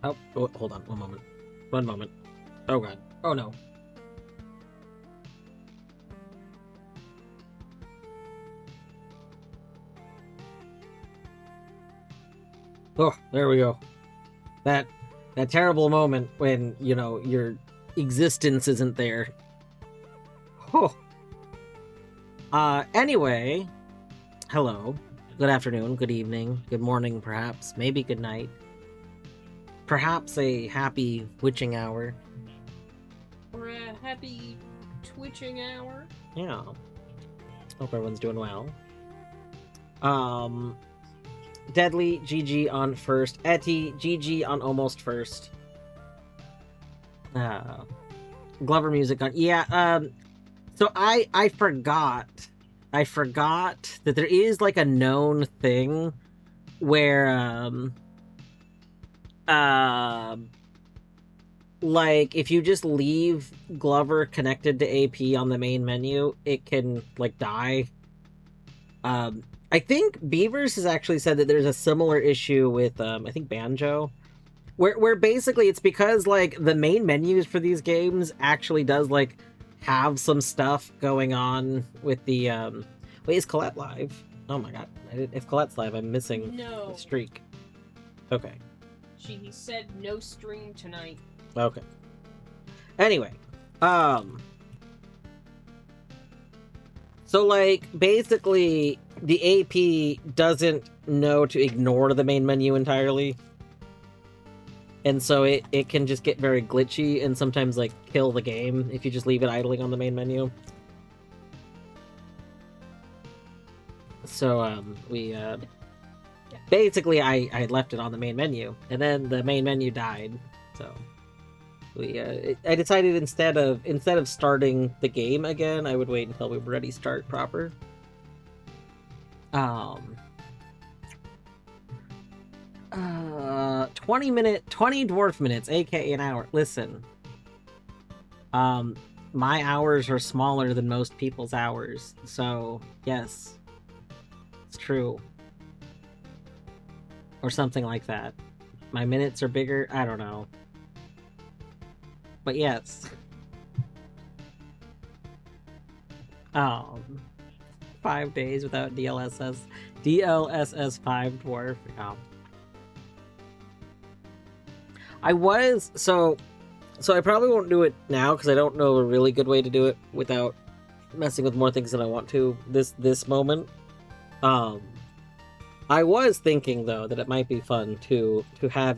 Oh, hold on. One moment. One moment. Oh, God. Oh, no. Oh, there we go. That terrible moment when, you know, your existence isn't there. Oh. Anyway, hello. Good afternoon, good evening, good morning, perhaps, maybe good night. Perhaps a happy witching hour. Or a happy twitching hour. Yeah. Hope everyone's doing well. Deadly, GG on first. Etty, GG on almost first. Glover music on. Yeah, so I forgot that there is like a known thing where like if you just leave Glover connected to AP on the main menu, it can like die. I think Beavers has actually said that there's a similar issue with I think Banjo, where basically it's because like the main menus for these games actually does like have some stuff going on with the wait, is Colette live? Oh my god, if Colette's live, I'm missing No. the streak. Okay. She said no stream tonight. Okay. Anyway, so like basically the AP doesn't know to ignore the main menu entirely. And so it can just get very glitchy and sometimes like kill the game if you just leave it idling on the main menu. So we basically I left it on the main menu and then the main menu died. So we I decided instead of starting the game again, I would wait until we were ready to start proper. 20 dwarf minutes, aka an hour. Listen, my hours are smaller than most people's hours, so yes, it's true, or something like that. My minutes are bigger. I don't know, but yes. 5 days without DLSS 5 dwarf. Yeah. I was so I probably won't do it now because I don't know a really good way to do it without messing with more things than I want to this moment. I was thinking though that it might be fun to have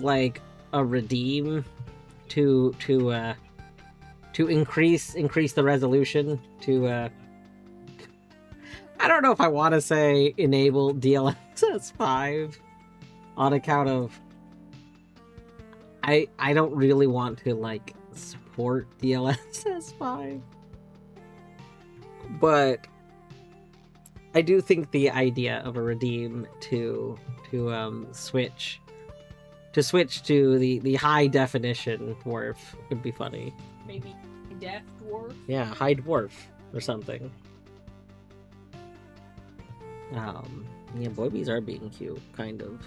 like a redeem to increase the resolution to I don't know if I want to say enable DLSS 5 on account of I don't really want to like support DLSS 5, but I do think the idea of a redeem to switch to the high definition dwarf would be funny. Maybe deaf dwarf? Yeah, high dwarf or something. Yeah, boybies are being cute, kind of.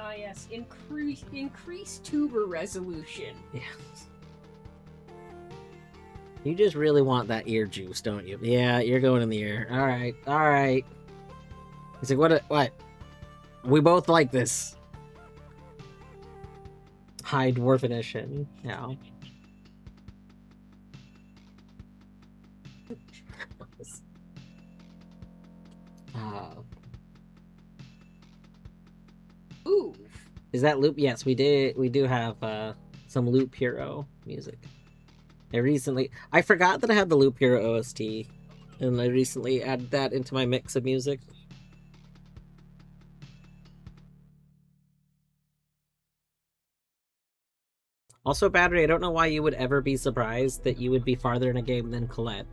Ah, yes. Increase tuber resolution. Yeah. You just really want that ear juice, don't you? Yeah, you're going in the ear. All right. He's like, what? We both like this. High dwarfinition. Yeah. Ooh. Is that loop? Yes, we do have some Loop Hero music. I forgot that I had the Loop Hero OST, and I recently added that into my mix of music. Also, Battery, I don't know why you would ever be surprised that you would be farther in a game than Colette.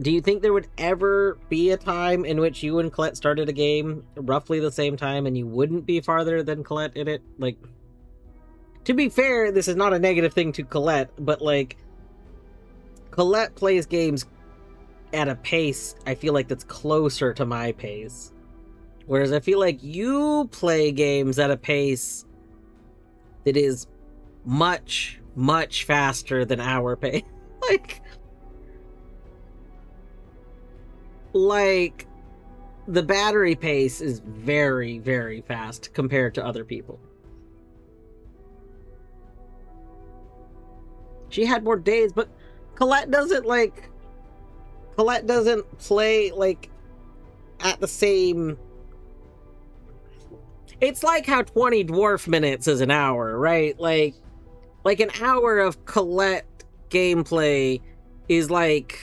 Do you think there would ever be a time in which you and Colette started a game roughly the same time and you wouldn't be farther than Colette in it? Like, to be fair, this is not a negative thing to Colette, but like, Colette plays games at a pace I feel like that's closer to my pace. Whereas I feel like you play games at a pace that is much, much faster than our pace. like the battery pace is very, very fast compared to other people. She had more days, but Colette doesn't play like at the same. It's like how 20 dwarf minutes is an hour, right? Like an hour of Colette gameplay is like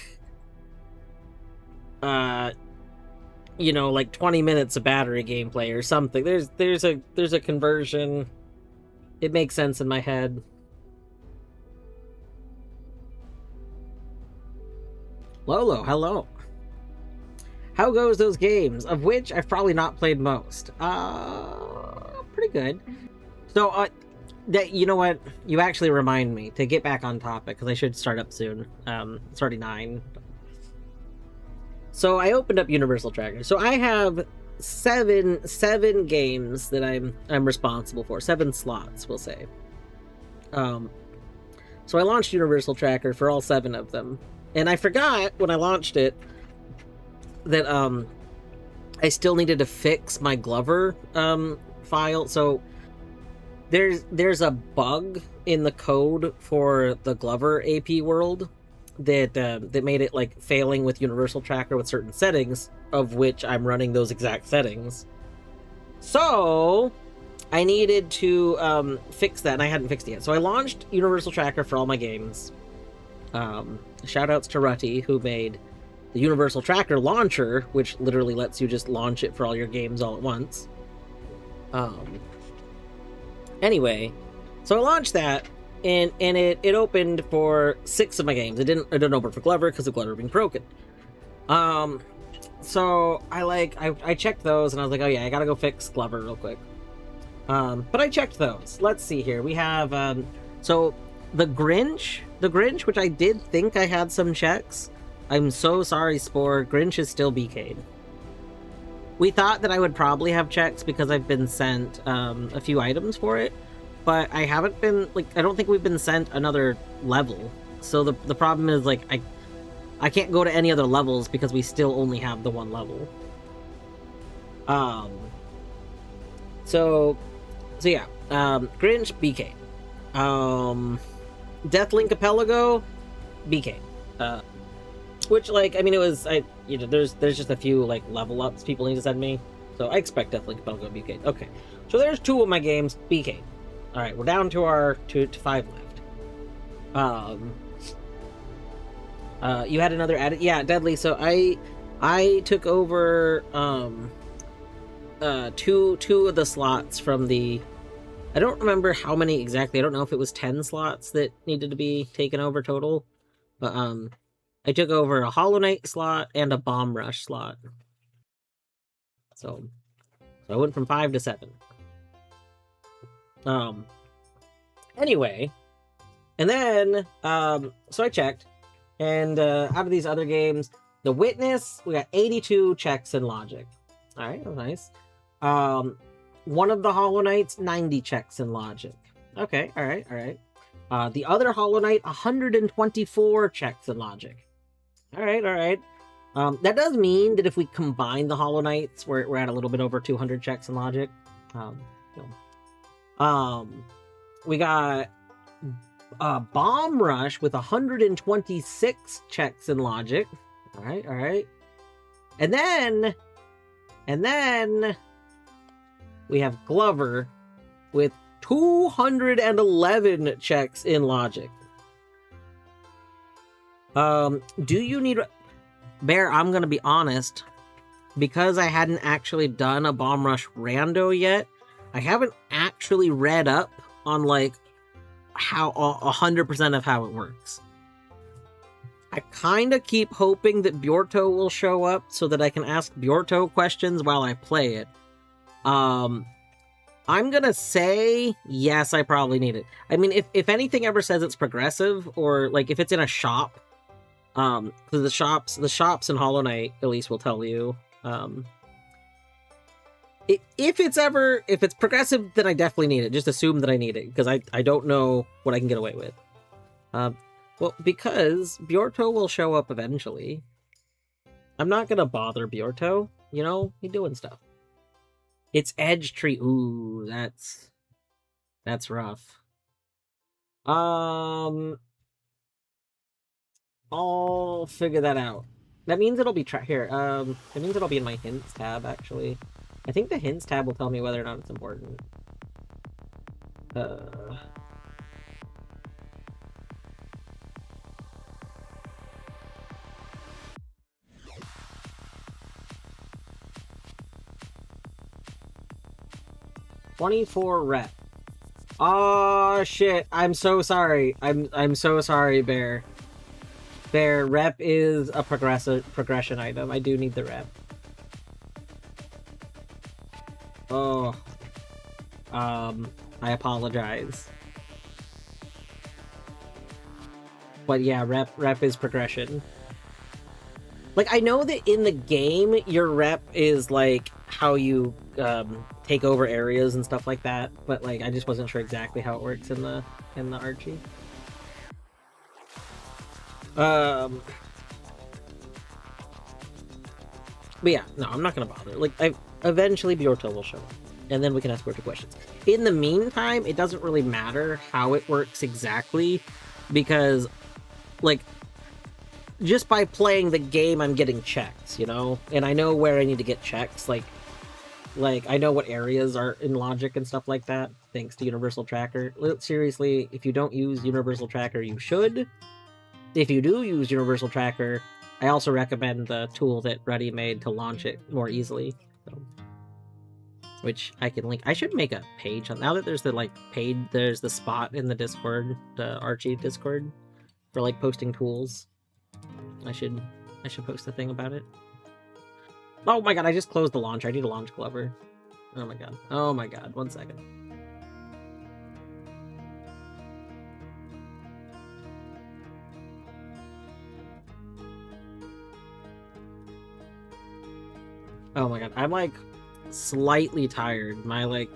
like 20 minutes of battery gameplay or something. There's a conversion. It makes sense in my head. Lolo, hello. How goes those games, of which I've probably not played most? Pretty good. So, you know what? You actually remind me to get back on topic, because I should start up soon. It's already 9. So I opened up Universal Tracker. So I have seven games that I'm responsible for. 7 slots, we'll say. So I launched Universal Tracker for all 7 of them. And I forgot when I launched it that I still needed to fix my Glover file. So there's a bug in the code for the Glover AP world that made it like failing with Universal Tracker with certain settings, of which I'm running those exact settings. So I needed to fix that, and I hadn't fixed it yet. So I launched Universal Tracker for all my games. Shoutouts to Rutty, who made the Universal Tracker launcher, which literally lets you just launch it for all your games all at once. Anyway, so I launched that, and it opened for 6 of my games. It didn't open for Glover because of Glover being broken. So I checked those, and I was like, oh yeah, I gotta go fix Glover real quick. But I checked those. Let's see here. We have so the Grinch, which I did think I had some checks. I'm so sorry, Spore. Grinch is still BK'd. We thought that I would probably have checks because I've been sent a few items for it, but I haven't been, I don't think we've been sent another level. So the problem is, I can't go to any other levels because we still only have the 1 level. So yeah, Grinch, BK. DeathlinkAP, BK. Which, it was, there's just a few, level ups people need to send me. So I expect DeathlinkAP BK. Okay. So there's 2 of my games, BK. Alright, we're down to our 5 left. You had another added? Yeah, Deadly. So I took over, 2 of the slots from the... I don't remember how many exactly. I don't know if it was 10 slots that needed to be taken over total. But, I took over a Hollow Knight slot and a Bomb Rush slot. So I went from 5 to 7. Anyway, and then, so I checked, and out of these other games, The Witness, we got 82 checks in logic. Alright, that was nice. One of the Hollow Knights, 90 checks in logic. Okay, alright. The other Hollow Knight, 124 checks in logic. Alright. That does mean that if we combine the Hollow Knights, we're at a little bit over 200 checks in logic. We got Bomb Rush with 126 checks in logic. Alright. And then we have Glover with 211 checks in logic. Do you need... Bear, I'm gonna be honest. Because I hadn't actually done a Bomb Rush rando yet, I haven't actually read up on, how 100% of how it works. I kind of keep hoping that Bjorto will show up so that I can ask Bjorto questions while I play it. I'm gonna say yes, I probably need it. I mean, if anything ever says it's progressive, or if it's in a shop, because the shops in Hollow Knight at least will tell you If it's progressive, then I definitely need it. Just assume that I need it, because I don't know what I can get away with. Well, because Bjorto will show up eventually. I'm not gonna bother Bjorto, you know? He's doing stuff. It's Edge Tree. Ooh, that's rough. I'll figure that out. That means it'll be here. That means it'll be in my hints tab, actually. I think the hints tab will tell me whether or not it's important. 24 rep. Oh shit! I'm so sorry. I'm so sorry, Bear. Bear, rep is a progression item. I do need the rep. Oh. I apologize. But yeah, rep is progression. Like, I know that in the game, your rep is, like, how you, take over areas and stuff like that, but, like, I just wasn't sure exactly how it works in the Archie. But yeah, no, I'm not gonna bother. Like, eventually Bjorto will show up, and then we can ask Bjorto questions. In the meantime, it doesn't really matter how it works exactly, because, like, just by playing the game, I'm getting checks, you know? And I know where I need to get checks, like I know what areas are in logic and stuff like that, thanks to Universal Tracker. Seriously, if you don't use Universal Tracker, you should. If you do use Universal Tracker, I also recommend the tool that Ruddy made to launch it more easily. So, which I can link. I should make a page on, now that there's the, like, there's the spot in the Discord, the Archie Discord, for, like, posting tools. I should post a thing about it. Oh my god, I just closed the launcher. I need to launch Glover. Oh my god. Oh my god. 1 second. Oh my god. I'm, like, slightly tired. My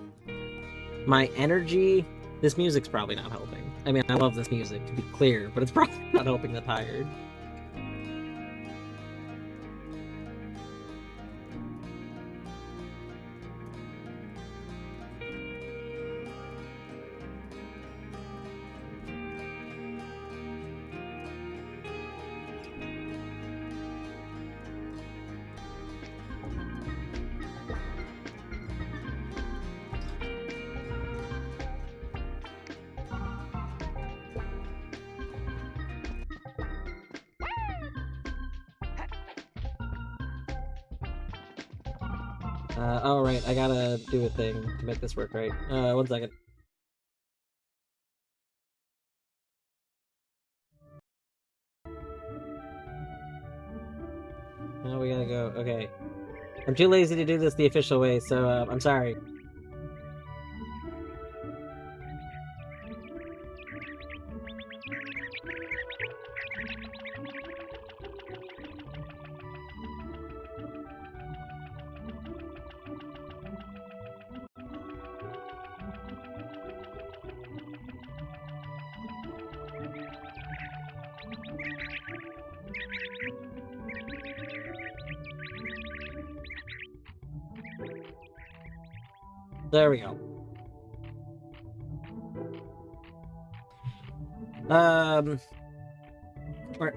energy... This music's probably not helping. I mean, I love this music, to be clear, but it's probably not helping the tired. Oh right, I gotta do a thing to make this work right. 1 second. Now we gotta go. Okay. I'm too lazy to do this the official way, so I'm sorry. There we go. Are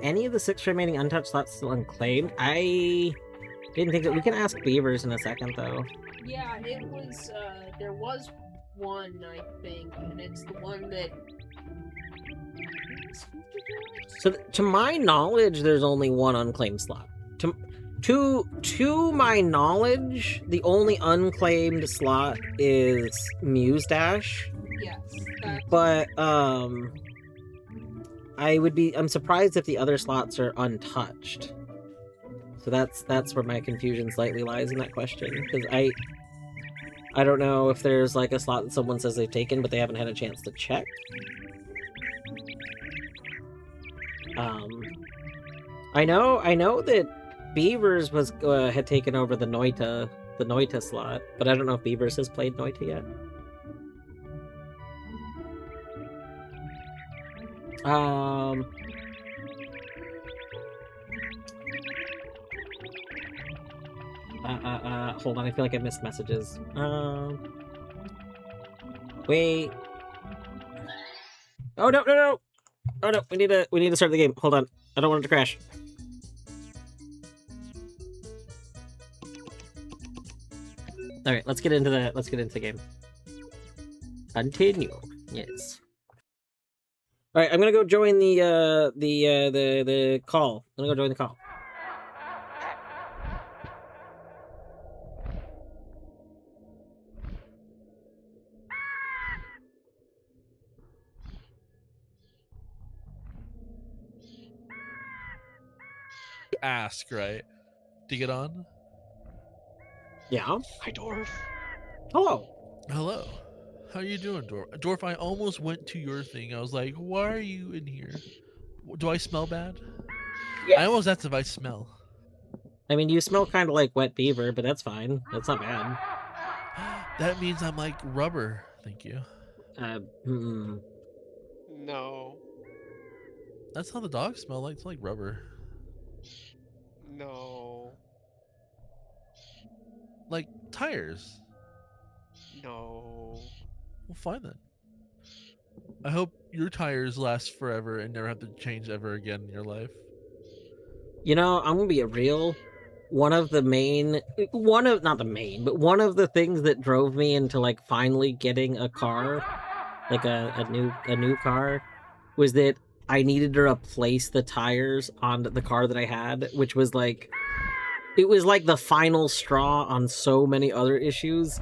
any of the 6 remaining untouched slots still unclaimed? I didn't think that. We can ask Beavers in a second, though. Yeah, it was, there was one, I think, and it's the one that... So, to my knowledge, there's only 1 unclaimed slot. To my knowledge, the only unclaimed slot is Muse Dash. Yes, that's... But, I'm surprised if the other slots are untouched. So that's where my confusion slightly lies in that question, because I don't know if there's, like, a slot that someone says they've taken, but they haven't had a chance to check. I know that Beavers was had taken over the Noita the Noita slot, but I don't know if Beavers has played Noita yet. Hold on, I feel like I missed messages. Wait. Oh no, no, no! Oh no, we need to start the game. Hold on. I don't want it to crash. Alright, let's get into the game. Continue. Yes. Alright, I'm gonna go join the call. I'm gonna go join the call. Ask, right? To get on? Yeah. Hi, Dwarf. Hello. Hello. How you doing, Dwarf? Dwarf, I almost went to your thing. I was like, why are you in here? Do I smell bad? Yes. I almost asked if I smell. I mean, you smell kind of like wet beaver, but that's fine. That's not bad. That means I'm like rubber. Thank you. No. That's how the dogs smell like. It's like rubber. No. Like tires. No. Well, fine then. I hope your tires last forever and never have to change ever again in your life. You know, I'm gonna be real. One of the things that drove me into like finally getting a car, like a new car, was that I needed to replace the tires on the car that I had, which was like, it was like the final straw on so many other issues.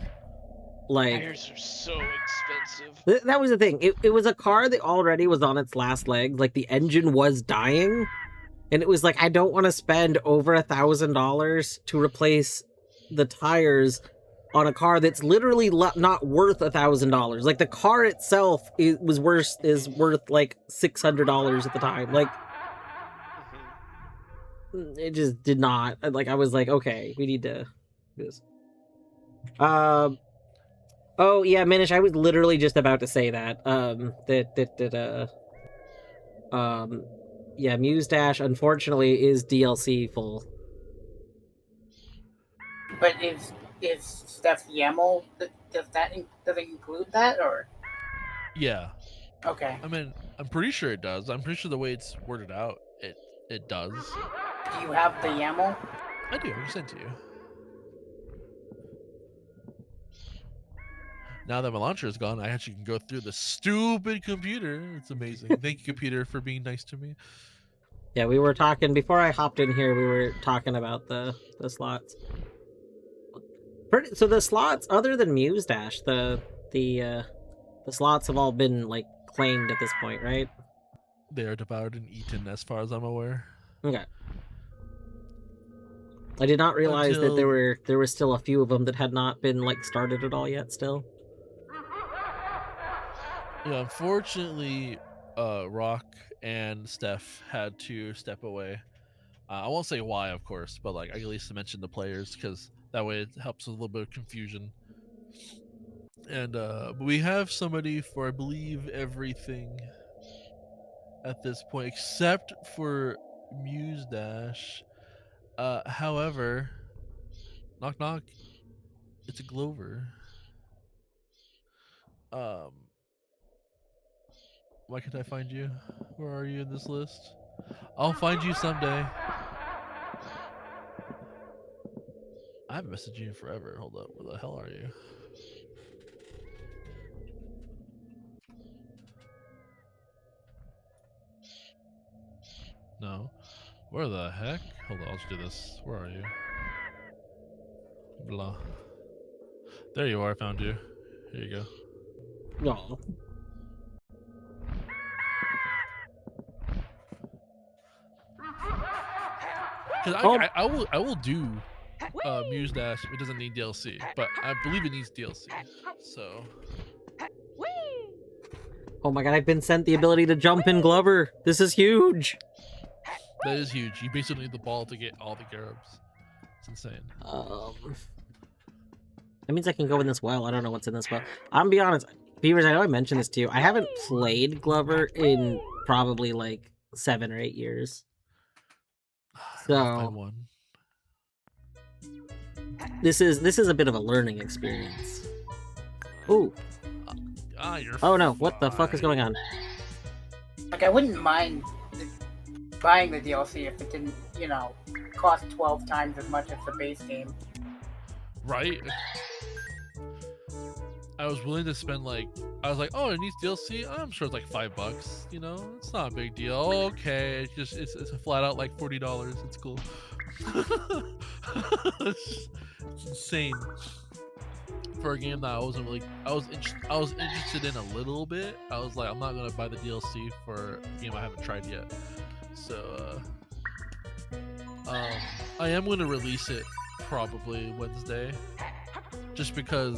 Like, Tires are so expensive. that was the thing. It was a car that already was on its last legs. Like, the engine was dying. And it was like, I don't want to spend over $1,000 to replace the tires on a car that's literally not worth $1,000. Like, the car itself is worth like $600 at the time. Like, it just did not. Like, I was like, okay, we need to do this. Oh yeah, Minish, I was literally just about to say that. Yeah, Muse Dash unfortunately is DLC full. But is Steph's YAML, does it include that, or? Yeah. Okay. I mean, I'm pretty sure it does. I'm pretty sure the way it's worded out, it does. Do you have the YAML? I do. I just sent to you. Now that my launcher is gone, I actually can go through the stupid computer. It's amazing. Thank you, computer, for being nice to me. Yeah, we were talking before I hopped in here. We were talking about the slots. So the slots, other than Muse Dash, the slots have all been like claimed at this point, right? They are devoured and eaten, as far as I'm aware. Okay. I did not realize that there were still a few of them that had not been like started at all yet. Still. Yeah, unfortunately, Rock and Steph had to step away. I won't say why, of course, but like I at least mention the players because that way it helps with a little bit of confusion. And we have somebody for I believe everything at this point, except for Muse Dash. However, knock knock, it's a Glover. Why can't I find you? Where are you in this list? I'll find you someday. I haven't messaged you in forever. Hold up. Where the hell are you? No. Where the heck? Hold on. I'll just do this. Where are you? Blah. There you are. I found you. Here you go. No. Because I will do Muse Dash if it doesn't need DLC, but I believe it needs DLC. So. Oh my god! I've been sent the ability to jump in Glover. This is huge. That is huge. You basically need the ball to get all the Garubs. It's insane. That means I can go in this well. I don't know what's in this well. I'm gonna be honest, Beavers, I know I mentioned this to you. I haven't played Glover in probably like 7 or 8 years. I love my So one. this is a bit of a learning experience. Ooh. You're Oh no, what the fuck is fine. going on? Like, I wouldn't mind buying the DLC if it didn't, cost 12 times as much as the base game. Right? I was willing to spend I was like, oh, it needs DLC. I'm sure it's like $5. You know, it's not a big deal. Okay, it's a flat out like $40. It's cool. It's insane for a game that I wasn't really. I was interested in a little bit. I was like, I'm not gonna buy the DLC for a game I haven't tried yet. So, I am gonna release it probably Wednesday, just because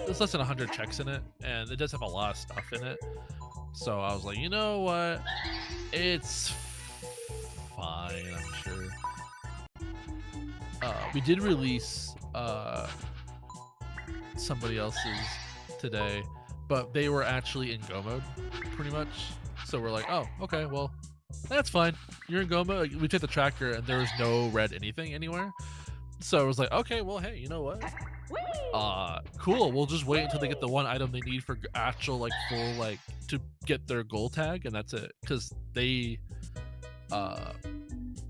there's less than 100 checks in it, and it does have a lot of stuff in it. So I was like, you know what? It's fine, I'm sure. We did release somebody else's today, but they were actually in Go mode, pretty much. So we're like, oh, okay, well, that's fine. You're in Go mode. We took the tracker, and there was no red anything anywhere. So I was like, okay, well, hey, you know what? Cool. We'll just wait until they get the one item they need for actual full to get their goal tag, and that's it. Because they, I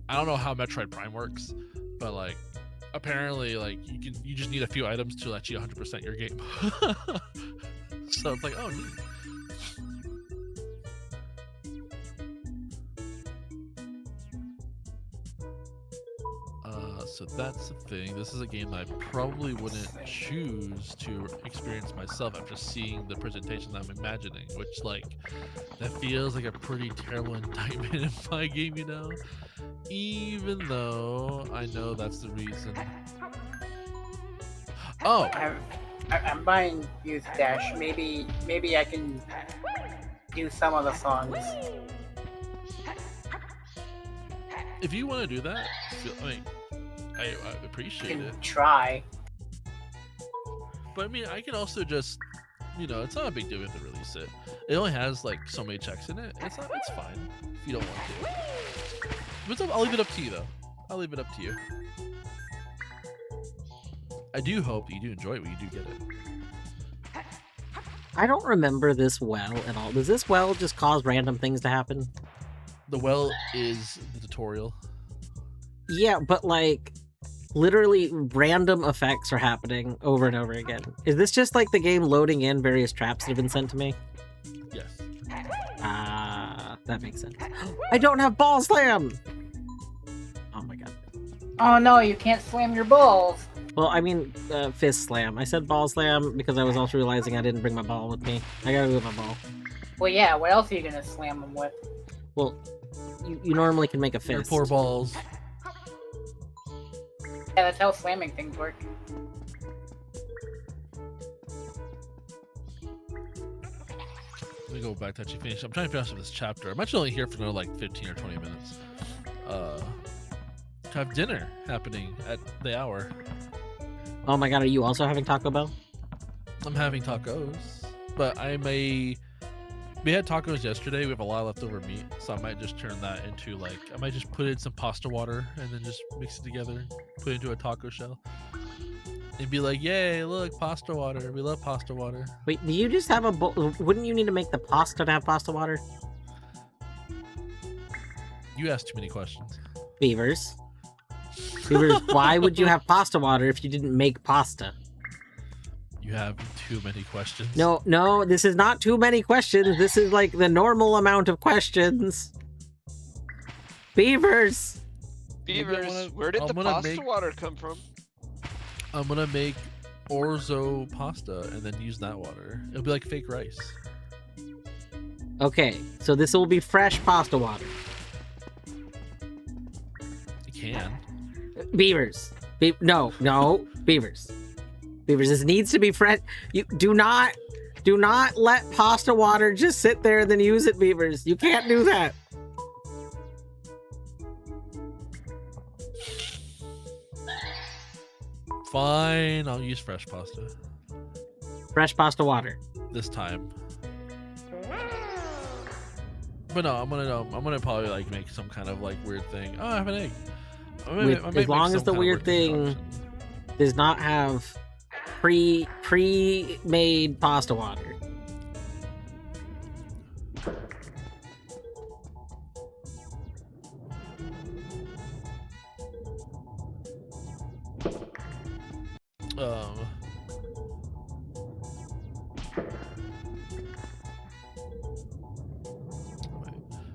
don't know how Metroid Prime works, but apparently you just need a few items to let you 100% your game. So it's like, oh, neat. So that's the thing. This is a game that I probably wouldn't choose to experience myself after seeing the presentation that I'm imagining, which that feels like a pretty terrible indictment in my game, you know? Even though I know that's the reason. Oh! I'm buying Youth Dash. Maybe I can do some of the songs. If you want to do that, I appreciate You it. can try. But I mean, I can also just, it's not a big deal if to release it. It only has so many checks in it. It's fine if you don't want to. But I'll leave it up to you, though. I'll leave it up to you. I do hope that you do enjoy it when you do get it. I don't remember this well at all. Does this well just cause random things to happen? The well is the tutorial. Yeah, but literally random effects are happening over and over again. Is this just the game loading in various traps that have been sent to me? Yes. That makes sense. I don't have ball slam! Oh my god. Oh no, you can't slam your balls. Well, I mean, fist slam. I said ball slam because I was also realizing I didn't bring my ball with me. I gotta go with my ball. Well, yeah, what else are you gonna slam them with? Well, you normally can make a Your fist. poor balls. Yeah, that's how slamming things work. Let me go back to actually finish. I'm trying to finish up this chapter. I'm actually only here for another 15 or 20 minutes. Have dinner happening at the hour. Oh my god, are you also having Taco Bell? I'm having tacos, but we had tacos yesterday. We have a lot of leftover meat, so I might just turn that into I might just put in some pasta water and then just mix it together, put it into a taco shell, and be like, yay, look, pasta water. We love pasta water. Wait, do you just have a bowl? Wouldn't you need to make the pasta to have pasta water? You asked too many questions. Beavers. Beavers, why would you have pasta water if you didn't make pasta? You have too many questions. No, this is not too many questions. This is the normal amount of questions. Beavers! Beavers, where did the pasta water come from? I'm gonna make orzo pasta and then use that water. It'll be like fake rice. Okay, so this will be fresh pasta water. You can. Beavers. No, Beavers. Beavers, this needs to be fresh. You do not let pasta water just sit there and then use it, Beavers. You can't do that. Fine, I'll use fresh pasta. Fresh pasta water. This time. But no, I'm gonna probably like make some kind of like weird thing. Oh, I have an egg. As long as the weird thing does not have pre-made pasta water.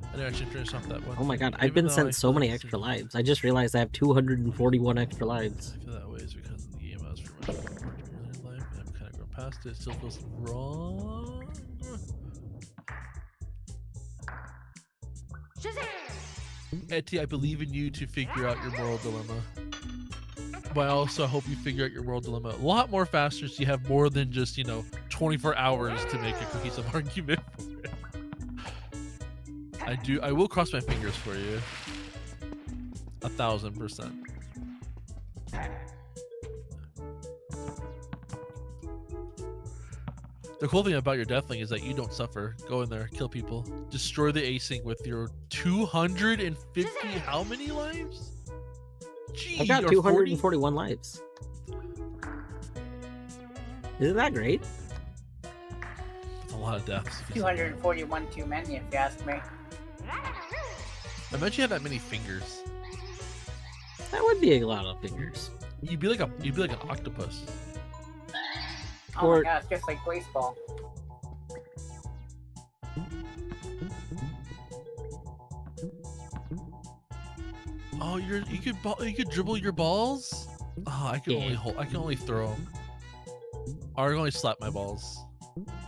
I didn't actually finish off that one. Oh my god, I've been sent so many extra lives. I just realized I have 241 extra lives. I feel that way is because of the game I was for much earlier in life, and I've kind of grown past it. It still feels wrong. Etty, I believe in you to figure out your moral dilemma. But I also hope you figure out your moral dilemma a lot more faster so you have more than just, 24 hours to make a cohesive argument for it. I will cross my fingers for you. 1000%. The cool thing about your Deathlink is that you don't suffer. Go in there, kill people, destroy the Async with your 250 how many lives? Gee, I got 241 lives. Isn't that great? That's a lot of deaths. 241 too many, if you ask me. I bet you had that many fingers. That would be a lot of fingers. You'd be like an octopus. Oh my gosh, just like baseball. Oh, you could dribble your balls. Oh, I can only throw them. Or I can only slap my balls.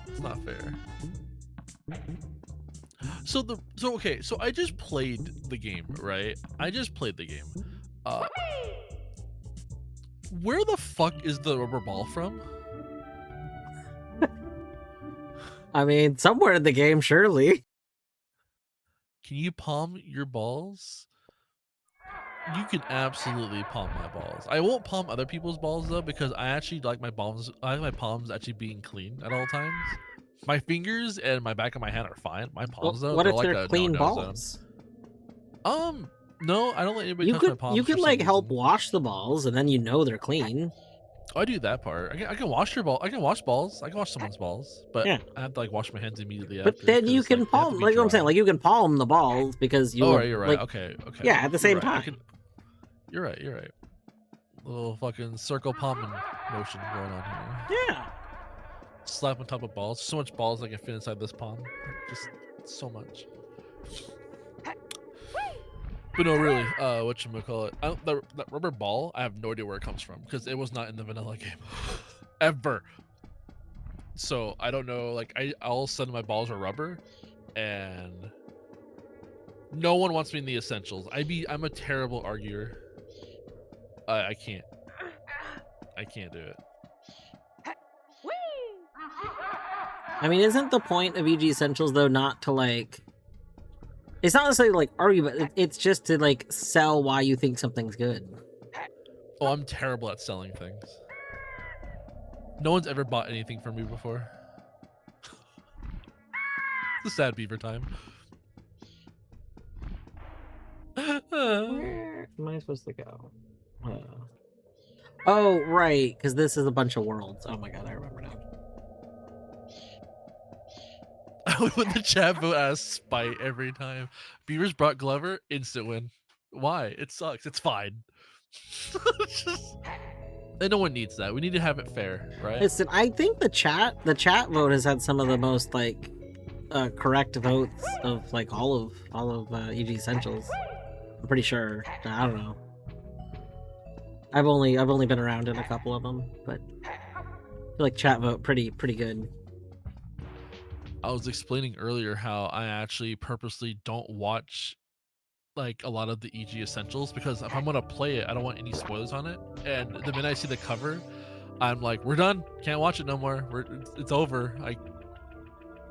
It's not fair. So I just played the game, right? I just played the game. Where the fuck is the rubber ball from? I mean, somewhere in the game, surely. Can you palm your balls? You can absolutely palm my balls. I won't palm other people's balls though, because I actually like my palms. I like my palms actually being clean at all times. My fingers and my back of my hand are fine. My palms though. What if like they're clean balls? Zone. No, I don't let anybody touch my palms. You could like help wash the balls, and then they're clean. Oh, I do that part. I can wash your ball. I can wash balls. I can wash someone's balls, but yeah. I have to like wash my hands immediately but after. But then you can palm. Like what I'm saying, like you can palm the balls because you. Oh, right, you're right. Like, okay. Yeah, at the same time. You're right. Little fucking circle palming motion going on here. Yeah. Slap on top of balls. So much balls I can fit inside this palm. Just so much. But no, really, whatchamacallit, that rubber ball, I have no idea where it comes from, because it was not in the vanilla game. Ever. So, I don't know, like, all of a sudden my balls are rubber, and no one wants me in the essentials. I'm a terrible arguer. I can't do it. I mean, isn't the point of EG Essentials, though, not to, like... It's not necessarily, like, argue, but it's just to, like, sell why you think something's good. Oh, I'm terrible at selling things. No one's ever bought anything from me before. It's a sad beaver time. Where am I supposed to go? Oh, right, because this is a bunch of worlds. Oh my god, I remember now. When the chat vote as spite every time. Beavers brought Glover, instant win. Why? It sucks. It's fine. And no one needs that. We need to have it fair, right? Listen, I think the chat vote has had some of the most like correct votes of like all of EG Essentials. I'm pretty sure. I don't know. I've only been around in a couple of them, but I feel like chat vote pretty good. I was explaining earlier how I actually purposely don't watch like a lot of the EG Essentials, because if I'm gonna play it, I don't want any spoilers on it. And the minute I see the cover, I'm like, we're done. Can't watch it no more. It's over.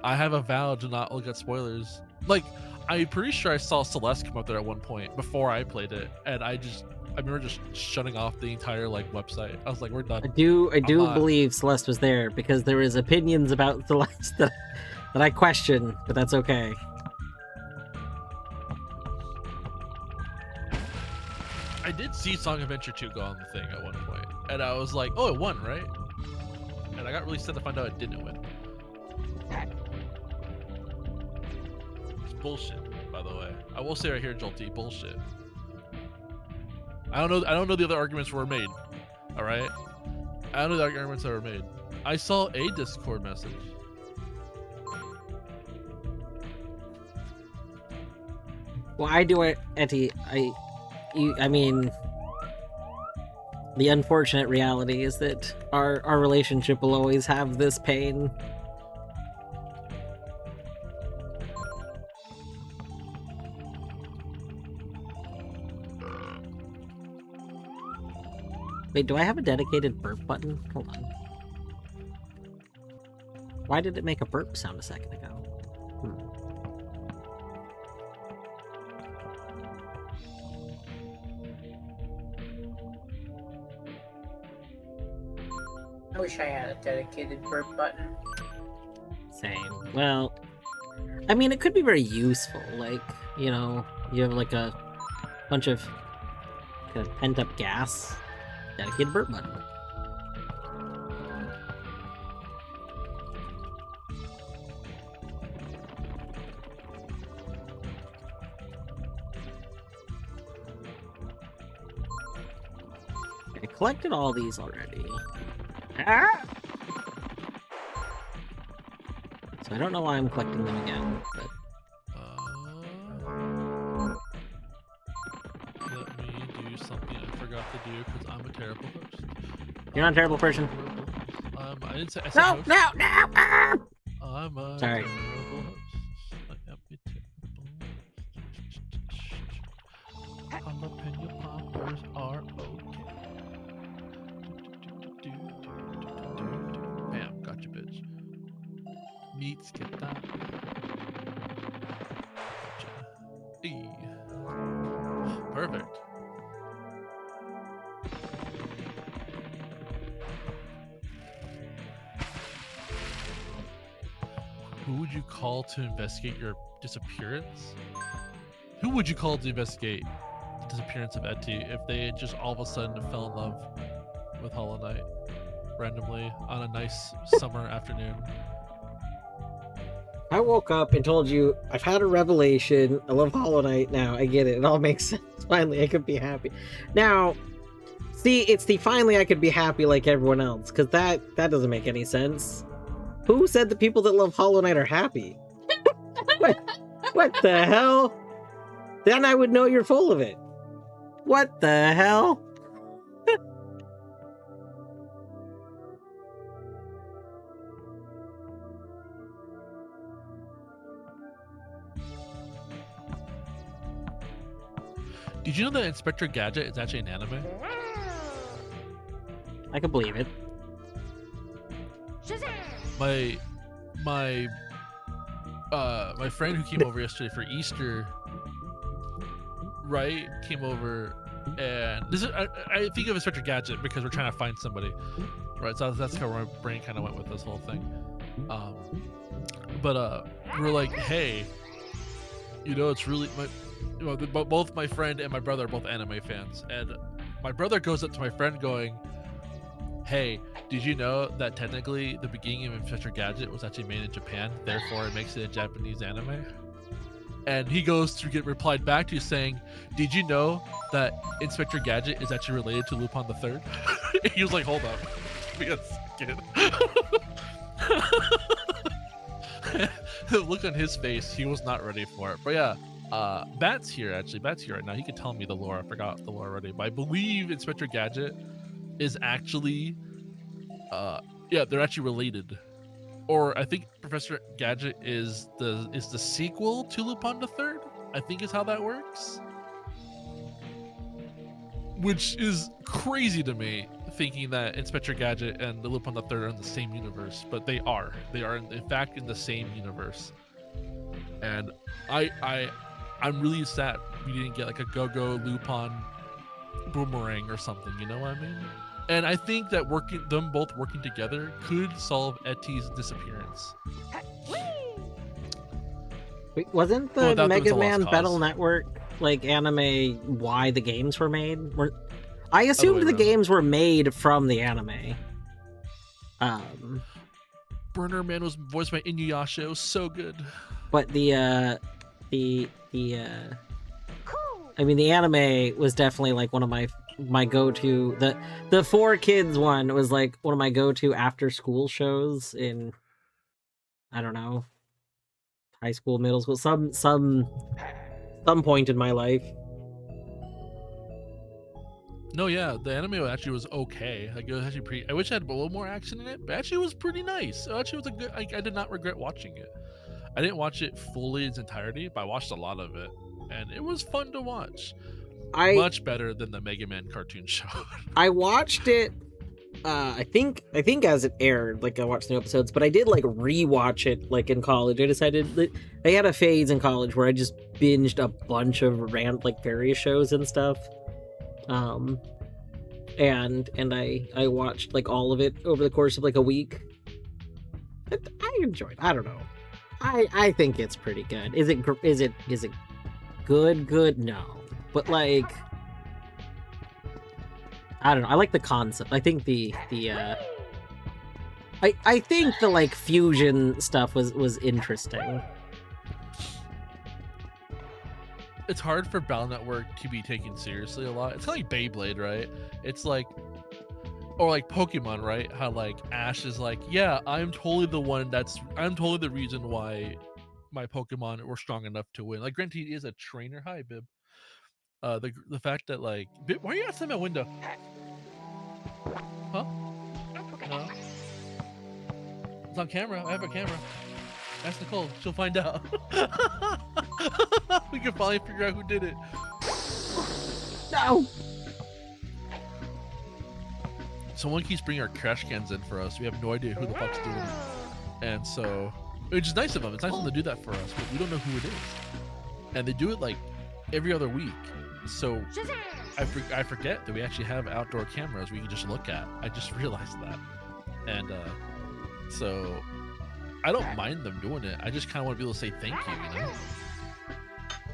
I have a vow to not look at spoilers. Like, I'm pretty sure I saw Celeste come up there at one point before I played it, and I remember just shutting off the entire like website. I was like, we're done. I do believe Celeste was there because there is opinions about Celeste that I question, but that's okay. I did see Song Adventure 2 go on the thing at one point, and I was like, oh, it won, right? And I got really sad to find out it didn't win. It's bullshit, by the way. I will say right here, Jolty, bullshit. I don't know the other arguments were made. All right, I don't know the arguments that were made. I saw a Discord message. Well, I do it, Etty. I mean, the unfortunate reality is that our relationship will always have this pain. Wait, do I have a dedicated burp button? Hold on. Why did it make a burp sound a second ago? I wish I had a dedicated burp button. Same. Well, I mean, it could be very useful. Like, you know, you have like a bunch of kind of pent-up gas. Dedicated burp button. I collected all these already. Ah! So I don't know why I'm collecting them again, but... Let me do something I forgot to do because I'm a terrible host. You're not a terrible person. I didn't say. No! Ah! I'm a Sorry. terrible host. I am a terrible. Jalapeno poppers are okay. Bam, gotcha, bitch. Meats get that. Gotcha. Eee. Perfect. Who would you call to investigate your disappearance? Who would you call to investigate the disappearance of Etty if they just all of a sudden fell in love with Hollow Knight randomly on a nice summer afternoon? I woke up and told you, I've had a revelation. I love Hollow Knight now. I get it. It all makes sense. Finally, I could be happy. Now, see, it's the finally I could be happy like everyone else, because that doesn't make any sense. Who said the people that love Hollow Knight are happy? What the hell? Then I would know you're full of it. What the hell? Did you know that Inspector Gadget is actually an anime? I can believe it. My friend who came over yesterday for Easter, right, came over, and this is I think of Inspector Gadget because we're trying to find somebody, right? So that's how my brain kind of went with this whole thing. But we're like, hey, you know, it's really both my friend and my brother are both anime fans, and my brother goes up to my friend going, hey, did you know that technically the beginning of Inspector Gadget was actually made in Japan, therefore it makes it a Japanese anime? And he goes to get replied back to saying, did you know that Inspector Gadget is actually related to Lupin the Third? He was like, hold up. Give me a second. The look on his face, he was not ready for it. But yeah, Bat's here actually. Bat's here right now. He could tell me the lore. I forgot the lore already. But I believe Inspector Gadget is actually yeah, they're actually related. Or I think Professor Gadget is the sequel to Lupin the Third, I think is how that works. Which is crazy to me, thinking that Inspector Gadget and the Lupin the Third are in the same universe, but they are. They are in fact in the same universe. And I'm really sad we didn't get like a Go-Go Lupin Boomerang or something. You know what I mean? And I think that them both working together could solve Etty's disappearance. Wait, wasn't the Mega Man Battle Network like anime why the games were made? I assumed the games were made from the anime. Burner Man was voiced by Inuyasha. It was so good. But the I mean, the anime was definitely like one of my go-to. The 4Kids one was like one of my go-to after school shows in, I don't know, high school, middle school, some point in my life. No, yeah, the anime actually was okay. Like, it was actually pretty. I wish I had a little more action in it, but actually it was pretty nice. It actually was a good. I did not regret watching it. I didn't watch it fully in its entirety, but I watched a lot of it, and it was fun to watch. Much better than the Mega Man cartoon show. I watched it. I think as it aired, like I watched the episodes, but I did like rewatch it like in college. I decided I had a phase in college where I just binged a bunch of like various shows and stuff. And I watched like all of it over the course of like a week. I enjoyed it. I don't know. I think it's pretty good. Is it good? No. But like, I don't know. I like the concept. I think I think the like fusion stuff was interesting. It's hard for Battle Network to be taken seriously a lot. It's kind of like Beyblade, right? It's like, or like Pokemon, right? How like Ash is like, yeah, I'm totally the reason why my Pokemon were strong enough to win. Like, granted, he is a trainer. Hi, Bib. The fact that like, Bib, why are you outside my window? Huh? No. It's on camera. I have a camera. Ask Nicole. She'll find out. We can finally figure out who did it. No. Someone keeps bringing our trash cans in for us. We have no idea who the fuck's doing it. And so, which is nice of them. It's nice of them to do that for us, but we don't know who it is. And they do it like every other week. So I forget that we actually have outdoor cameras we can just look at. I just realized that. And so I don't mind them doing it. I just kind of want to be able to say thank you, you know?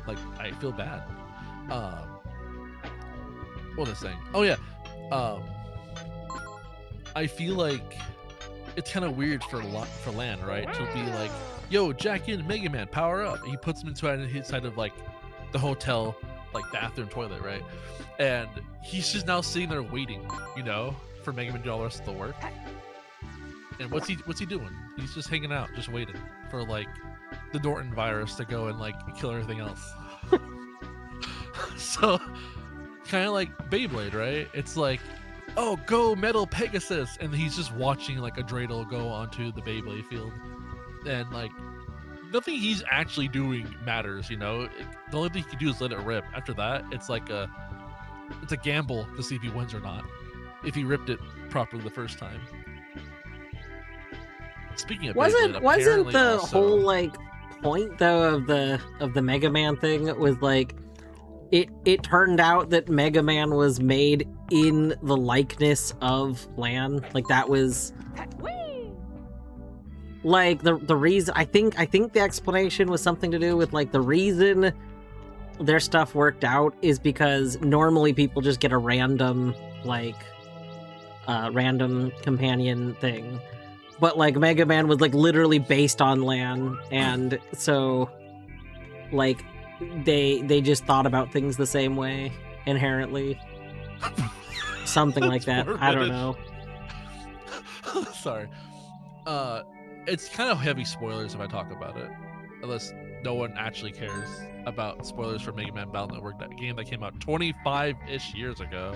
Like, I feel bad. What was I saying? Oh yeah. I feel like it's kind of weird for Lan, right? To be like, yo, jack in Mega Man, power up. And he puts him inside of like the hotel, like bathroom toilet, right? And he's just now sitting there waiting, you know, for Mega Man to do all the rest of the work. And what's he doing? He's just hanging out, just waiting for like the Norton virus to go and like kill everything else. So kind of like Beyblade, right? It's like, oh, go Metal Pegasus, and he's just watching like a dreidel go onto the Beyblade field, and like nothing he's actually doing matters, you know. The only thing he can do is let it rip. After that, it's like it's a gamble to see if he wins or not, if he ripped it properly the first time. Speaking of wasn't the also, whole like point though of the Mega Man thing was like it turned out that Mega Man was made in the likeness of Lan. Like that was like the reason. I think the explanation was something to do with like the reason their stuff worked out is because normally people just get a random companion thing. But like Mega Man was like literally based on Lan, and so like they just thought about things the same way inherently. Something like that. I don't know. Sorry. It's kind of heavy spoilers if I talk about it. Unless no one actually cares about spoilers for Mega Man Battle Network, that game that came out 25-ish years ago.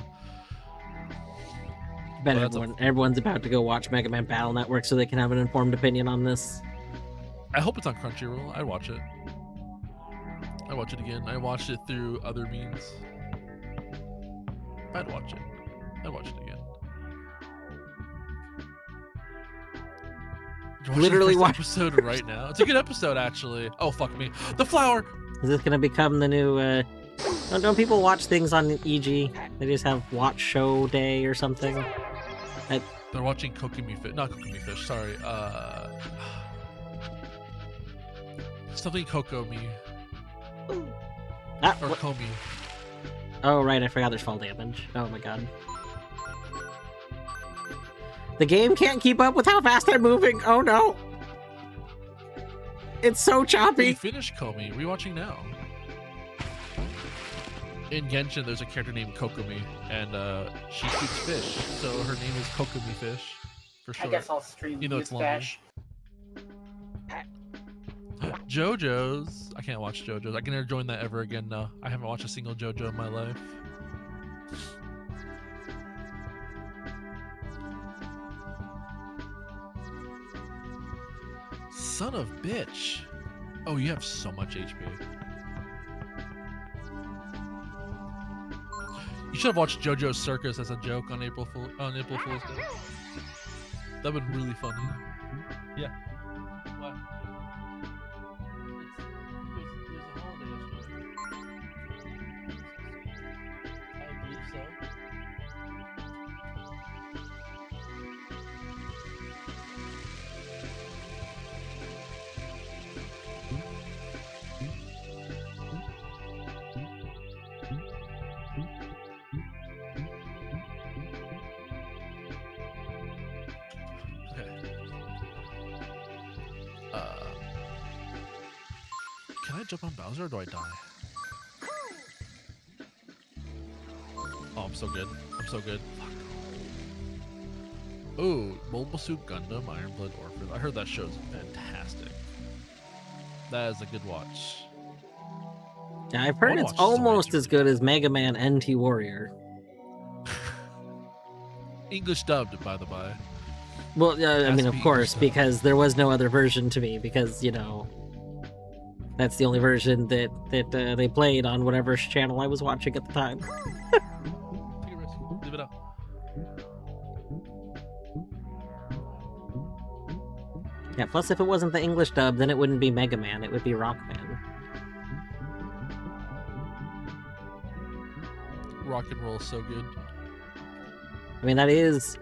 Bet everyone's about to go watch Mega Man Battle Network so they can have an informed opinion on this. I hope it's on Crunchyroll. I'd watch it. I watch it again. I watched it through other means. I'd watch it. I'd watch it again. literally watch episode right now. It's a good episode, actually. Oh, fuck me. The flower! Is this gonna become the new, don't people watch things on EG? They just have watch show day or something? They're watching Kokomi Fish. Not Kokomi Fish, sorry. Something Kokomi. Or Komi. Oh, right, I forgot there's fall damage. Oh my god. The game can't keep up with how fast I'm moving! Oh no! It's so choppy! We finished Komi. Rewatching now. In Genshin, there's a character named Kokomi, and she shoots fish, so her name is Kokomi Fish, for sure. I guess I'll stream this dash. JoJo's. I can't watch JoJo's. I can never join that ever again now. I haven't watched a single JoJo in my life. Son of bitch. Oh, you have so much HP. You should have watched JoJo's Circus as a joke on April Fool's Day. That would be really funny. Yeah. What? It was a holiday yesterday. I believe so. Can I jump on Bowser or do I die? Oh, I'm so good. I'm so good. Fuck. Ooh, Mobile Suit Gundam, Iron Blood Orphan. I heard that show's fantastic. That is a good watch. Yeah, I've heard it's almost as good as Mega Man NT Warrior. English dubbed, by the by. Well, I mean, of course, because there was no other version to me, because, you know, that's the only version that they played on whatever channel I was watching at the time. Take a risk. Leave it out. Yeah, plus if it wasn't the English dub, then it wouldn't be Mega Man, it would be Rockman. Rock and roll is so good. I mean, that is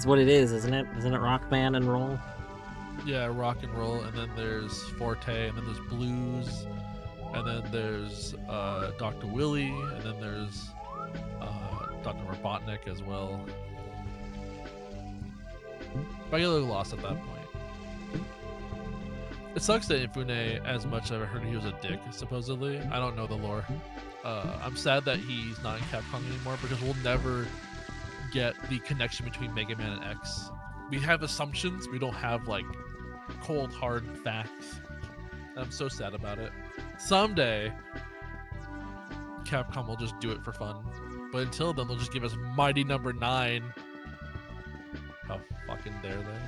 what it is, isn't it? Isn't it Rockman and roll? Yeah, rock and roll, and then there's Forte, and then there's Blues, and then there's Dr. Willie, and then there's Dr. Robotnik as well. But I get a little lost at that point. It sucks that Ifune, as much as I've heard he was a dick, supposedly. I don't know the lore. I'm sad that he's not in Capcom anymore, because we'll never get the connection between Mega Man and X. We have assumptions, we don't have like cold hard facts. I'm so sad about it. Someday Capcom will just do it for fun, but until then they'll just give us Mighty Number 9. How fucking dare they?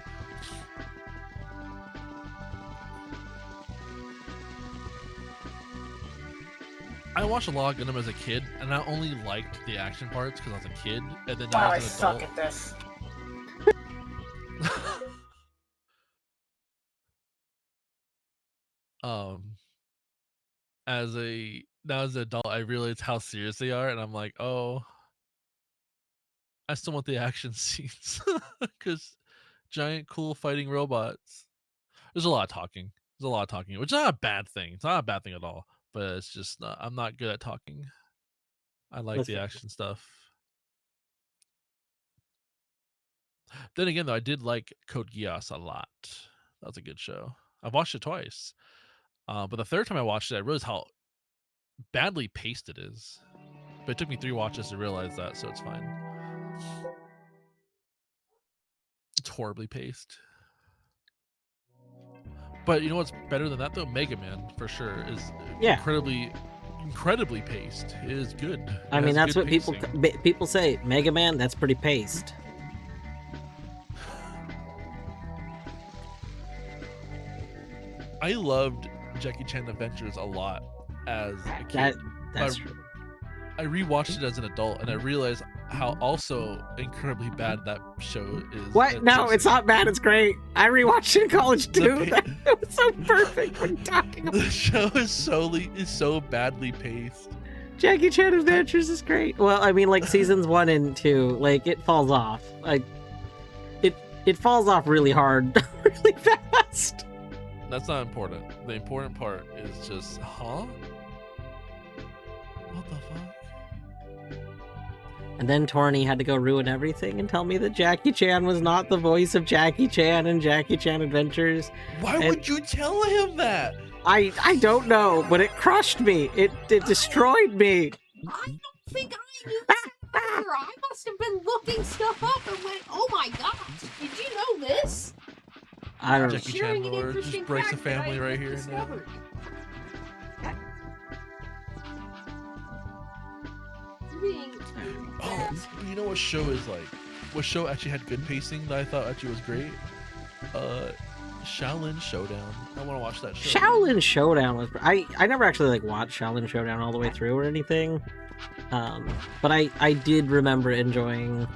I watched a lot of Gundam as a kid, and I only liked the action parts because I was a kid, and then Wow, I I was an adult. suck at this. As an adult, I realized how serious they are, and I'm like, oh, I still want the action scenes because giant, cool fighting robots. There's a lot of talking. Which is not a bad thing. It's not a bad thing at all. But it's just I'm not good at talking. I like the action stuff. Then again, though, I did like Code Geass a lot. That was a good show. I've watched it twice. But the third time I watched it, I realized how badly paced it is. But it took me 3 watches to realize that, so it's fine. It's horribly paced. But you know what's better than that, though? Mega Man, for sure, is incredibly paced. It is good. I mean, that's what people say. Mega Man, that's pretty paced. I loved Jackie Chan Adventures a lot as a kid. That's true. I rewatched it as an adult, and I realized how also incredibly bad that show is. What? No, it's not bad. It's great. I rewatched it in college too. It was so perfect when talking about the show is so badly paced. Jackie Chan Adventures is great. Well, I mean, like seasons 1 and 2, like it falls off. It falls off really hard, really fast. That's not important. The important part is just, huh? What the fuck? And then Torny had to go ruin everything and tell me that Jackie Chan was not the voice of Jackie Chan in Jackie Chan Adventures. Why would you tell him that? I don't know, but it crushed me. It destroyed me. I don't think I knew that either. I must have been looking stuff up and went, oh my gosh, did you know this? I don't know. Jackie Chan lore just breaks the family right here. Oh, you know what show is like? What show actually had good pacing that I thought actually was great? Shaolin Showdown. I want to watch that show. Shaolin Showdown was... I never actually like watched Shaolin Showdown all the way through or anything. But I did remember enjoying...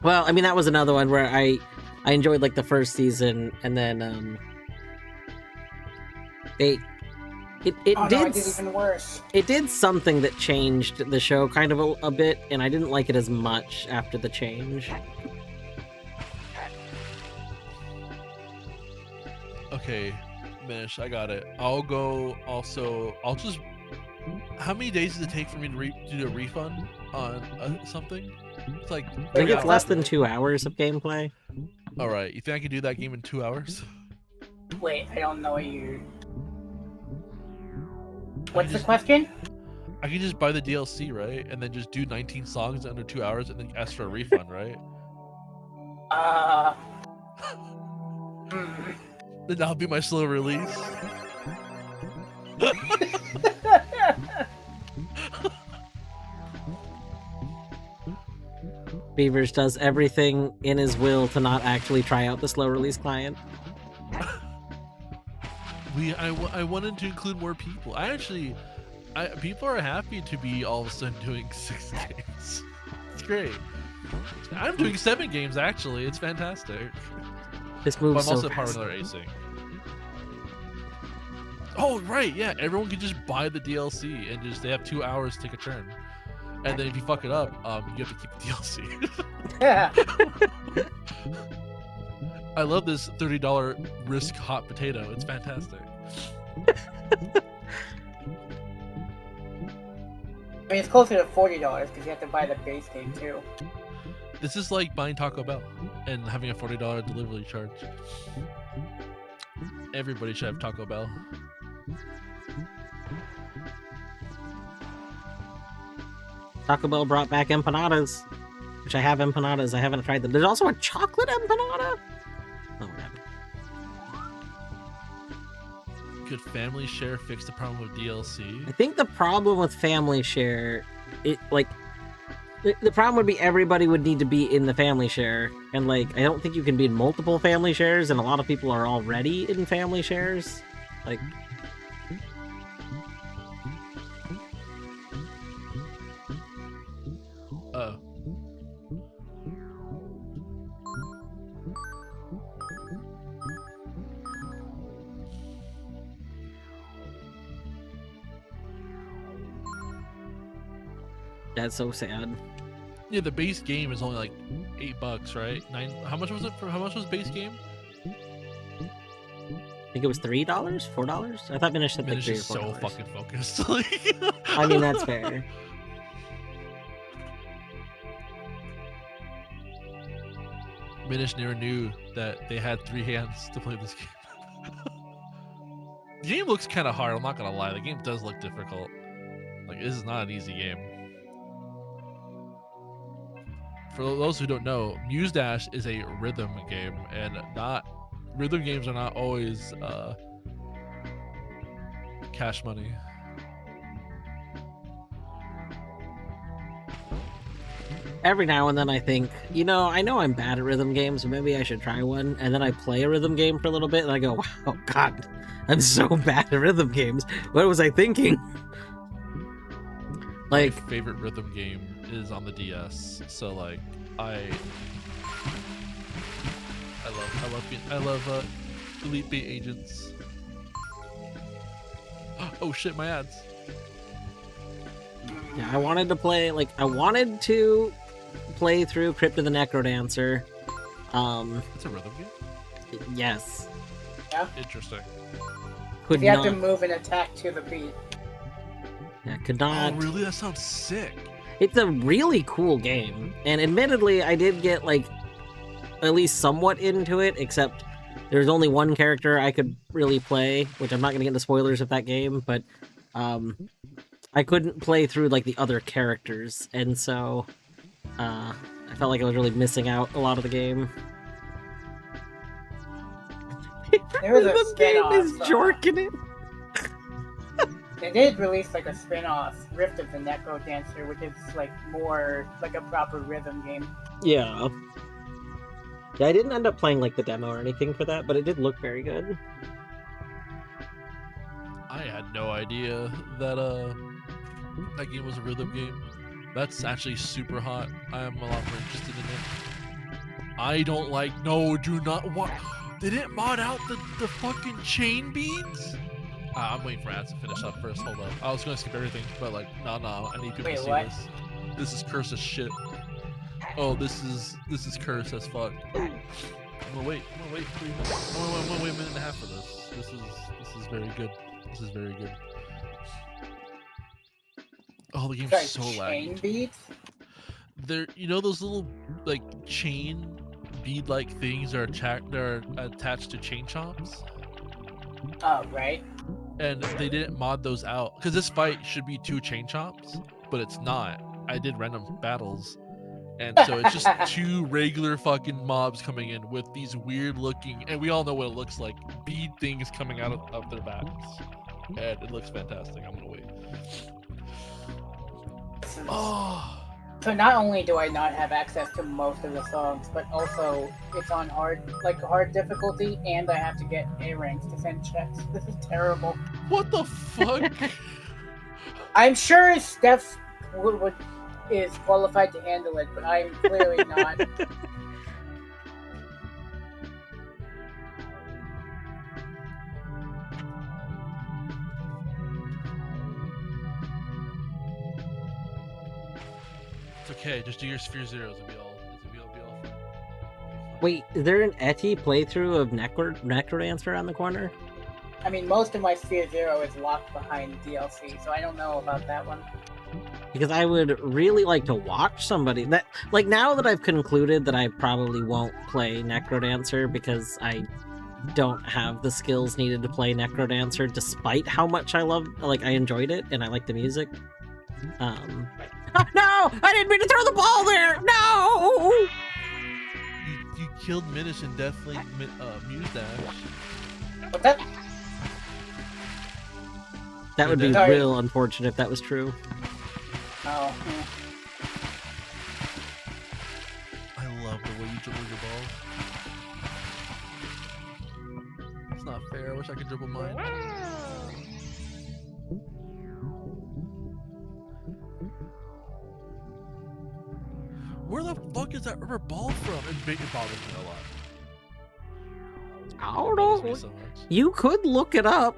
Well, I mean, that was another one where I enjoyed like the first season, and then it did even worse. It did something that changed the show kind of a bit, and I didn't like it as much after the change. Okay, Mish, I got it. I'll go. Also, I'll just. How many days does it take for me to do a refund on something? It's like I think it's less than 2 hours of gameplay. All right, you think I can do that game in 2 hours? Wait, I don't know what you. What's the question? I can just buy the DLC, right, and then just do 19 songs under 2 hours, and then ask for a refund, right? Then that'll be my slow release. Beavers does everything in his will to not actually try out the slow release client. I wanted to include more people. People are happy to be all of a sudden doing 6 games. It's great. I'm doing 7 games actually. It's fantastic. This moves but I'm so also part of another async. Oh right, yeah. Everyone can just buy the DLC and they have 2 hours to take a turn. And then if you fuck it up, you have to keep the DLC. Yeah. I love this $30 risk hot potato. It's fantastic. I mean, it's closer to $40 because you have to buy the base game too. This is like buying Taco Bell and having a $40 delivery charge. Everybody should have Taco Bell. Taco Bell brought back empanadas, which I have empanadas. I haven't tried them. There's also a chocolate empanada. Oh, whatever. Could Family Share fix the problem with DLC? I think the problem with Family Share, the problem would be everybody would need to be in the Family Share, and like I don't think you can be in multiple Family Shares, and a lot of people are already in Family Shares. Like. That's so sad. Yeah, the base game is only like $8, right? How much was it for? How much was base game? I think it was $3, $4. I thought Minish said like $3 or $4. Is so fucking focused. I mean, that's fair. Minish never knew that they had 3 hands to play this game. The game looks kind of hard. I'm not gonna lie. The game does look difficult. Like this is not an easy game. For those who don't know, Muse Dash is a rhythm game, and rhythm games are not always cash money. Every now and then I think, I know I'm bad at rhythm games, so maybe I should try one. And then I play a rhythm game for a little bit, and I go, wow, God, I'm so bad at rhythm games. What was I thinking? my favorite rhythm game is on the DS. So like I love Elite Beat Agents. Oh shit, my ads. Yeah, I wanted to play through Crypt of the Necrodancer. It's a rhythm game? Yes. Yeah. Interesting. Could you not... have to move and attack to the beat. Yeah, could not... Oh, really? That sounds sick. It's a really cool game. And admittedly, I did get, like, at least somewhat into it, except there's only one character I could really play, which I'm not going to get into spoilers of that game, but I couldn't play through, like, the other characters, and so I felt like I was really missing out a lot of the game. There was a The game is jorking it. They did release like a spin-off, Rift of the Necrodancer, which is like more like a proper rhythm game. Yeah. Yeah, I didn't end up playing like the demo or anything for that, but it did look very good. I had no idea that that game was a rhythm game. That's actually super hot. I am a lot more interested in it. I don't like. No, do not. What? They didn't mod out the fucking chain beads. I'm waiting for ads to finish up first. Hold up. I was gonna skip everything, but like, no, I need people to see what? this. This is curse as shit. Oh, this is curse as fuck. I'm gonna wait 3 minutes. I'm gonna wait a minute and a half for this. This is very good. This is very good. Oh, the game's Sorry, so chain laggy. beads? There, you know those little like chain bead-like things are attached to chain chomps? Oh, right. And they didn't mod those out because this fight should be 2 chain chomps, but it's not. I did random battles, and so it's just 2 regular fucking mobs coming in with these weird looking, and we all know what it looks like, bead things coming out of their backs, and it looks fantastic. I'm gonna wait. Oh. So not only do I not have access to most of the songs, but also it's on hard difficulty, and I have to get A ranks to send checks. This is terrible. What the fuck? I'm sure Steph is qualified to handle it, but I'm clearly not. It's okay, just do your Sphere Zeros and be all fine. Wait, is there an Eti playthrough of Necrodancer around the corner? I mean, most of my Sphere Zero is locked behind DLC, so I don't know about that one. Because I would really like to watch somebody that, like, now that I've concluded that I probably won't play Necrodancer because I don't have the skills needed to play Necrodancer, despite how much I enjoyed it and I like the music. No! I didn't mean to throw the ball there! No! You killed Minish and Deathlink Muse Dash. But that would be real unfortunate if that was true. Oh. I love the way you dribble your balls. It's not fair. I wish I could dribble mine. Where the fuck is that rubber ball from? It bothers me a lot. I don't know. So much. You could look it up.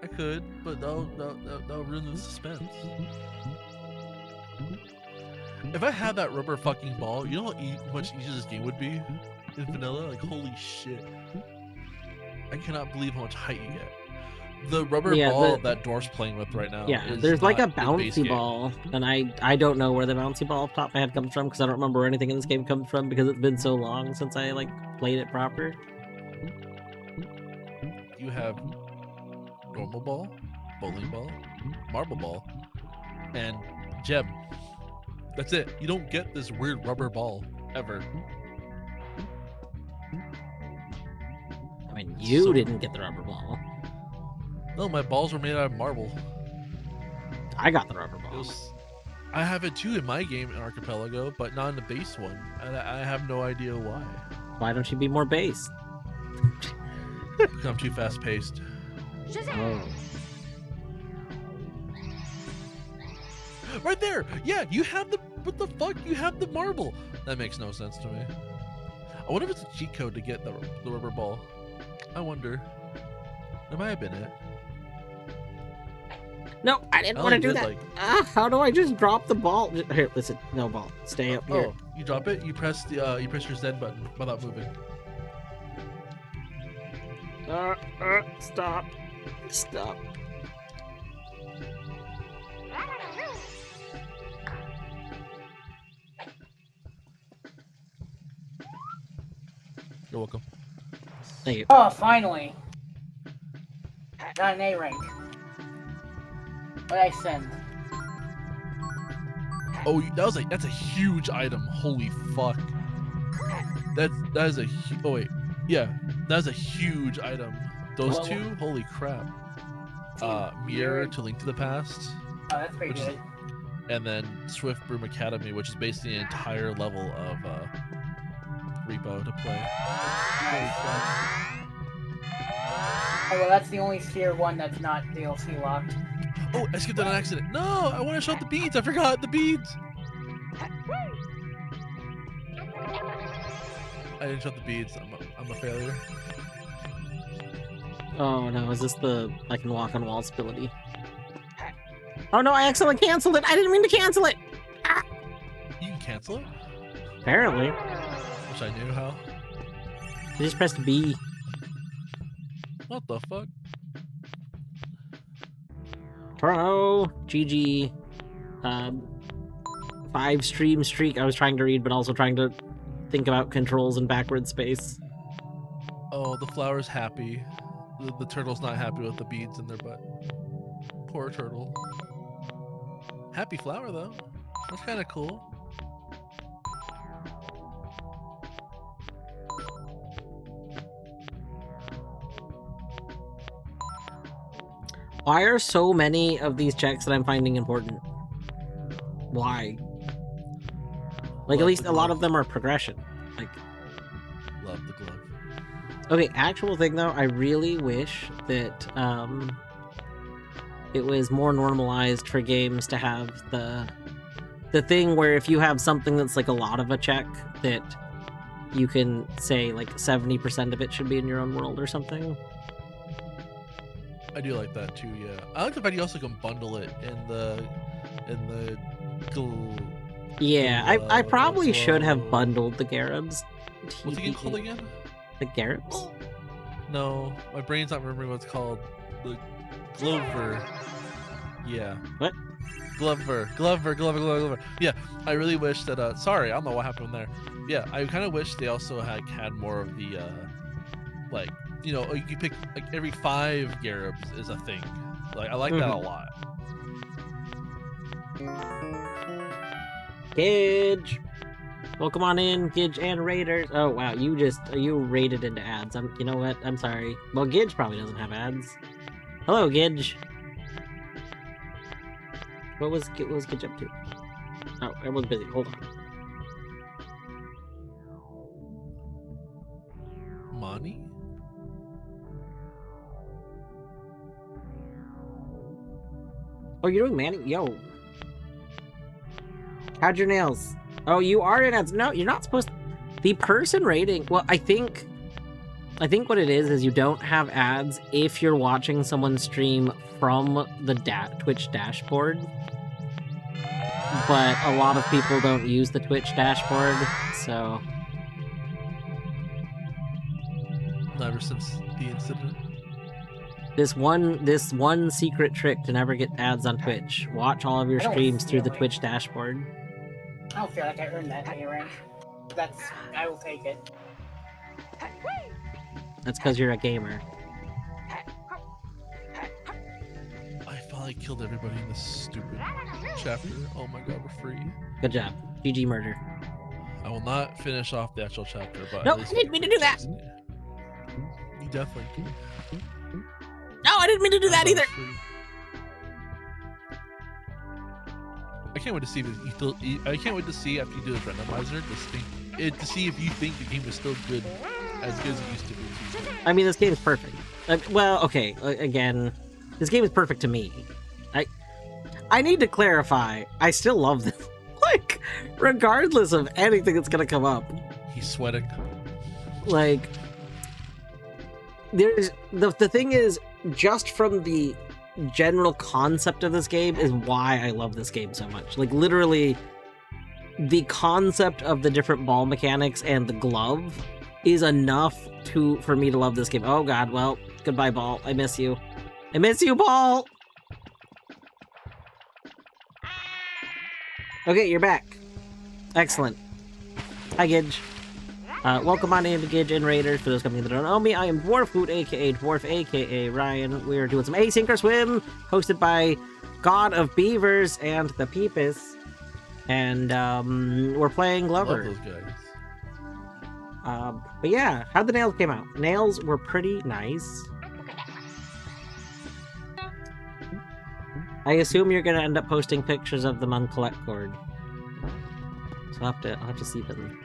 I could, but that'll ruin the suspense. If I had that rubber fucking ball, you know how much easier this game would be in vanilla? Like, holy shit. I cannot believe how much height you get. The rubber ball that Dwarf's playing with right now. Yeah, is there's like a not bouncy ball, and I don't know where the bouncy ball off the top of my head comes from because I don't remember where anything in this game comes from because it's been so long since I played it proper. You have normal ball, bowling ball, marble ball, and gem. That's it. You don't get this weird rubber ball ever. I mean, you didn't get the rubber ball. No, my balls were made out of marble. I got the rubber ball. I have it too in my game in Archipelago, but not in the base one. And I have no idea why. Why don't you be more base? Because I'm too fast paced. Oh. right there. Yeah, you have the, what the fuck? You have the marble. That makes no sense to me. I wonder if it's a cheat code to get the rubber ball. I wonder. That might have been it. No, I didn't want to do that. Like... how do I just drop the ball? Here, listen. No ball. Stay up here. Oh, you drop it. You press the you press your Z button without moving. Stop. Stop. You're welcome. Thank you. Oh, finally. Got an A rank. What I send? Oh, that's a huge item. Holy fuck. That is a oh wait, yeah, that's a huge item. Those two, holy crap. Mirror to Link to the Past. Oh, that's pretty good. And then Swift Broom Academy, which is basically an entire level of Repo to play. Oh, well, that's the only Sphere one that's not DLC locked. Oh, I skipped on an accident. No, I want to show the beads. I forgot the beads. I didn't show the beads. I'm a failure. Oh no, is this the I can walk on walls ability? Oh no, I accidentally canceled it. I didn't mean to cancel it. Ah! You can cancel it? Apparently. Wish I knew how. I just pressed B. What the fuck? Toronto, GG. 5 stream streak. I was trying to read, but also trying to think about controls and backward space. Oh, the flower's happy. The turtle's not happy with the beads in their butt. Poor turtle. Happy flower though. That's kind of cool. Why are so many of these checks that I'm finding important? Why? Like, Love at least the a lot glove. of them are progression. Like, Love the glove. okay, actual thing though, I really wish that it was more normalized for games to have the thing where if you have something that's like a lot of a check, that you can say like 70% of it should be in your own world or something. I do like that too. Yeah, I like the fact you also can bundle it in the Yeah, I probably should have bundled the Garibs. What's the game called again? The Garibs? No, my brain's not remembering what it's called. The Glover. Yeah. What? Glover. Yeah, I really wish that. Sorry, I don't know what happened there. Yeah, I kind of wish they also had more of the like, you know, you pick like every 5 Garibs is a thing. Like I like that a lot. Gidge! Welcome on in, Gidge and Raiders. Oh wow, you raided into ads. You know what? I'm sorry. Well, Gidge probably doesn't have ads. Hello, Gidge. What was Gidge up to? Oh, everyone's busy. Hold on. Money? Oh, you're doing Manny? Yo. How'd your nails? Oh, you are in ads. No, you're not supposed to. The person rating. Well, I think what it is you don't have ads if you're watching someone stream from the Twitch dashboard. But a lot of people don't use the Twitch dashboard, so. Ever since the incident. This one secret trick to never get ads on Twitch. Watch all of your streams through the Twitch dashboard. I don't feel like I earned that A rank. I will take it. That's because you're a gamer. I finally killed everybody in this stupid chapter. Oh my god, we're free. Good job. GG murder. I will not finish off the actual chapter, but no, I didn't mean to do that. You definitely can. No, I didn't mean to do that either. I can't wait to see if I can't wait to see after you do the randomizer to see if you think the game is still good, as good as it used to be. I mean, this game is perfect. Well, okay. Again, this game is perfect to me. I need to clarify. I still love this. Like, regardless of anything that's gonna come up. He's sweating. Like, there's the thing is, just from the general concept of this game is why I love this game so much. Like, literally, the concept of the different ball mechanics and the glove is enough for me to love this game. Oh god, well, goodbye, ball. I miss you. I miss you, ball! Okay, you're back. Excellent. Hi, Gidge. Welcome on in to Gidge and Raiders. For those coming that don't know me, I am Dwarfhoot, aka Dwarf, aka Ryan. We are doing some Async or Swim, hosted by God of Beavers and the Peepus. And, we're playing Glover. Love those guys. But yeah, how'd the nails came out? Nails were pretty nice. I assume you're gonna end up posting pictures of them on Collect Cord. So I'll have to see them.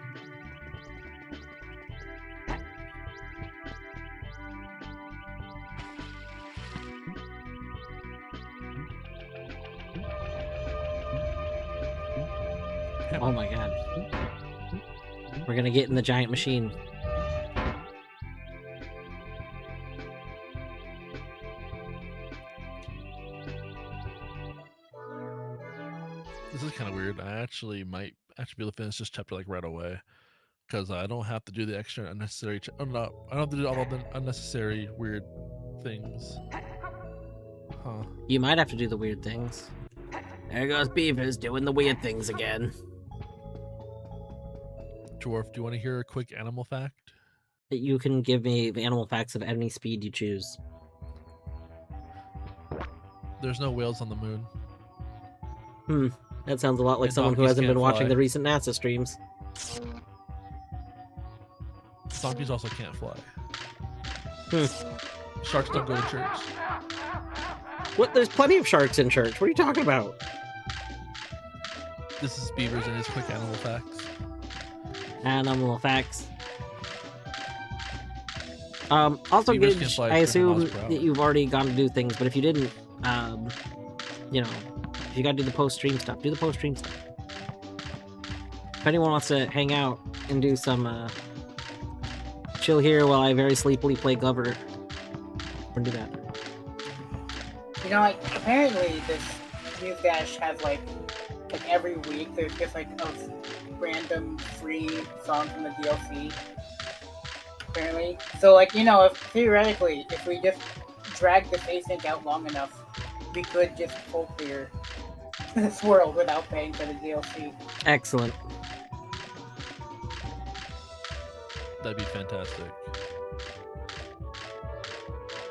Oh my god. We're gonna get in the giant machine. This is kind of weird. I might be able to finish this chapter like right away, because I don't have to do the extra unnecessary. I don't have to do all of the unnecessary weird things. Huh? You might have to do the weird things. There goes Beavers doing the weird things again. Dwarf, do you want to hear a quick animal fact? You can give me the animal facts of any speed you choose. There's no whales on the moon. That sounds a lot like And someone who donkeys hasn't been can't watching fly. the recent NASA streams. Donkeys also can't fly. Hmm. Sharks don't go to church. What? There's plenty of sharks in church. What are you talking about? This is Beavers and his quick animal facts. Animal facts. Also, Beavers can Gidge, fly I 300 assume miles per hour. that you've already gone to do things, but if you didn't, you know, if you gotta do the post-stream stuff, do the post-stream stuff. If anyone wants to hang out and do some, chill here while I very sleepily play Glover, we're gonna do that. You know, like, apparently this News Dash has, like every week there's just, like, a random free song from the DLC. Apparently. So, like, you know, theoretically, if we just drag this async out long enough, we could just full clear this world without paying for the DLC. Excellent. That'd be fantastic.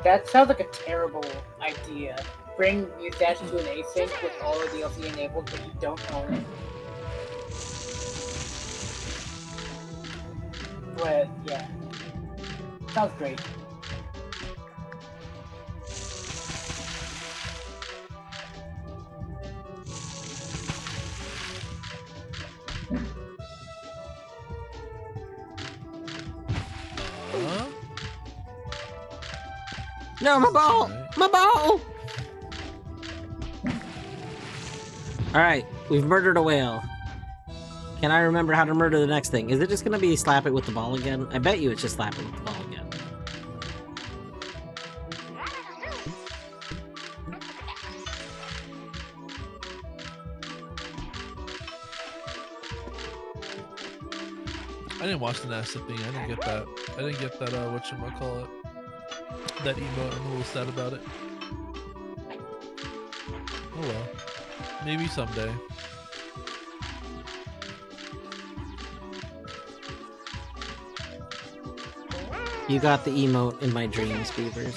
That sounds like a terrible idea. Bring News Dash to an async with all the DLC enabled, but you don't own it. But, yeah. Sounds great. No, my ball! My ball! Alright, we've murdered a whale. Can I remember how to murder the next thing? Is it just gonna be slap it with the ball again? I bet you it's just slap it with the ball again. I didn't watch the NASA thing. I didn't get that. Whatchamacallit. That emote. I'm a little sad about it. Oh well. Maybe someday. You got the emote in my dreams, Beavers.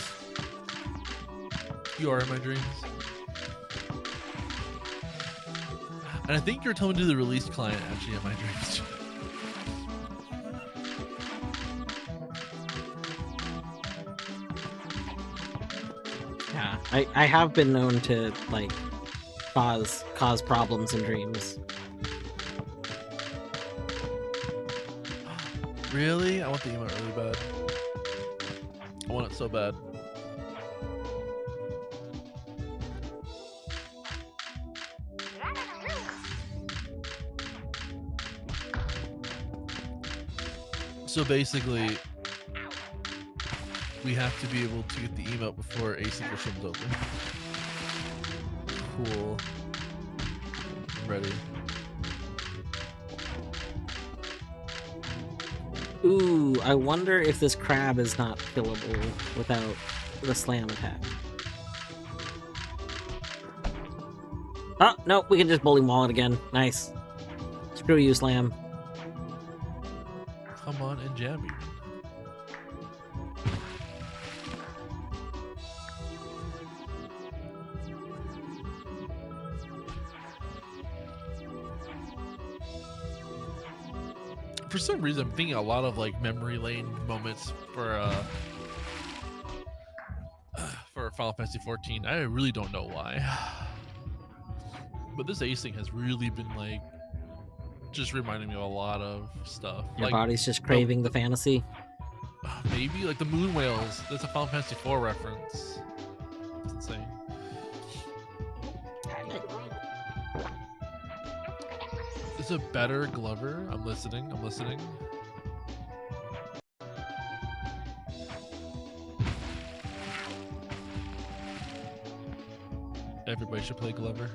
You are in my dreams. And I think you're telling me to do the release client actually in my dreams. Yeah, I have been known to, like, cause problems in dreams. Really? I want the emote really bad. I want it so bad. So basically, we have to be able to get the emote before async resumes open. Cool. I'm ready. Ooh, I wonder if this crab is not killable without the slam attack. Oh, no, we can just bowling ball it again. Nice. Screw you, Slam. Come on and jam me. For some reason, I'm thinking a lot of like memory lane moments for Final Fantasy 14. I really don't know why, but this async has really been like just reminding me of a lot of stuff. Your like, body's just craving the fantasy. Maybe like the moon whales. That's a Final Fantasy 4 reference. It's insane. Is a better Glover? I'm listening. I'm listening. Everybody should play Glover.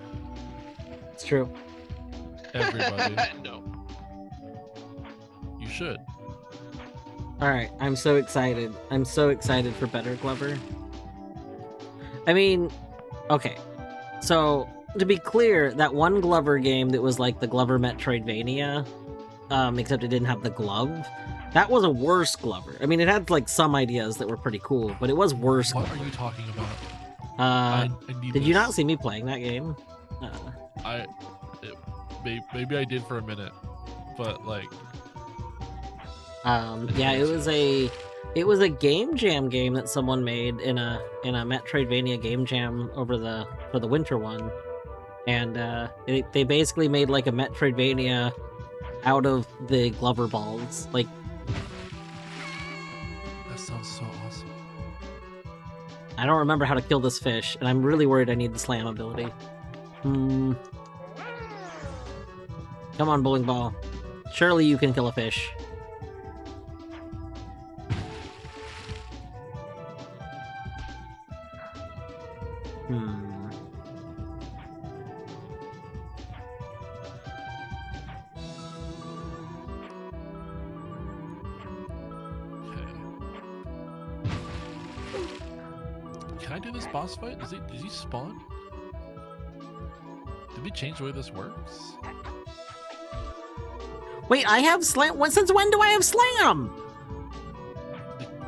It's true. Everybody. No. You should. Alright, I'm so excited. I'm so excited for better Glover. I mean, okay. So, to be clear, that one Glover game that was like the Glover Metroidvania, except it didn't have the glove, that was a worse Glover. I mean, it had like some ideas that were pretty cool, but it was worse. What Glover. are you talking about? I need did this. you not see me playing that game? Maybe I did for a minute, but like. Yeah, it was a game jam game that someone made in a Metroidvania game jam for the winter one, and they basically made like a Metroidvania out of the Glover balls. Like, That sounds so awesome. I don't remember how to kill this fish, and I'm really worried I need the slam ability. Come on, bowling ball. Surely you can kill a fish. Can I do this boss fight? Does he spawn? Did we change the way this works? Wait, I have slam. Since when do I have slam?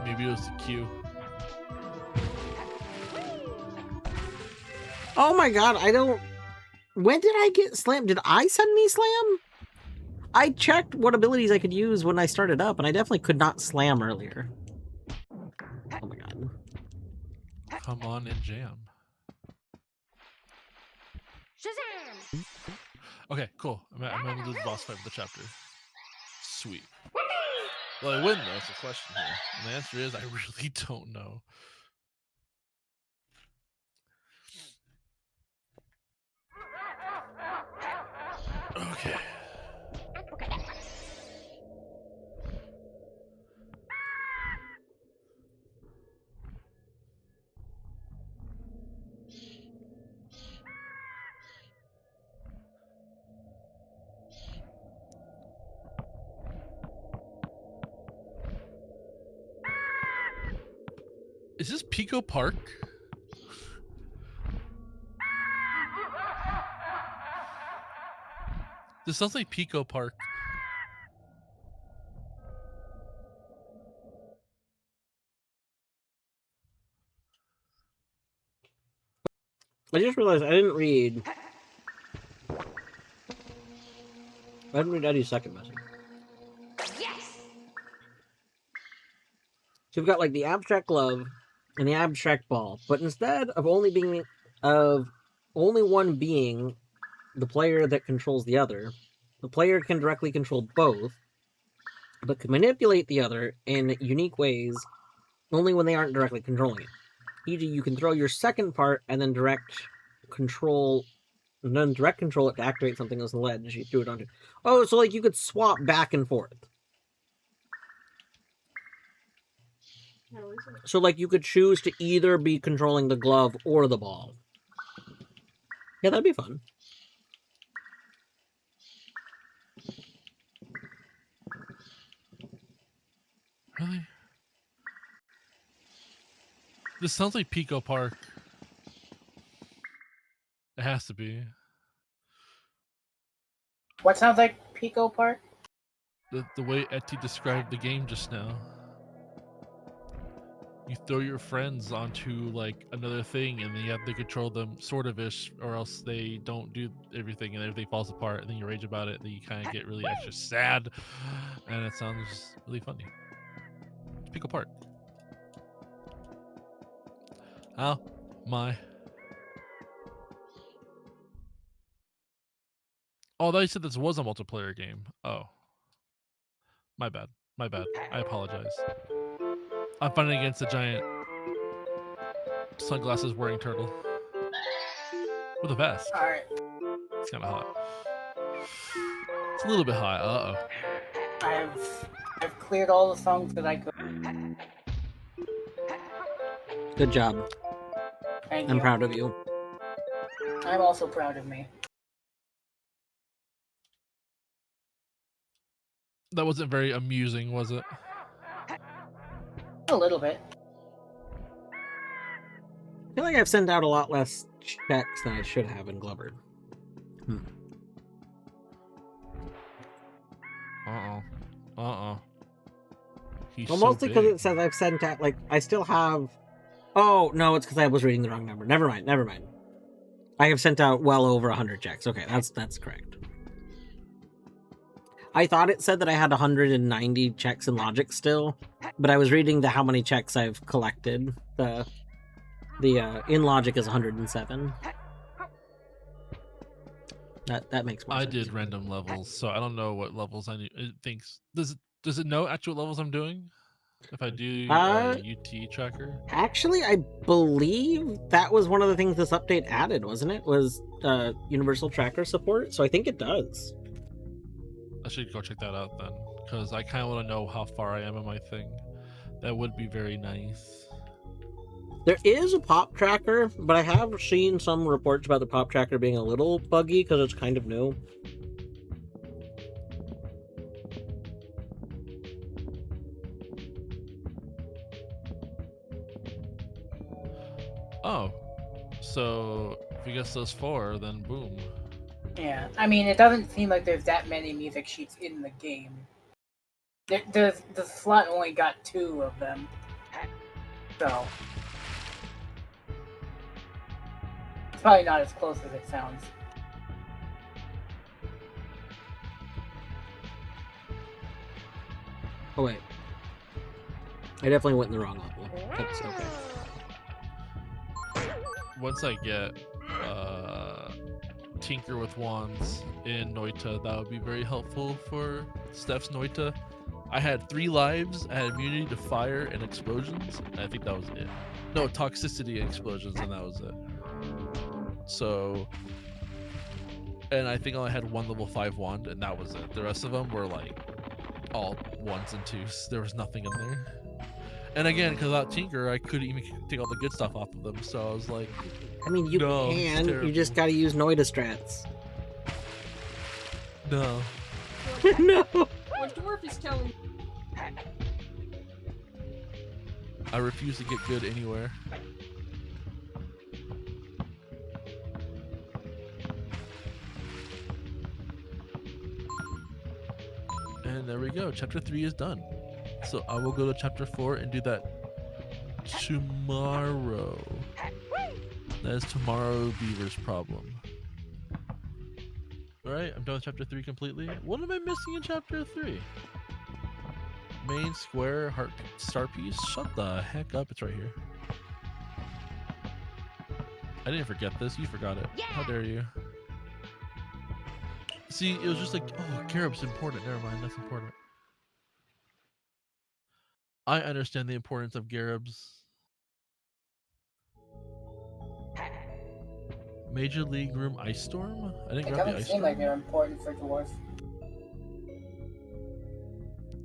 Maybe it was the Q. Oh my god, I don't... When did I get slam? Did I send me slam? I checked what abilities I could use when I started up, and I definitely could not slam earlier. Oh my god. Come on and jam. Shazam! Okay, cool. I'm gonna do the boss fight of the chapter. Sweet. Well, I win, though. That's the question here. And the answer is I really don't know. Okay. Is this Pico Park? This sounds like Pico Park. I just realized I didn't read Eddie's second message. Yes! So we've got like the abstract glove and the abstract ball, but instead of only one being the player that controls the other, the player can directly control both, but can manipulate the other in unique ways only when they aren't directly controlling it. E.g., you can throw your second part and then direct control it to activate something as the ledge you threw it onto. Oh, so like you could swap back and forth. So, like, you could choose to either be controlling the glove or the ball. Yeah, that'd be fun. Really? This sounds like Pico Park. It has to be. What sounds like Pico Park? The way Etty described the game just now. You throw your friends onto like another thing and then you have to control them sort of ish, or else they don't do everything and everything falls apart and then you rage about it and then you kind of get really extra sad, and it sounds really funny. Pick apart. Oh my. Oh, I thought you said this was a multiplayer game. Oh. My bad. My bad. I apologize. I'm fighting against a giant sunglasses wearing turtle. With a vest. Alright. It's kind of hot. It's a little bit hot. Uh-oh. I've cleared all the songs that I could. Good job. Thank I'm you. proud of you. I'm also proud of me. That wasn't very amusing, was it? A little bit. I feel like I've sent out a lot less checks than I should have in Glover. He's well, so mostly because big. it says I've sent out, like, I still have... Oh, no, it's because I was reading the wrong number. Never mind. I have sent out well over 100 checks. Okay, that's correct. I thought it said that I had 190 checks in Logic still, but I was reading how many checks I've collected. The in Logic is 107. That makes more sense. I did random levels, so I don't know what levels I need. It thinks does it know actual levels I'm doing? If I do UT tracker? Actually, I believe that was one of the things this update added, wasn't it? Was universal tracker support, so I think it does. I should go check that out then, because I kind of want to know how far I am in my thing. That would be very nice. There is a pop tracker, but I have seen some reports about the pop tracker being a little buggy because it's kind of new. Oh, so if you guess those 4, then boom. Yeah, I mean, it doesn't seem like there's that many music sheets in the game. The slot only got 2 of them. So it's probably not as close as it sounds. Oh wait, I definitely went in the wrong level. That's okay. Once I get Tinker with Wands in Noita, that would be very helpful for Steph's Noita. I had 3 lives, I had immunity to fire and explosions, and I think that was it. No, toxicity and explosions, and that was it. So, and I think I only had 1 level 5 wand, and that was it. The rest of them were like all 1s and 2s. There was nothing in there. And again, because without Tinker, I couldn't even take all the good stuff off of them. So I was like, I mean, you no, can. You just gotta use Noida strats. No. No. What Dwarf is telling you. I refuse to get good anywhere. And there we go. Chapter 3 is done. So I will go to chapter 4 and do that tomorrow. That is tomorrow Beaver's problem. Alright, I'm done with chapter 3 completely. What am I missing in chapter 3? Main square heart star piece? Shut the heck up, it's right here. I didn't forget this, you forgot it. How dare you? See, it was just like, oh, Garib's important. Never mind, that's important. I understand the importance of Garibs. Major League Room Ice Storm? I didn't It grab the doesn't Ice seem Storm. like they're important for Dwarf.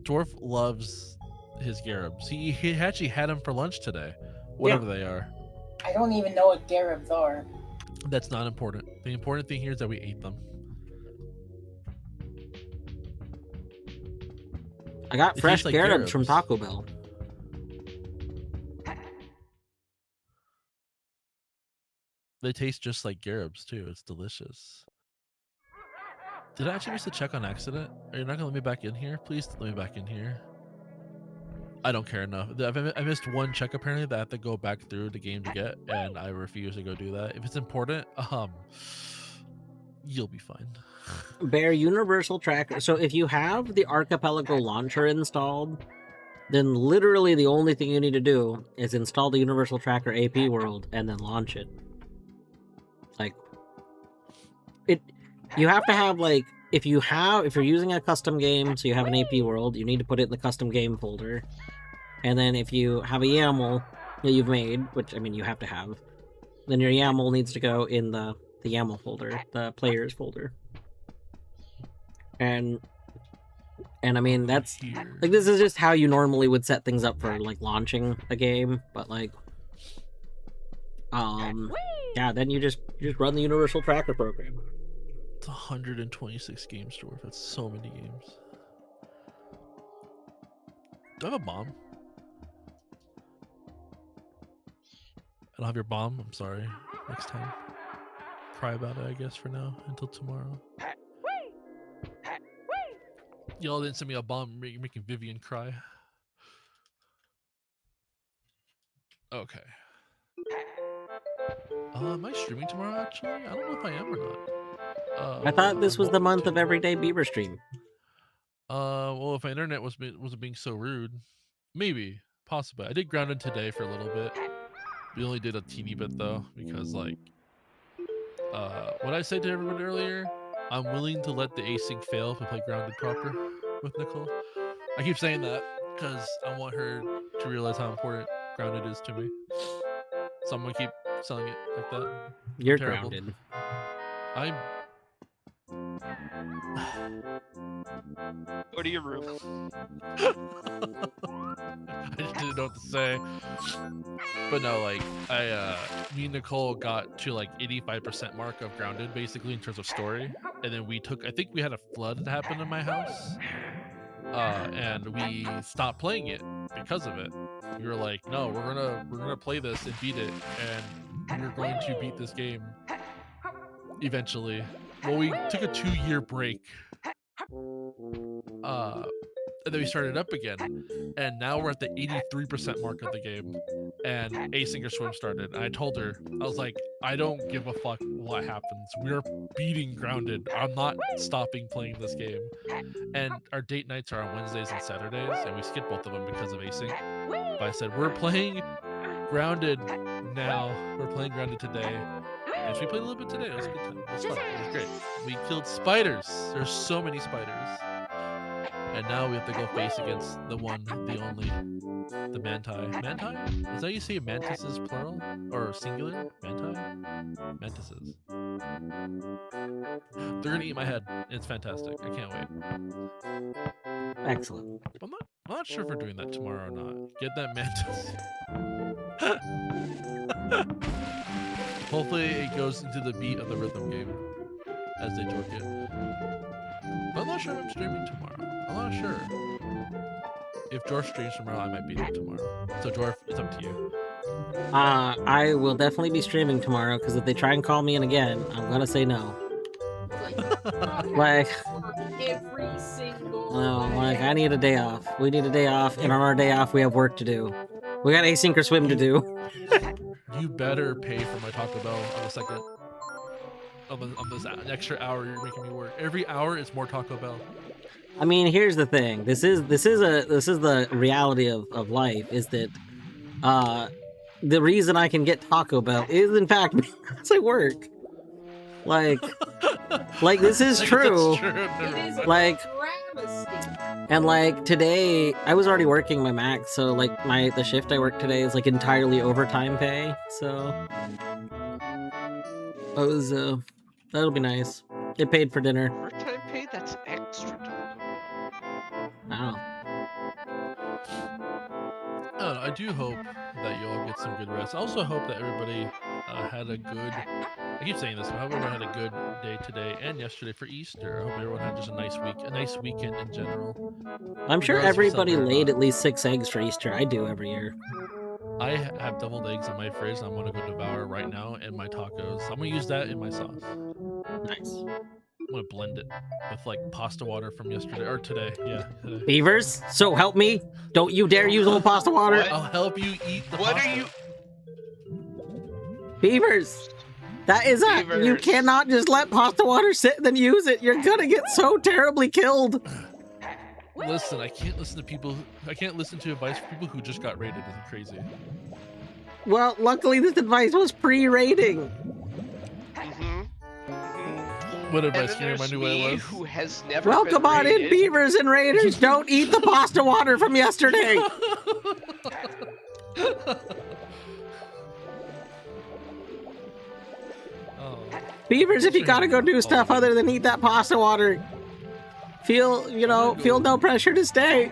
Dwarf loves his Garibs. He actually had them for lunch today, whatever they are. I don't even know what Garibs are. That's not important. The important thing here is that we ate them. I got fresh like Garibs from Taco Bell. They taste just like Garibs too. It's delicious. Did I actually miss a check on accident? Are you not gonna let me back in here? Please let me back in here. I don't care enough. I missed one check apparently that I have to go back through the game to get, and I refuse to go do that. If it's important, you'll be fine. Bear Universal Tracker. So if you have the Archipelago launcher installed, then literally the only thing you need to do is install the Universal Tracker AP World and then launch it. Like you have to have like if you're using a custom game, so you have an AP World, you need to put it in the custom game folder. And then if you have a YAML that you've made, which I mean you have to have, then your YAML needs to go in the YAML folder, the players folder. And I mean that's like this is just how you normally would set things up for like launching a game, but like yeah, then you just run the Universal Tracker program. It's 126 games to work. That's so many games. Do I have a bomb? I don't have your bomb. I'm sorry. Next time. Cry about it, I guess, for now until tomorrow. Y'all didn't send me a bomb. You're making Vivian cry. Okay. Am I streaming tomorrow? Actually, I don't know if I am or not. I thought this was the month of Everyday Beaver Stream. Well, if my internet wasn't being so rude, maybe, possibly. I did Grounded today for a little bit. We only did a teeny bit though, because like, what I said to everyone earlier, I'm willing to let the async fail if I play Grounded proper with Nicole. I keep saying that because I want her to realize how important Grounded is to me. So I'm gonna keep selling it like that. You're grounded. I'm. Go to your room. I just didn't know what to say. But no, like me and Nicole got to like 85% mark of Grounded basically in terms of story, and then I think we had a flood that happened in my house, and we stopped playing it because of it. We were like, no, we're gonna play this and beat it, and we're going to beat this game eventually. Well, we took a 2-year break. And then we started up again, and now we're at the 83% mark of the game, and Async or Swim started, and I told her, I was like, I don't give a fuck what happens. We're beating Grounded. I'm not stopping playing this game. And our date nights are on Wednesdays and Saturdays, and we skipped both of them because of Async. But I said, we're playing Grounded now. We're playing Grounded today. And so we played a little bit today. It was a good time. It was fun. It was great. We killed spiders. There's so many spiders. And now we have to go face against the one, the only, the Manti. Manti? Is that how you say mantises plural? Or singular? Manti? Mantises. They're gonna eat my head. It's fantastic. I can't wait. Excellent. I'm not sure if we're doing that tomorrow or not. Get that mantis. Hopefully it goes into the beat of the rhythm game as they torque it. But I'm not sure if I'm streaming tomorrow. I'm not sure. If Jorf streams tomorrow, I might be there tomorrow. So Jorf, it's up to you. I will definitely be streaming tomorrow, because if they try and call me in again, I'm gonna say no. Like every single like I need a day off. We need a day off, and on our day off we have work to do. We got Async or Swim to do. You better pay for my Taco Bell on the second. On this extra hour you're making me work. Every hour is more Taco Bell. I mean, here's the thing. This is the reality of life, is that the reason I can get Taco Bell is in fact because I work. Like this is true. It is like travesty. And like today I was already working my max, so like the shift I work today is like entirely overtime pay, so it was that'll be nice. It paid for dinner. Overtime pay? That's extra Taco Bell. Wow. I do hope that you all get some good rest. I also hope that everybody had a good. I keep saying this, but I hope everyone had a good day today and yesterday for Easter. I hope everyone had just a nice week, a nice weekend in general. I'm sure everybody laid at least 6 eggs for Easter. I do every year. I have deviled eggs in my fridge. And I'm gonna go devour right now in my tacos. I'm gonna use that in my sauce. Nice. I'm gonna blend it with like pasta water from yesterday or today. Yeah, today. Beavers, so help me! Don't you dare use old pasta water. I'll help you eat the What pasta. are you? Beavers, that is a. You cannot just let pasta water sit and then use it. You're gonna get so terribly killed. Listen, I can't listen to people. I can't listen to advice from people who just got raided. It's crazy. Well, luckily this advice was pre-rating. What advice? Can you remind me what it was? Who has never Welcome on in, Beavers and Raiders. Don't eat the pasta water from yesterday. Beavers, if you gotta go do stuff other than eat that pasta water, feel no pressure to stay.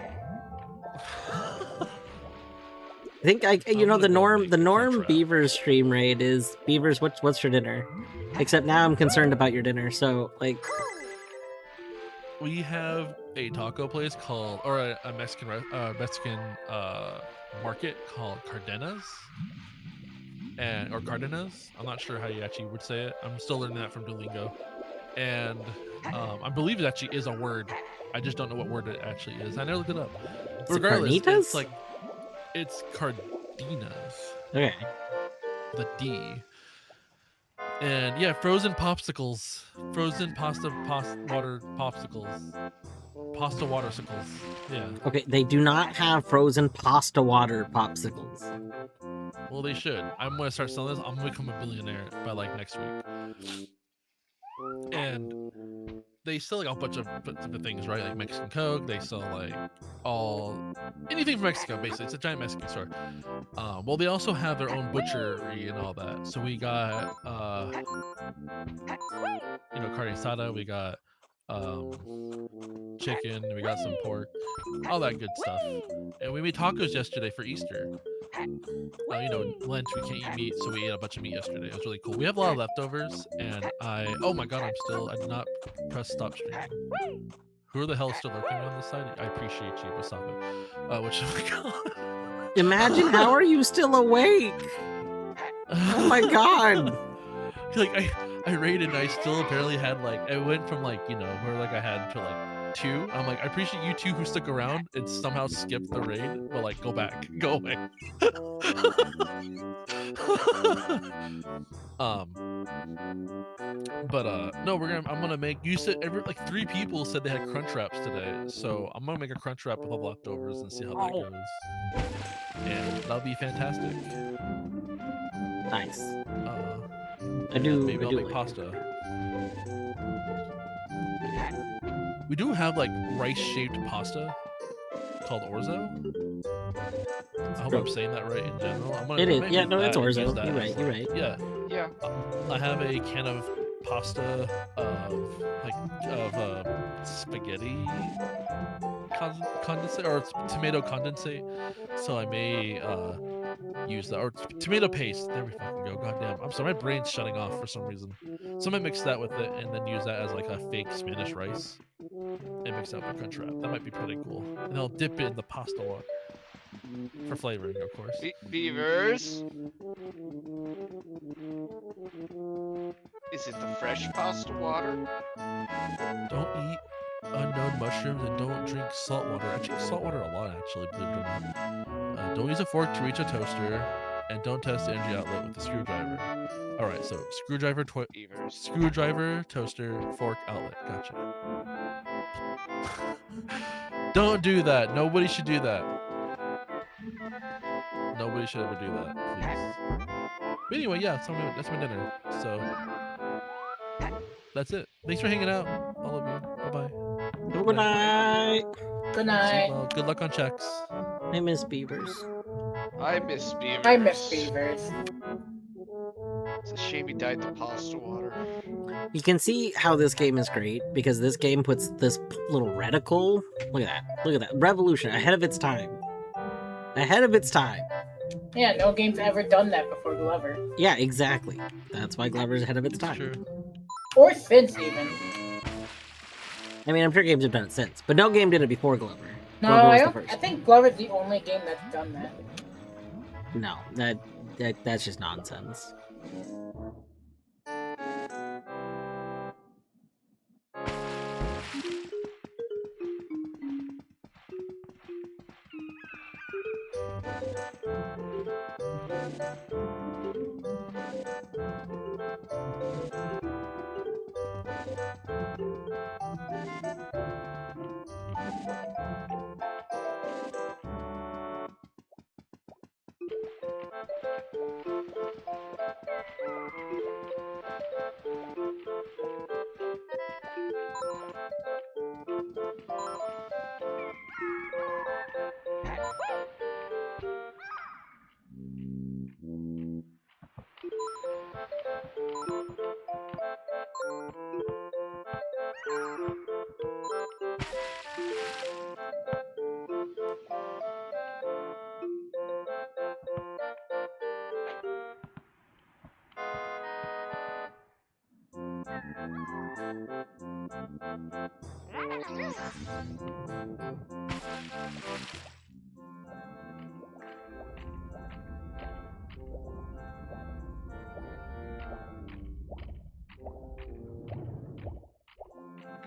I think the norm Beavers stream raid is Beavers. What's for dinner? Except now I'm concerned about your dinner. So like, we have a taco place called, or a Mexican market called Cardenas, or Cardenas. I'm not sure how you actually would say it. I'm still learning that from Duolingo, and I believe it actually is a word. I just don't know what word it actually is. I never looked it up. Regardless, it's like. It's Cardenas. Okay. The D. And yeah, frozen popsicles. Frozen pasta water popsicles. Pasta watersicles. Yeah. Okay, they do not have frozen pasta water popsicles. Well, they should. I'm gonna start selling this. I'm gonna become a billionaire by like next week. And they sell like a bunch of different things, right? Like Mexican Coke. They sell like anything from Mexico, basically. It's a giant Mexican store. Well, they also have their own butchery and all that. So we got, carne asada. We got chicken. We got some pork. All that good stuff. And we made tacos yesterday for Easter. Lent, we can't eat meat, so we ate a bunch of meat yesterday. It was really cool. We have a lot of leftovers, and oh my god, I did not press stop streaming. Who the hell is still lurking on this side? I appreciate you, but stop it. Which, oh my god. Imagine, how are you still awake? Oh my god. Like, I rated and I still apparently had I went from where I had to 2. I'm like, I appreciate you 2 who stuck around and somehow skipped the raid, but go back, go away. No, I'm gonna make. You said 3 people said they had crunch wraps today, so I'm gonna make a crunch wrap with all the leftovers and see how that goes. And that'll be fantastic. Nice. Maybe I'll make pasta. We do have rice-shaped pasta called orzo. I hope I'm saying that right in general. It is. Yeah, no, it's orzo. You're right. Yeah. Yeah. I have a can of pasta of spaghetti condensate or tomato condensate. So I may use that, or tomato paste. There we fucking go. Goddamn. I'm sorry, my brain's shutting off for some reason. So I might mix that with it and then use that as a fake Spanish rice and mix that with crunch wrap. That might be pretty cool. And I'll dip it in the pasta water for flavoring, of course. Beavers. Is it the fresh pasta water? Don't eat unknown mushrooms and don't drink salt water. I drink salt water a lot, actually, believe it or not. Don't use a fork to reach a toaster, and don't test the energy outlet with a screwdriver. All right, so screwdriver, toaster, fork, outlet. Gotcha. Don't do that. Nobody should do that. Nobody should ever do that, please. But anyway, yeah, that's my dinner. So that's it. Thanks for hanging out, all of you. Bye-bye. Good night. Good night. Well, good luck on checks. I miss Beavers. I miss Beavers. I miss Beavers. It's a shame he died to pasta water. You can see how this game is great because this game puts this little reticle. Look at that. Look at that. Revolution ahead of its time. Ahead of its time. Yeah, no game's ever done that before Glover. Yeah, exactly. That's why Glover's ahead of its It's time. true. Or since, even. I mean, I'm sure games have done it since, but no game did it before Glover. No, Glover was I, the don't, first. I think Glover's the only game that's done that. No, that's just nonsense.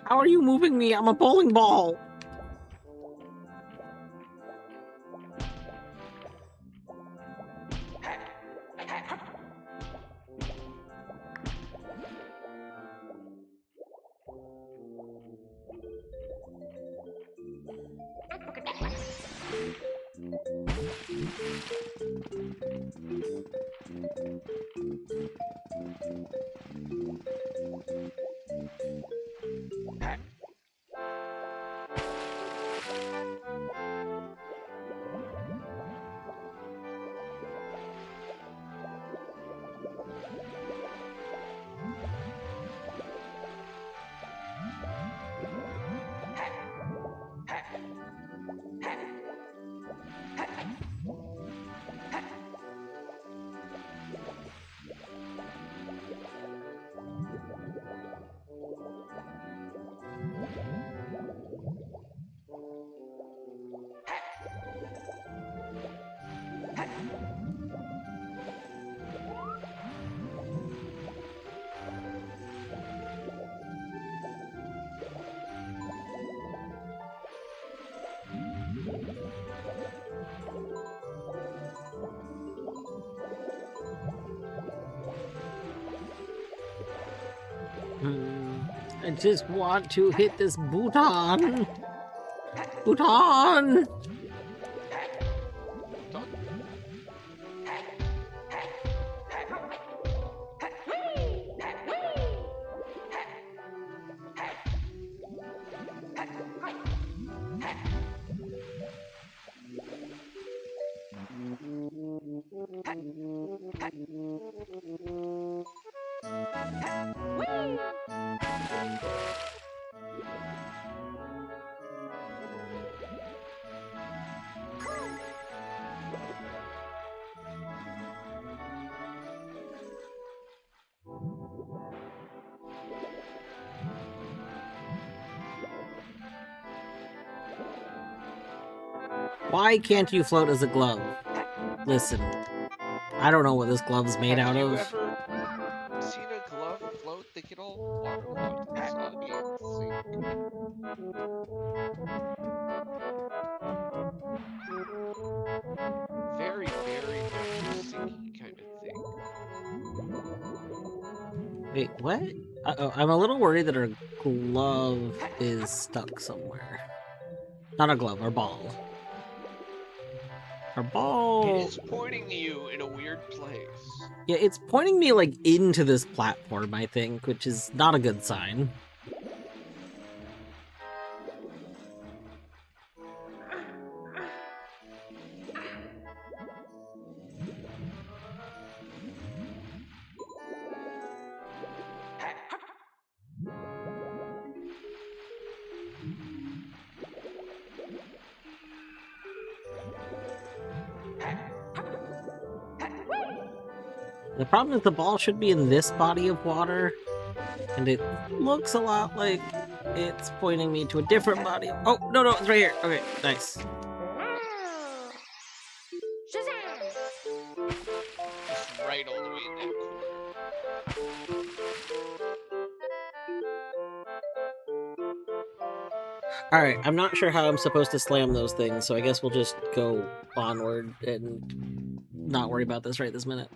How are you moving me? I'm a bowling ball. I just want to hit this button. Button. Why can't you float as a glove? Listen, I don't know what this glove's made out Have you of. ever seen a glove float? They get all waterlogged and soggy in the sink. Very, very much a sinky kind of thing. Wait, what? Uh-oh, I'm a little worried that our glove is stuck somewhere. Not a glove, our ball. Our ball. It is pointing you in a weird place. Yeah, it's pointing me like into this platform, I think, which is not a good sign. The problem is the ball should be in this body of water, and it looks a lot like it's pointing me to a different body of... Oh, no, it's right here. Okay, nice. Just right all the way in that corner. Alright, I'm not sure how I'm supposed to slam those things, so I guess we'll just go onward and not worry about this right this minute.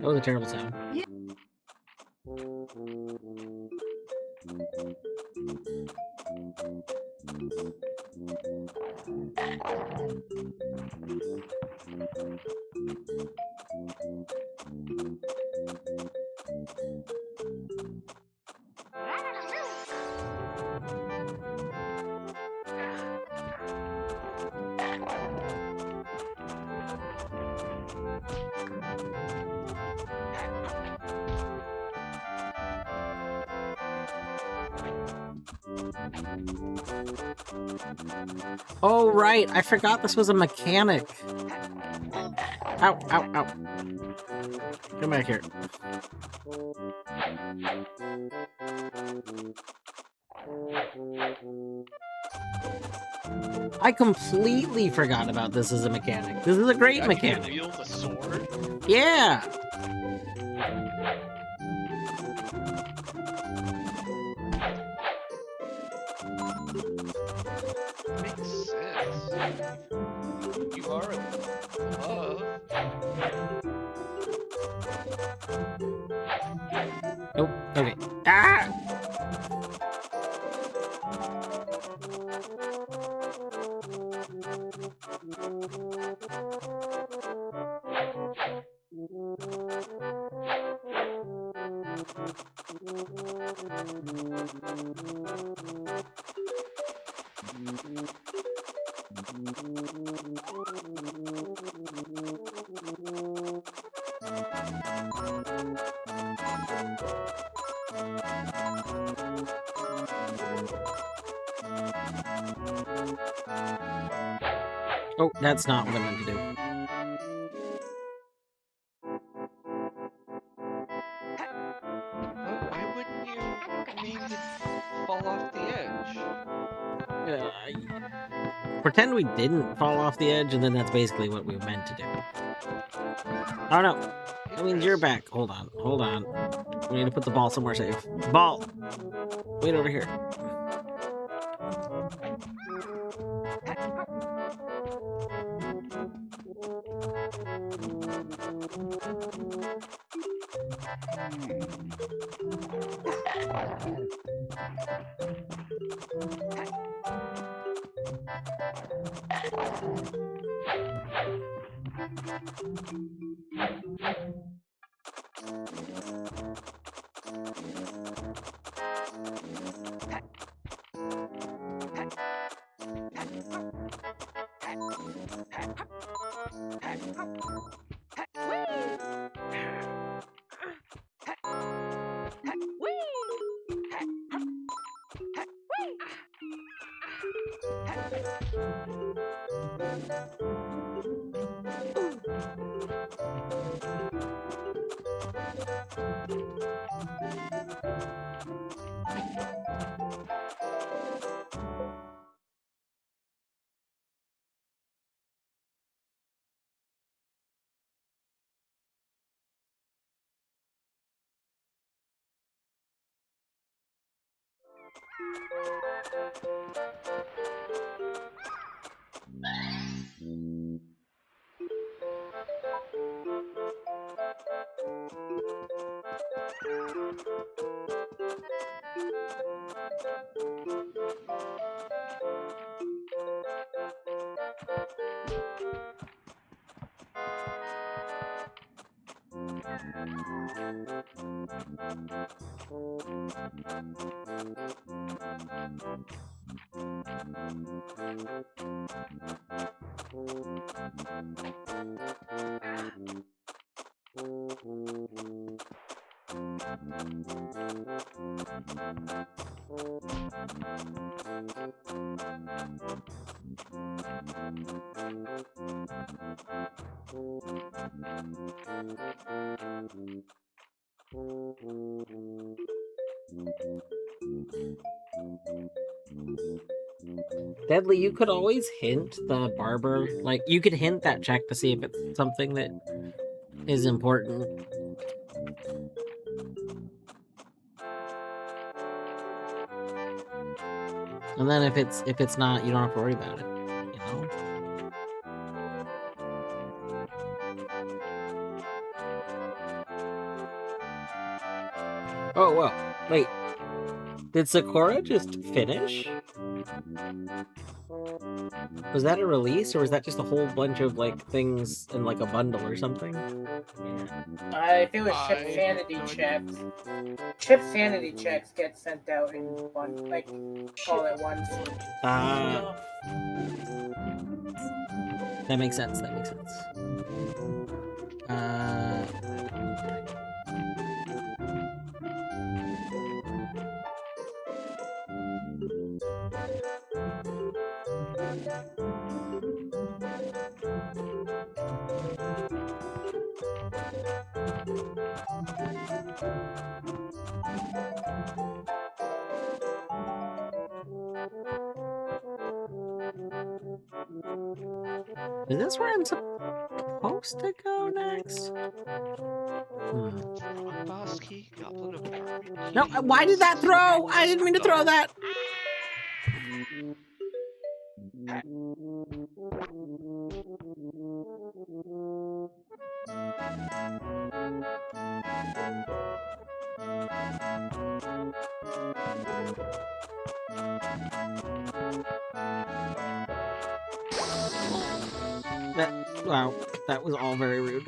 That was a terrible sound. Yeah. Oh, right. I forgot this was a mechanic. Ow, ow, ow. Come back here. I completely forgot about this as a mechanic. This is a great I mechanic. can wield a sword. Yeah. Makes sense. You are a glove. Nope. Okay. Ah! Oh, that's not what I meant to do. But why wouldn't you mean to fall off the edge? Pretend we didn't fall off the edge, and then that's basically what we meant to do. Oh no. That means you're back. Hold on. We need to put the ball somewhere safe. Ball! Wait over here. Deadly, you could always hint the barber. Like, you could hint that check to see if it's something that is important. And then if it's not, you don't have to worry about it. You know? Oh, well. Wait. Did Sakura just finish? Was that a release, or was that just a whole bunch of, like, things in, like, a bundle or something? If it was chip sanity checks, chip sanity checks get sent out in one, like, all at once. That makes sense, that makes sense. Is this where I'm supposed to go next? Frog boss key, goblet of garbage. No, why did that throw? I didn't mean to throw that. Wow, that was all very rude.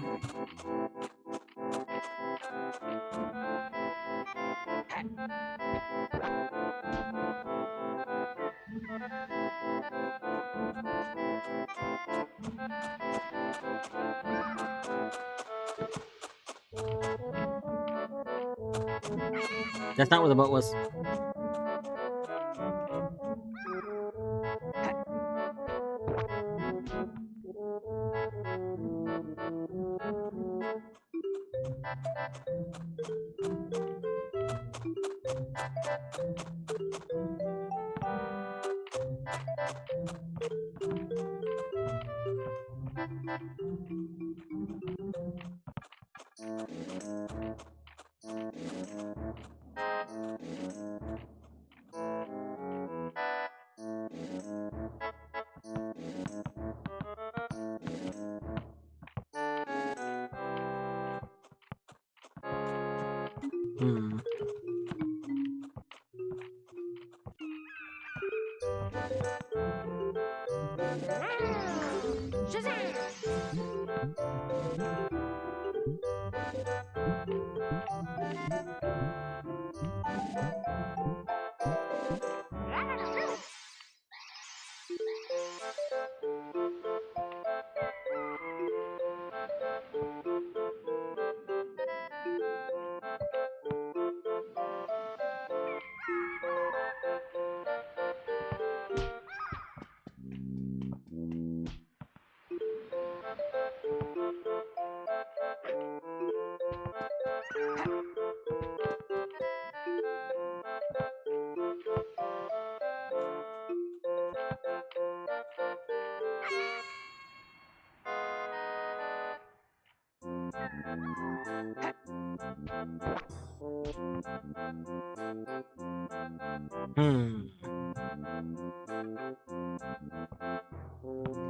That's not where the boat was.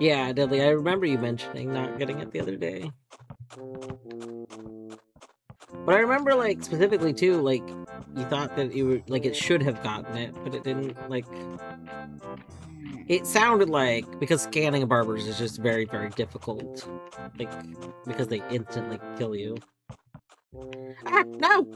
Yeah, Deadly, I remember you mentioning not getting it the other day. But I remember, like, specifically, too, like, you thought that it would, like, it should have gotten it, but it didn't, like... It sounded like, because scanning barbers is just very, very difficult. Like, because they instantly kill you. Ah, no!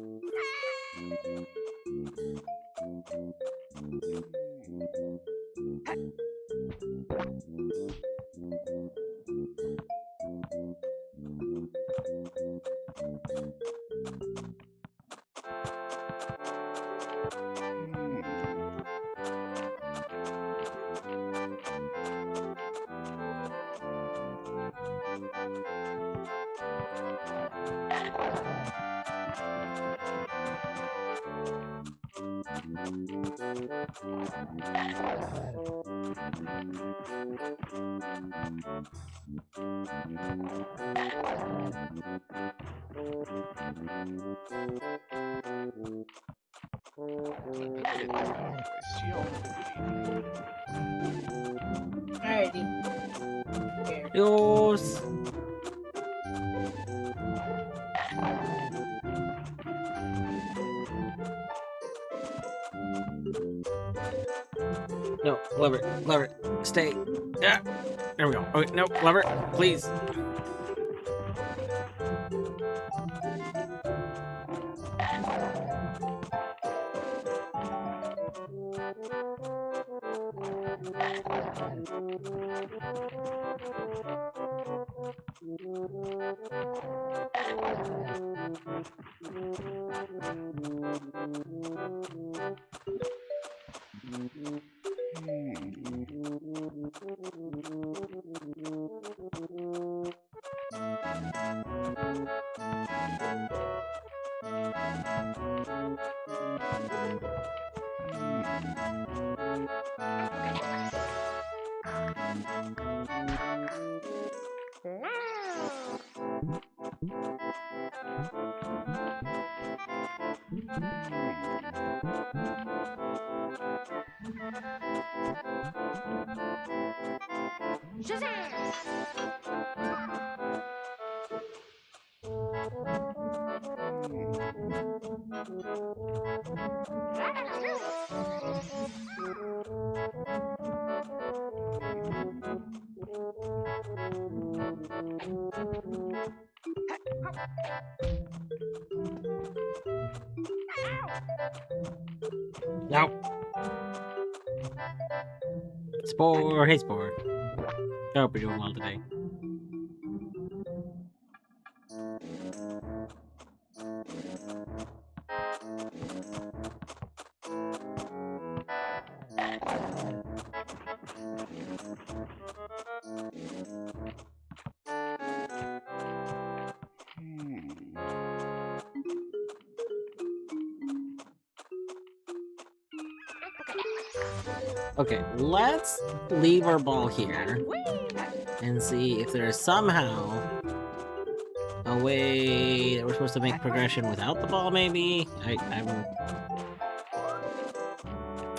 Alrighty. Here. Yours. No, lever, stay. Yeah, there we go. Okay, no, lever, please. No. Spore, hey Spore. I hope you're doing well today. Okay, let's leave our ball here and see if there is somehow a way that we're supposed to make progression without the ball, maybe?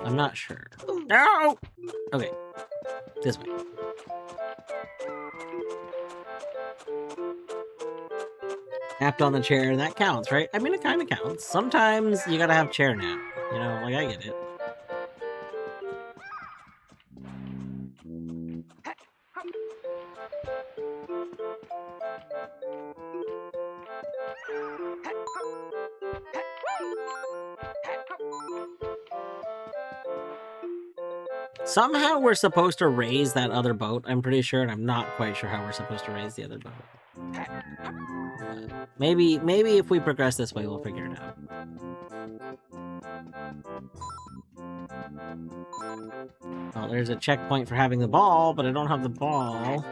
I'm not sure. No! Okay, this way. Tapped on the chair, and that counts, right? I mean, it kind of counts. Sometimes you gotta have chair nap. You know, like, I get it. Somehow we're supposed to raise that other boat, I'm pretty sure, and I'm not quite sure how we're supposed to raise the other boat. Maybe if we progress this way, we'll figure it out. Well, there's a checkpoint for having the ball, but I don't have the ball.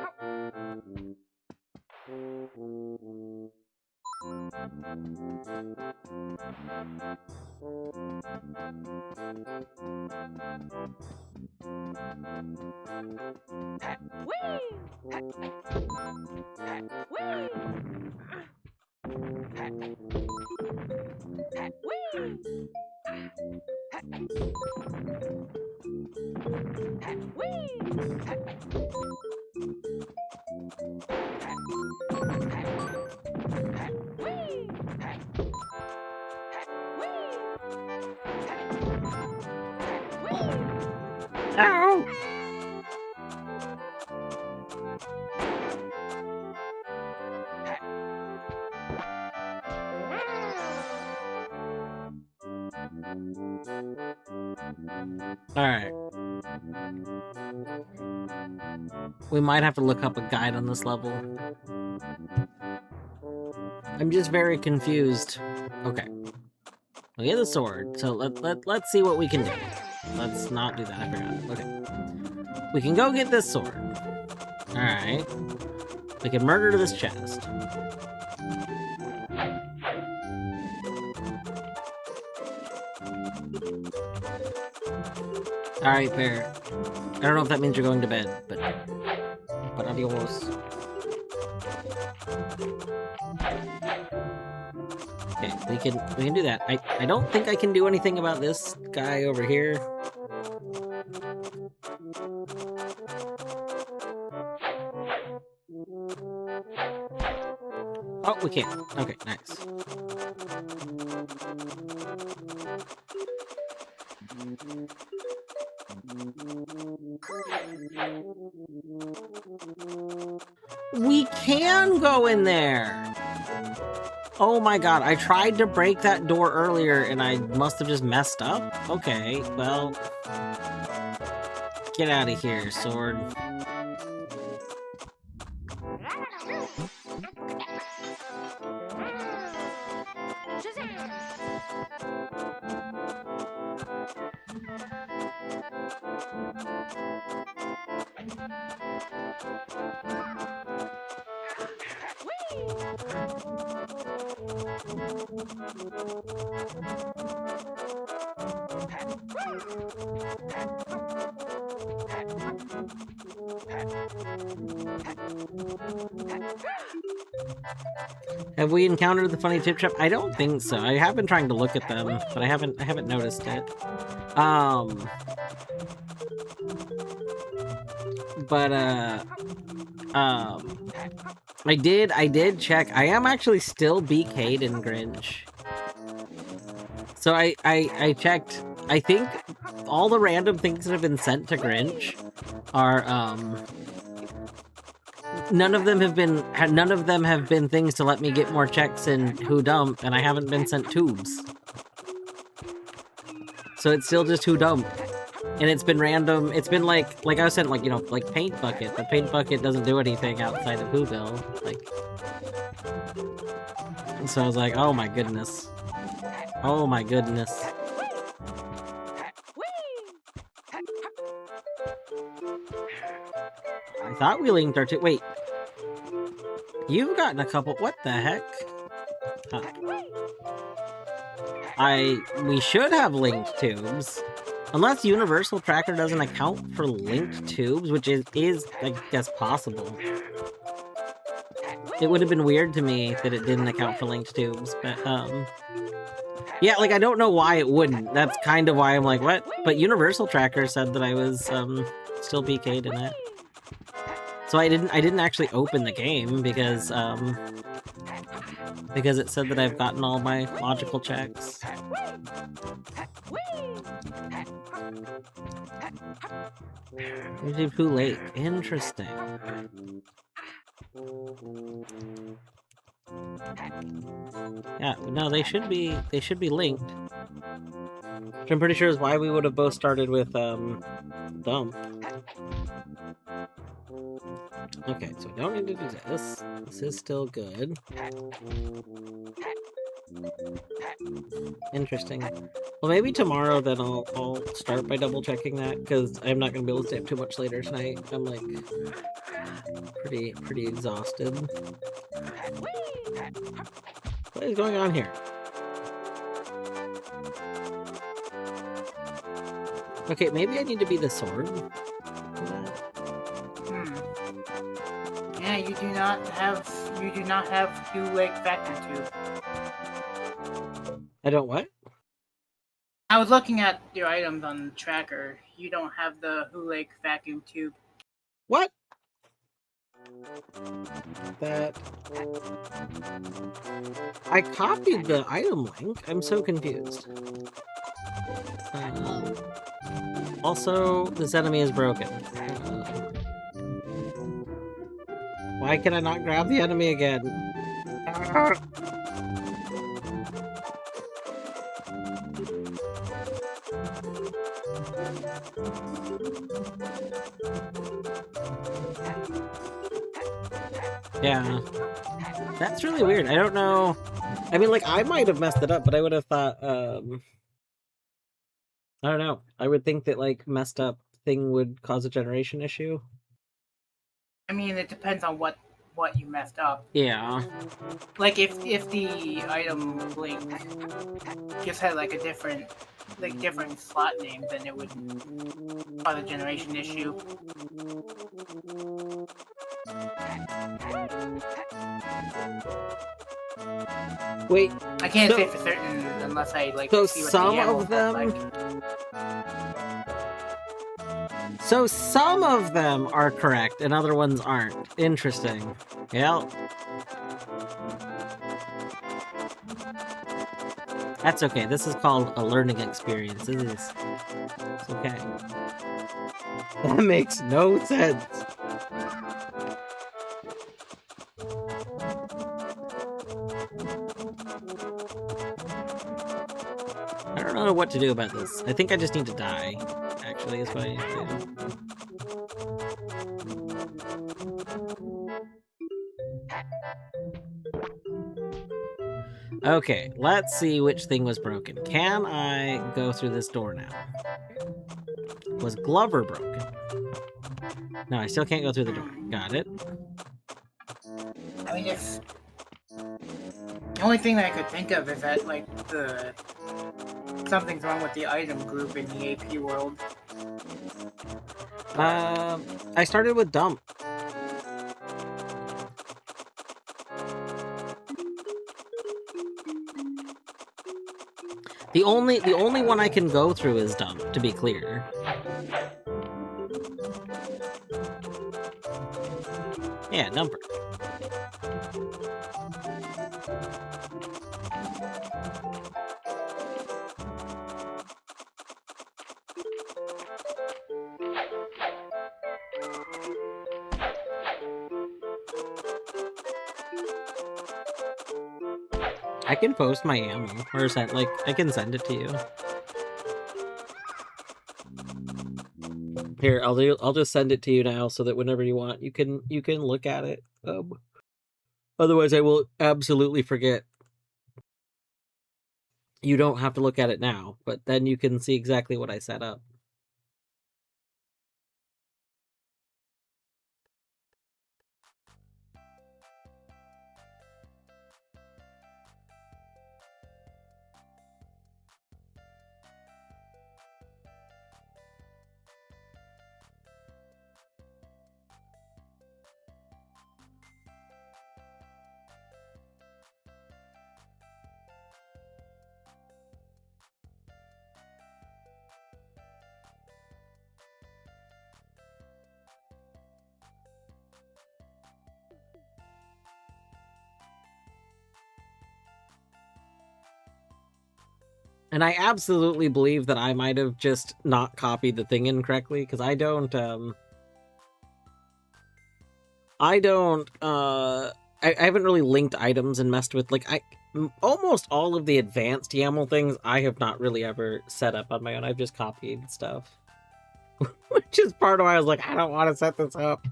Ow! Alright. We might have to look up a guide on this level. I'm just very confused. Okay. We have the sword, so let's see what we can do. Let's not do that, I forgot. Okay. We can go get this sword. Alright. We can murder this chest. Alright, Bear. I don't know if that means you're going to bed, but adios. Okay, we can do that. I don't think I can do anything about this guy over here. Oh, we can. Okay, nice. We can go in there! Oh my god, I tried to break that door earlier and I must have just messed up? Okay, well... Get out of here, sword. Have we encountered the funny tip trap? I don't think so. I have been trying to look at them, but I haven't noticed it. I did check. I am actually still BK'd in Grinch. So I checked. I think all the random things that have been sent to Grinch are none of them have been things to let me get more checks in Who Dump, and I haven't been sent tubes. So it's still just Who Dump. And it's been random. It's been like I was saying, like, you know, like Paint Bucket. But Paint Bucket doesn't do anything outside of Whoville. Like, and so I was like, oh my goodness. Oh my goodness. I thought we linked our wait. You've gotten a couple. What the heck? Huh. We should have linked tubes. Unless Universal Tracker doesn't account for linked tubes, which is I guess, possible. It would have been weird to me that it didn't account for linked tubes, but, yeah, like, I don't know why it wouldn't. That's kind of why I'm like, what? But Universal Tracker said that I was, still BK'd in it. So I didn't actually open the game because it said that I've gotten all my logical checks. Who Lake? Interesting. Yeah, no, they should be linked. Which I'm pretty sure is why we would have both started with Dump. Okay, so we don't need to do this. This is still good. Interesting. Well, maybe tomorrow then I'll start by double checking that, because I'm not gonna be able to stay up too much later tonight. I'm like pretty exhausted. What is going on here? Okay, maybe I need to be the sword. Yeah, you do not have two-leg vacuum tube. I don't what? I was looking at your items on the tracker. You don't have the Hu-Lake vacuum tube. What? That... I copied the item link. I'm so confused. Also, this enemy is broken. Why can I not grab the enemy again? Yeah. That's really weird. I don't know. I mean, like, I might have messed it up, but I would have thought, I don't know. I would think that, like, messed up thing would cause a generation issue. I mean, it depends on what you messed up. Yeah. Like if the item blink just had like a different slot name, then it would cause a generation issue. Wait. I can't say for certain unless I like. So see what some the of them. like. So some of them are correct and other ones aren't. Interesting. Yeah. That's okay. This is called a learning experience. It's okay. That makes no sense. I don't know what to do about this. I think I just need to die. Actually, is what I need to do. Okay, let's see which thing was broken. Can I go through this door now? Was Glover broken? No, I still can't go through the door. Got it. I mean, if the only thing that I could think of is that like something's wrong with the item group in the AP world. I started with dump. The only one I can go through is dump, to be clear. Yeah, dumper. I can post my ammo, or send, like, I can send it to you. Here, I'll just send it to you now, so that whenever you want, you can look at it. Otherwise, I will absolutely forget. You don't have to look at it now, but then you can see exactly what I set up. And I absolutely believe that I might have just not copied the thing incorrectly, because I haven't really linked items and messed with, like, almost all of the advanced YAML things I have not really ever set up on my own. I've just copied stuff. Which is part of why I was like, I don't want to set this up.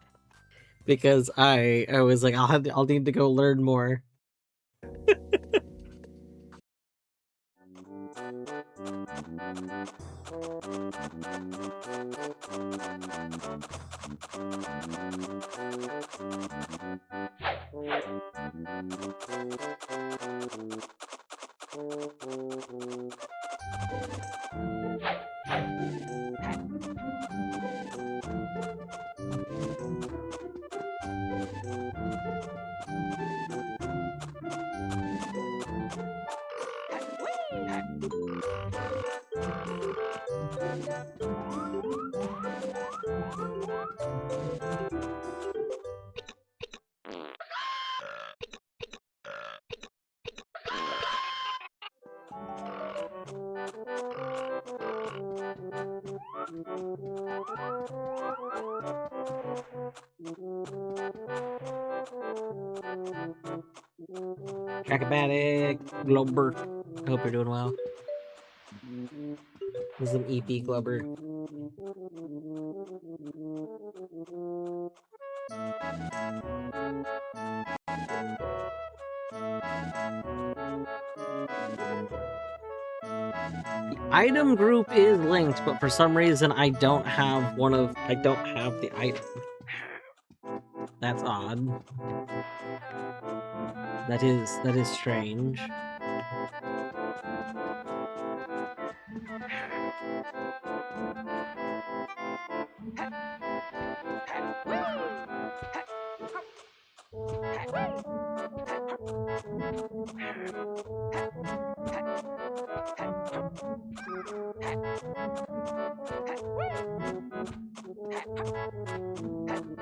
Because I was like, I'll need to go learn more. Acrobatic, Glober. I hope you're doing well. This is an EP Glober. The item group is linked, but for some reason I don't have the item. That's odd. That is strange.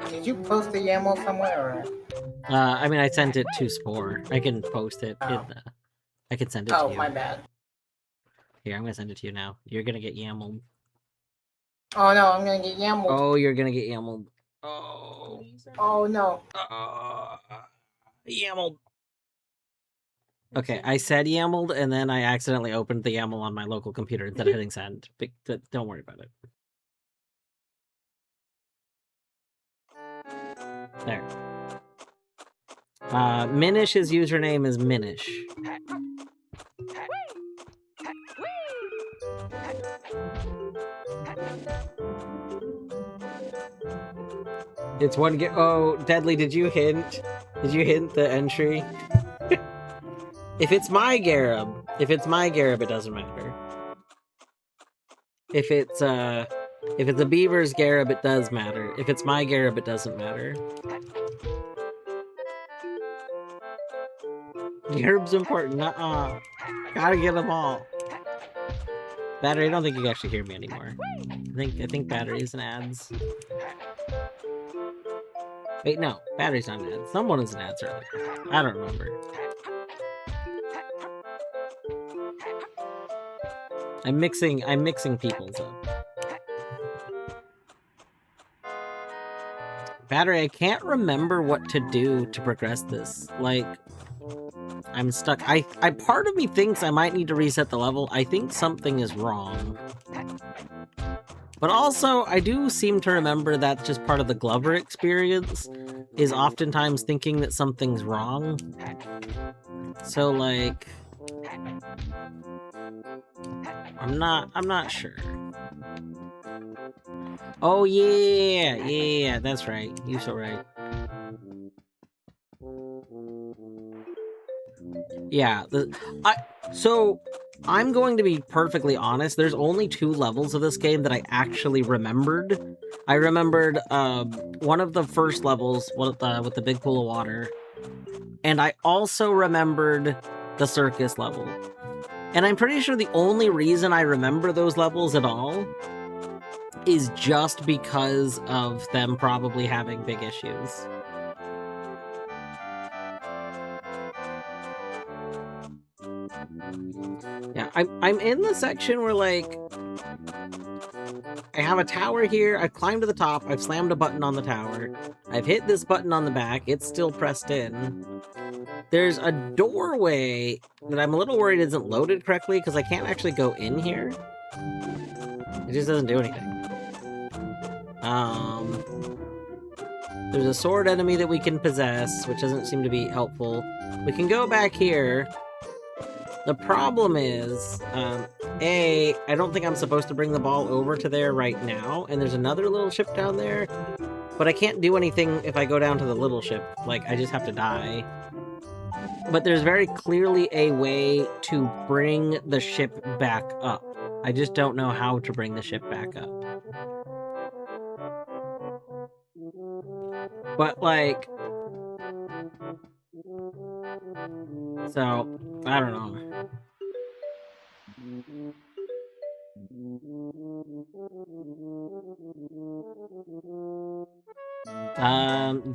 Did you post the YAML somewhere? Or... I mean, I sent it to Spore. I can post it. Oh. I can send it to you. Oh, my bad. Here, I'm gonna send it to you now. You're gonna get YAMLed. Oh no, I'm gonna get YAMLed. Oh, you're gonna get YAMLed. Oh. Oh no. YAMLed. Okay, I said YAMLed, and then I accidentally opened the YAML on my local computer instead of hitting send. Don't worry about it. There. Minish's username is Minish. It's one oh, Deadly, did you hint the entry? If it's my Garib, it doesn't matter. If it's a Beaver's Garib, it does matter. If it's my Garib, it doesn't matter. Garib's important. Gotta get them all. Battery, I don't think you can actually hear me anymore. I think batteries and ads. Wait, no, battery's not an ad. Someone is an ad earlier. I don't remember. I'm mixing people's up. Battery, I can't remember what to do to progress this. Like, I'm stuck. I part of me thinks I might need to reset the level. I think something is wrong. But also, I do seem to remember that just part of the Glover experience is oftentimes thinking that something's wrong. So, like, I'm not sure. Oh yeah, that's right. You're so right. Yeah, so I'm going to be perfectly honest. There's only 2 levels of this game that I actually remembered. I remembered one of the first levels with the big pool of water, and I also remembered the circus level. And I'm pretty sure the only reason I remember those levels at all is just because of them probably having big issues. Yeah, I'm in the section where, like, I have a tower here, I've climbed to the top, I've slammed a button on the tower, I've hit this button on the back, it's still pressed in. There's a doorway that I'm a little worried isn't loaded correctly, because I can't actually go in here. It just doesn't do anything. There's a sword enemy that we can possess, which doesn't seem to be helpful. We can go back here. The problem is, I don't think I'm supposed to bring the ball over to there right now, and there's another little ship down there, but I can't do anything if I go down to the little ship. Like, I just have to die. But there's very clearly a way to bring the ship back up. I just don't know how to bring the ship back up. But, like... So, I don't know.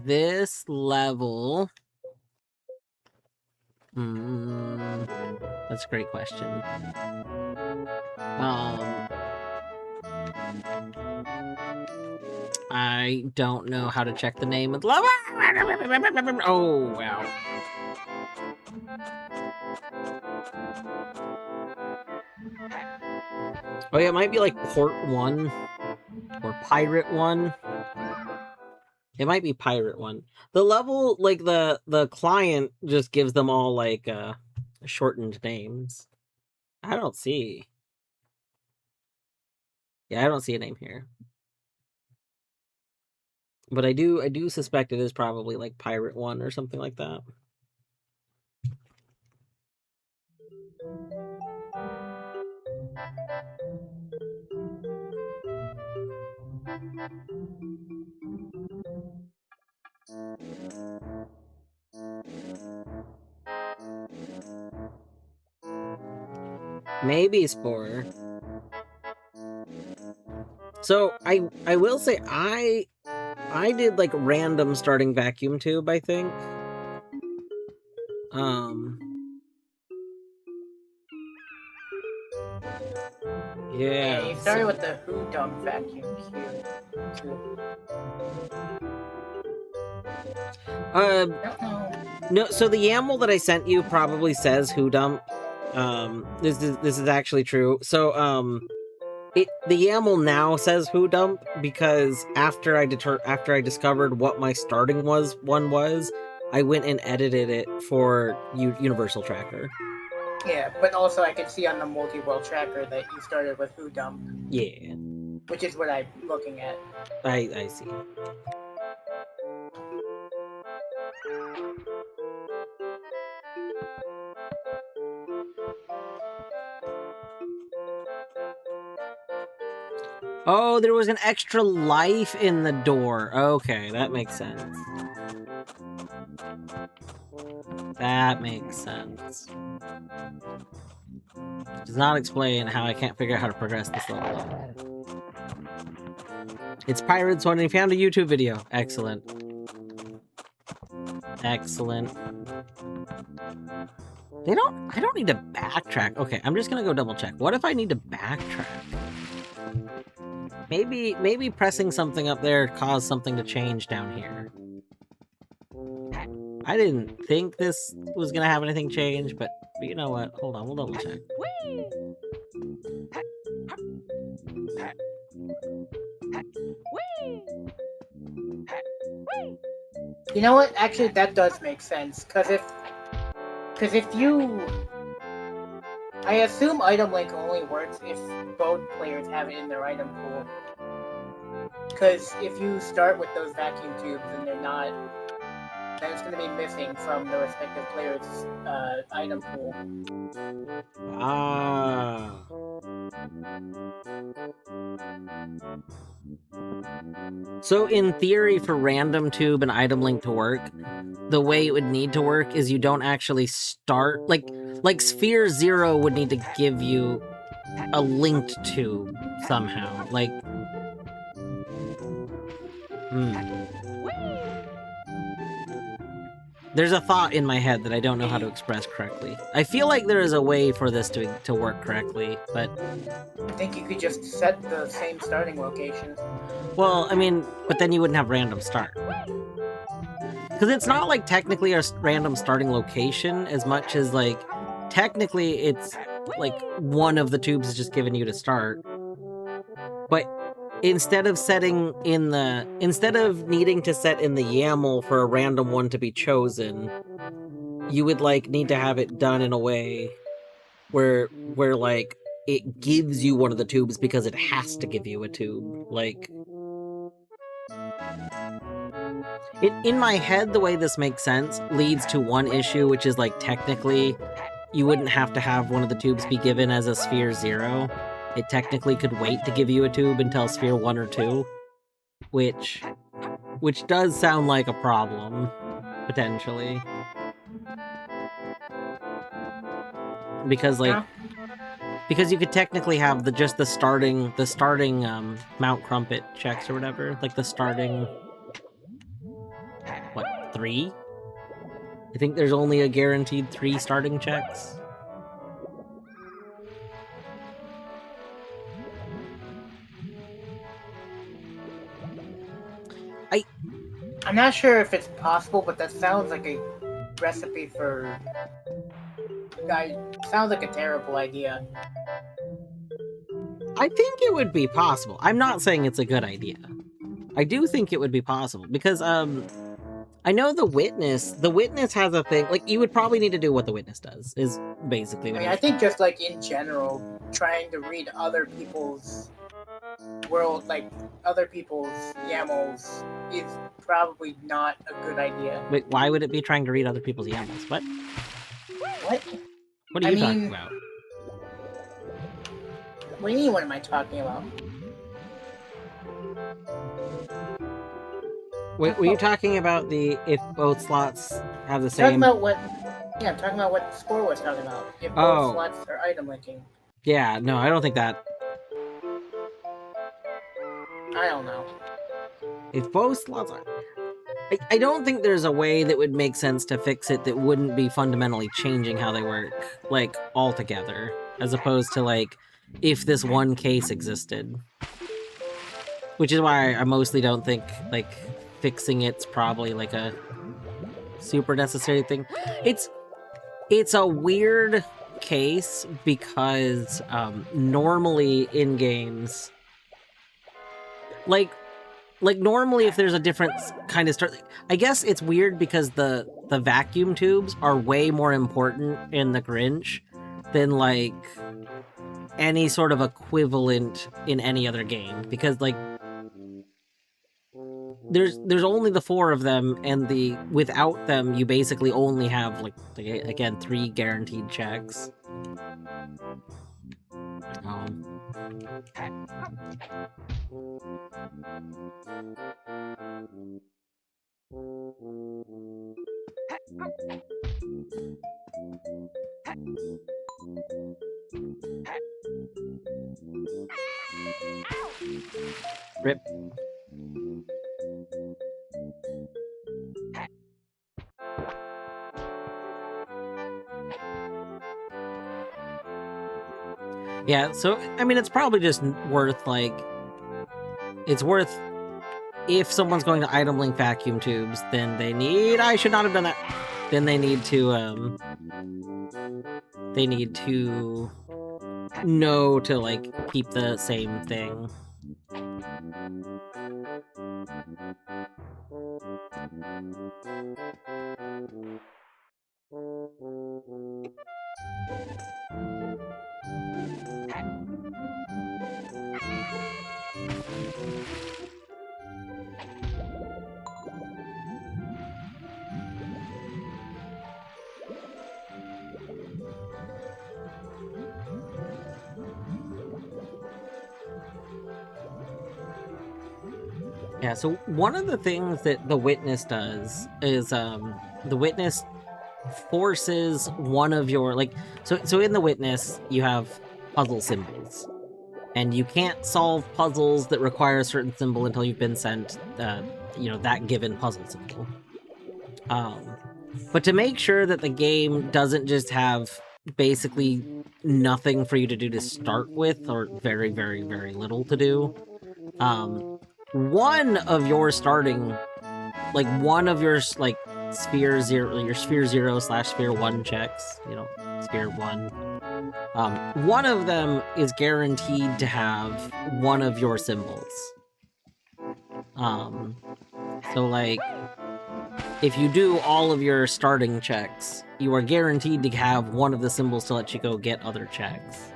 This level... That's a great question. I don't know how to check the name of the level. Oh, wow. Oh yeah, it might be like Port 1 or Pirate 1. It might be Pirate 1. The level, like the client just gives them all like shortened names. I don't see. Yeah, I don't see a name here. But I do suspect it is probably like Pirate 1 or something like that. Maybe Spore. So I will say I did like random starting vacuum tube, I think. Yeah. You started with the Who Dump vacuum cube too. No, so the YAML that I sent you probably says who dump. This is actually true. So the YAML now says who dump because after I discovered what my starting one was, I went and edited it for Universal Tracker. Yeah, but also I can see on the multi-world tracker that you started with Who Dump. Yeah. Which is what I'm looking at. I see. Oh, there was an extra life in the door. Okay, that makes sense. That makes sense. Does not explain how I can't figure out how to progress this level. It's Pirates One, and he found a YouTube video. Excellent. Excellent. I don't need to backtrack. Okay, I'm just gonna go double check. What if I need to backtrack? Maybe pressing something up there caused something to change down here. I didn't think this was gonna have anything change, but you know what? Hold on, we'll double check. You know what? Actually, that does make sense. Because if you... I assume item link only works if both players have it in their item pool. Because if you start with those vacuum tubes and they're not... then it's going to be missing from the respective player's item pool. Ah. So in theory, for random tube and item link to work, the way it would need to work is you don't actually start... Like Sphere 0 would need to give you a linked tube somehow. Like... There's a thought in my head that I don't know how to express correctly. I feel like there is a way for this to work correctly, but... I think you could just set the same starting location. Well, I mean, but then you wouldn't have random start. Because it's not like technically a random starting location as much as like, technically it's like one of the tubes is just giving you to start. But instead of needing to set in the YAML for a random one to be chosen, you would like need to have it done in a way where like it gives you one of the tubes because it has to give you a tube. Like, in my head, the way this makes sense leads to one issue, which is like technically you wouldn't have to have one of the tubes be given as a Sphere 0. It technically could wait to give you a tube until Sphere 1 or 2, which does sound like a problem, potentially. Because like, because you could technically have the starting Mount Crumpet checks or whatever, like the starting, what, 3? I think there's only a guaranteed 3 starting checks. I'm not sure if it's possible, but that sounds like a recipe for. Sounds like a terrible idea. I think it would be possible. I'm not saying it's a good idea. I do think it would be possible because I know the witness has a thing, like you would probably need to do what the witness does is basically what I think just like in general, trying to read other people's world, like other people's YAMLs, is probably not a good idea. Wait, why would it be trying to read other people's YAMLs? What? What? What are you talking about? What do you mean, what am I talking about? Wait, were you talking about the if both slots have the Talking same? about what? Yeah, I'm talking about what Score was talking about. If both slots are item linking. Yeah, no, I don't think that. I don't know. If both slots are. I don't think there's a way that would make sense to fix it that wouldn't be fundamentally changing how they work, like, altogether, as opposed to, like, if this one case existed. Which is why I mostly don't think, like, fixing it's probably, like, a super necessary thing. It's a weird case because, normally in games, like normally if there's a different kind of start, I guess it's weird because the vacuum tubes are way more important in the Grinch than like any sort of equivalent in any other game, because like there's only the 4 of them, and without them you basically only have like again 3 guaranteed checks. Rip. Yeah, so, I mean, it's probably just worth, like... It's worth... If someone's going to item link vacuum tubes, then they need... I should not have done that! Then they need to, They need to... know to, like, keep the same thing. Yeah, so one of the things that the witness does is, the witness forces one of your, like, so in the witness, you have puzzle symbols. And you can't solve puzzles that require a certain symbol until you've been sent, that given puzzle symbol. But to make sure that the game doesn't just have basically nothing for you to do to start with, or very, very, very little to do, one of your starting, like, one of your, like, sphere 0/sphere 1 checks, sphere 1, one of them is guaranteed to have one of your symbols. So, like, if you do all of your starting checks, you are guaranteed to have one of the symbols to let you go get other checks.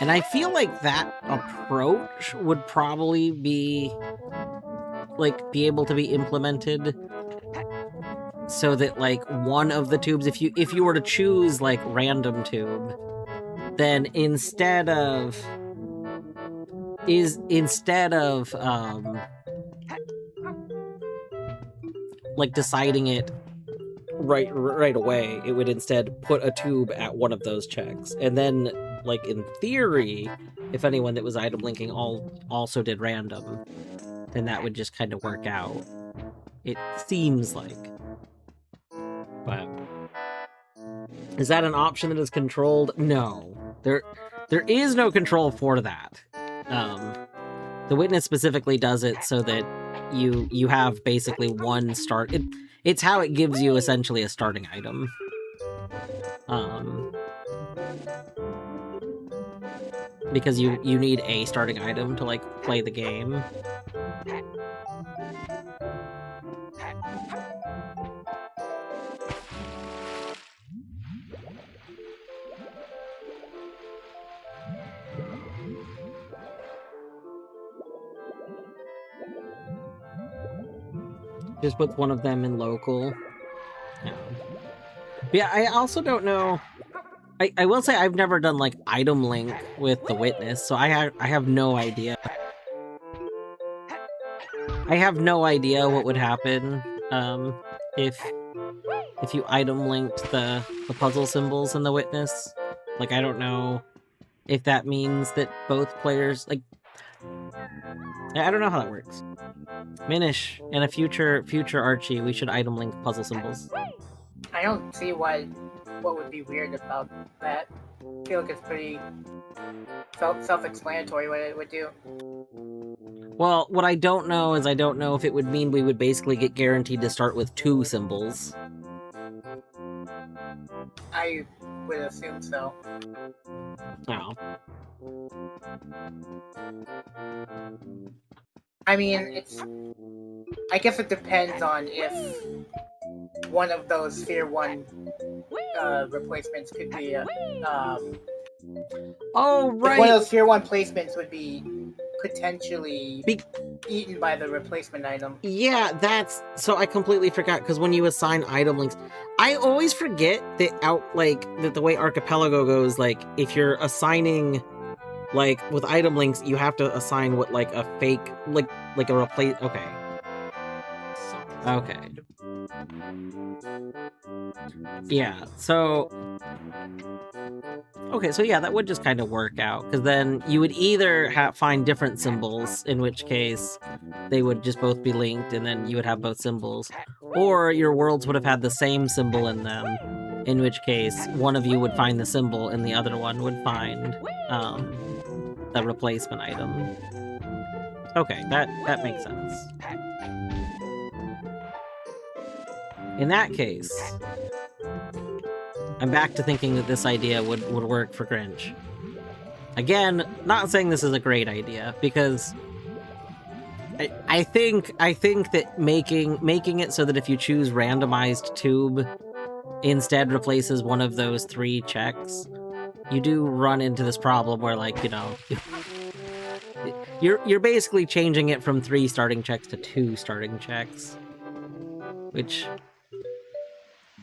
And I feel like that approach would probably be able to be implemented so that, like, one of the tubes, if you were to choose, like, random tube, then instead of like, deciding it right away, it would instead put a tube at one of those checks. And then, like, in theory, if anyone that was item linking also did random, then that would just kind of work out. It seems like. But is that an option that is controlled? No. There is no control for that. The witness specifically does it so that you have basically one start. It's how it gives you essentially a starting item. Because you need a starting item to like play the game. Just puts one of them in local. Yeah, I also don't know. I will say I've never done like item link with the witness, so I have no idea. I have no idea what would happen if you item linked the puzzle symbols in the witness. Like, I don't know if that means that both players, like, I don't know how that works. Minish, in a future Archie, we should item link puzzle symbols. I don't see what would be weird about that. I feel like it's pretty self-explanatory what it would do. Well, what I don't know is I don't know if it would mean we would basically get guaranteed to start with 2 symbols. I would assume so. Oh. I mean, I guess it depends on if one of those Sphere 1 replacements could be oh, right! One of those Sphere 1 placements would be potentially eaten by the replacement item. Yeah, so I completely forgot, because when you assign item links, I always forget that that the way Archipelago goes, like, if you're assigning, like, with item links, you have to assign what, like, a fake, like a replace, okay. Okay. Yeah, so... Okay, so yeah, that would just kind of work out, because then you would either find different symbols, in which case they would just both be linked, and then you would have both symbols, or your worlds would have had the same symbol in them, in which case one of you would find the symbol and the other one would find the replacement item. Okay, that makes sense. In that case, I'm back to thinking that this idea would work for Grinch. Again, not saying this is a great idea, because I think that making it so that if you choose randomized tube instead replaces one of those 3 checks, you do run into this problem where, like, you know, you're basically changing it from 3 starting checks to 2 starting checks, which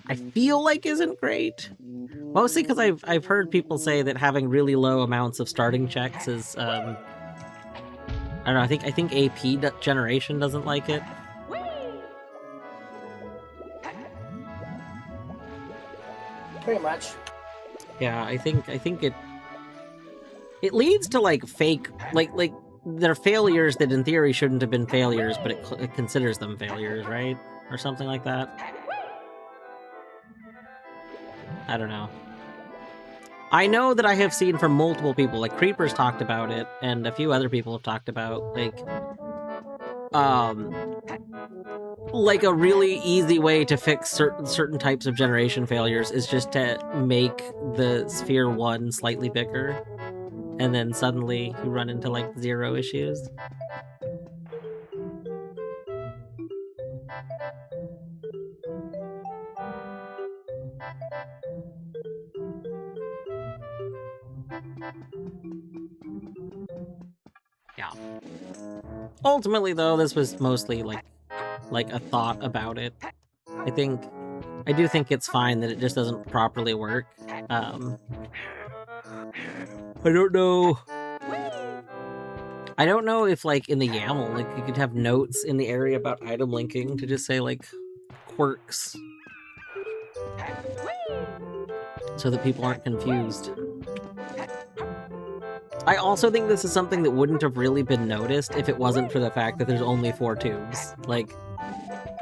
I feel like isn't great. Mostly because I've heard people say that having really low amounts of starting checks is I don't know, I think AP generation doesn't like it. Pretty much. Yeah, I think it leads to like fake like they're failures that in theory shouldn't have been failures, but it considers them failures, right? Or something like that. I don't know. I know that I have seen from multiple people, like Creepers talked about it, and a few other people have talked about, like a really easy way to fix certain types of generation failures is just to make the Sphere 1 slightly bigger, and then suddenly you run into, like, 0 issues. Yeah. Ultimately, though, this was mostly like a thought about it. I do think it's fine that it just doesn't properly work. I don't know. I don't know if, like, in the YAML, like, you could have notes in the area about item linking to just say, like, quirks, so that people aren't confused. I also think this is something that wouldn't have really been noticed if it wasn't for the fact that there's only 4 tubes. Like,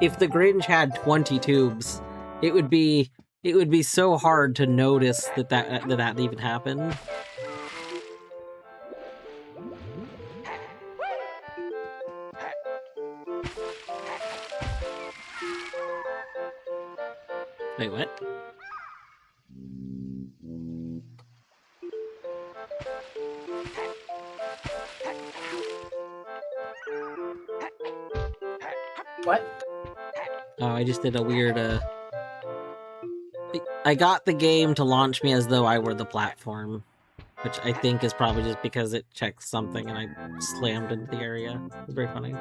if the Grinch had 20 tubes, it would be so hard to notice that even happened. Wait, what? What? Oh, I just did a weird, I got the game to launch me as though I were the platform, which I think is probably just because it checked something and I slammed into the area. It's very funny.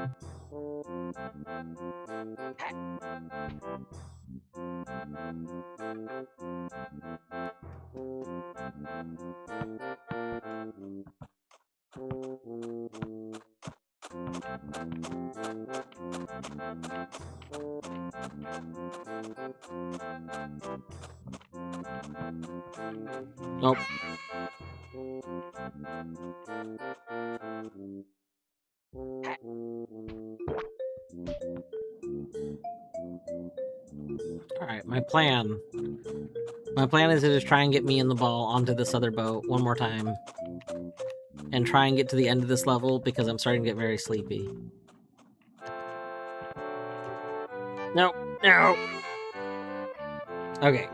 Oh. Alright, my plan. My plan is to just try and get me and the ball onto this other boat one more time. And try and get to the end of this level because I'm starting to get very sleepy. No, no! Okay.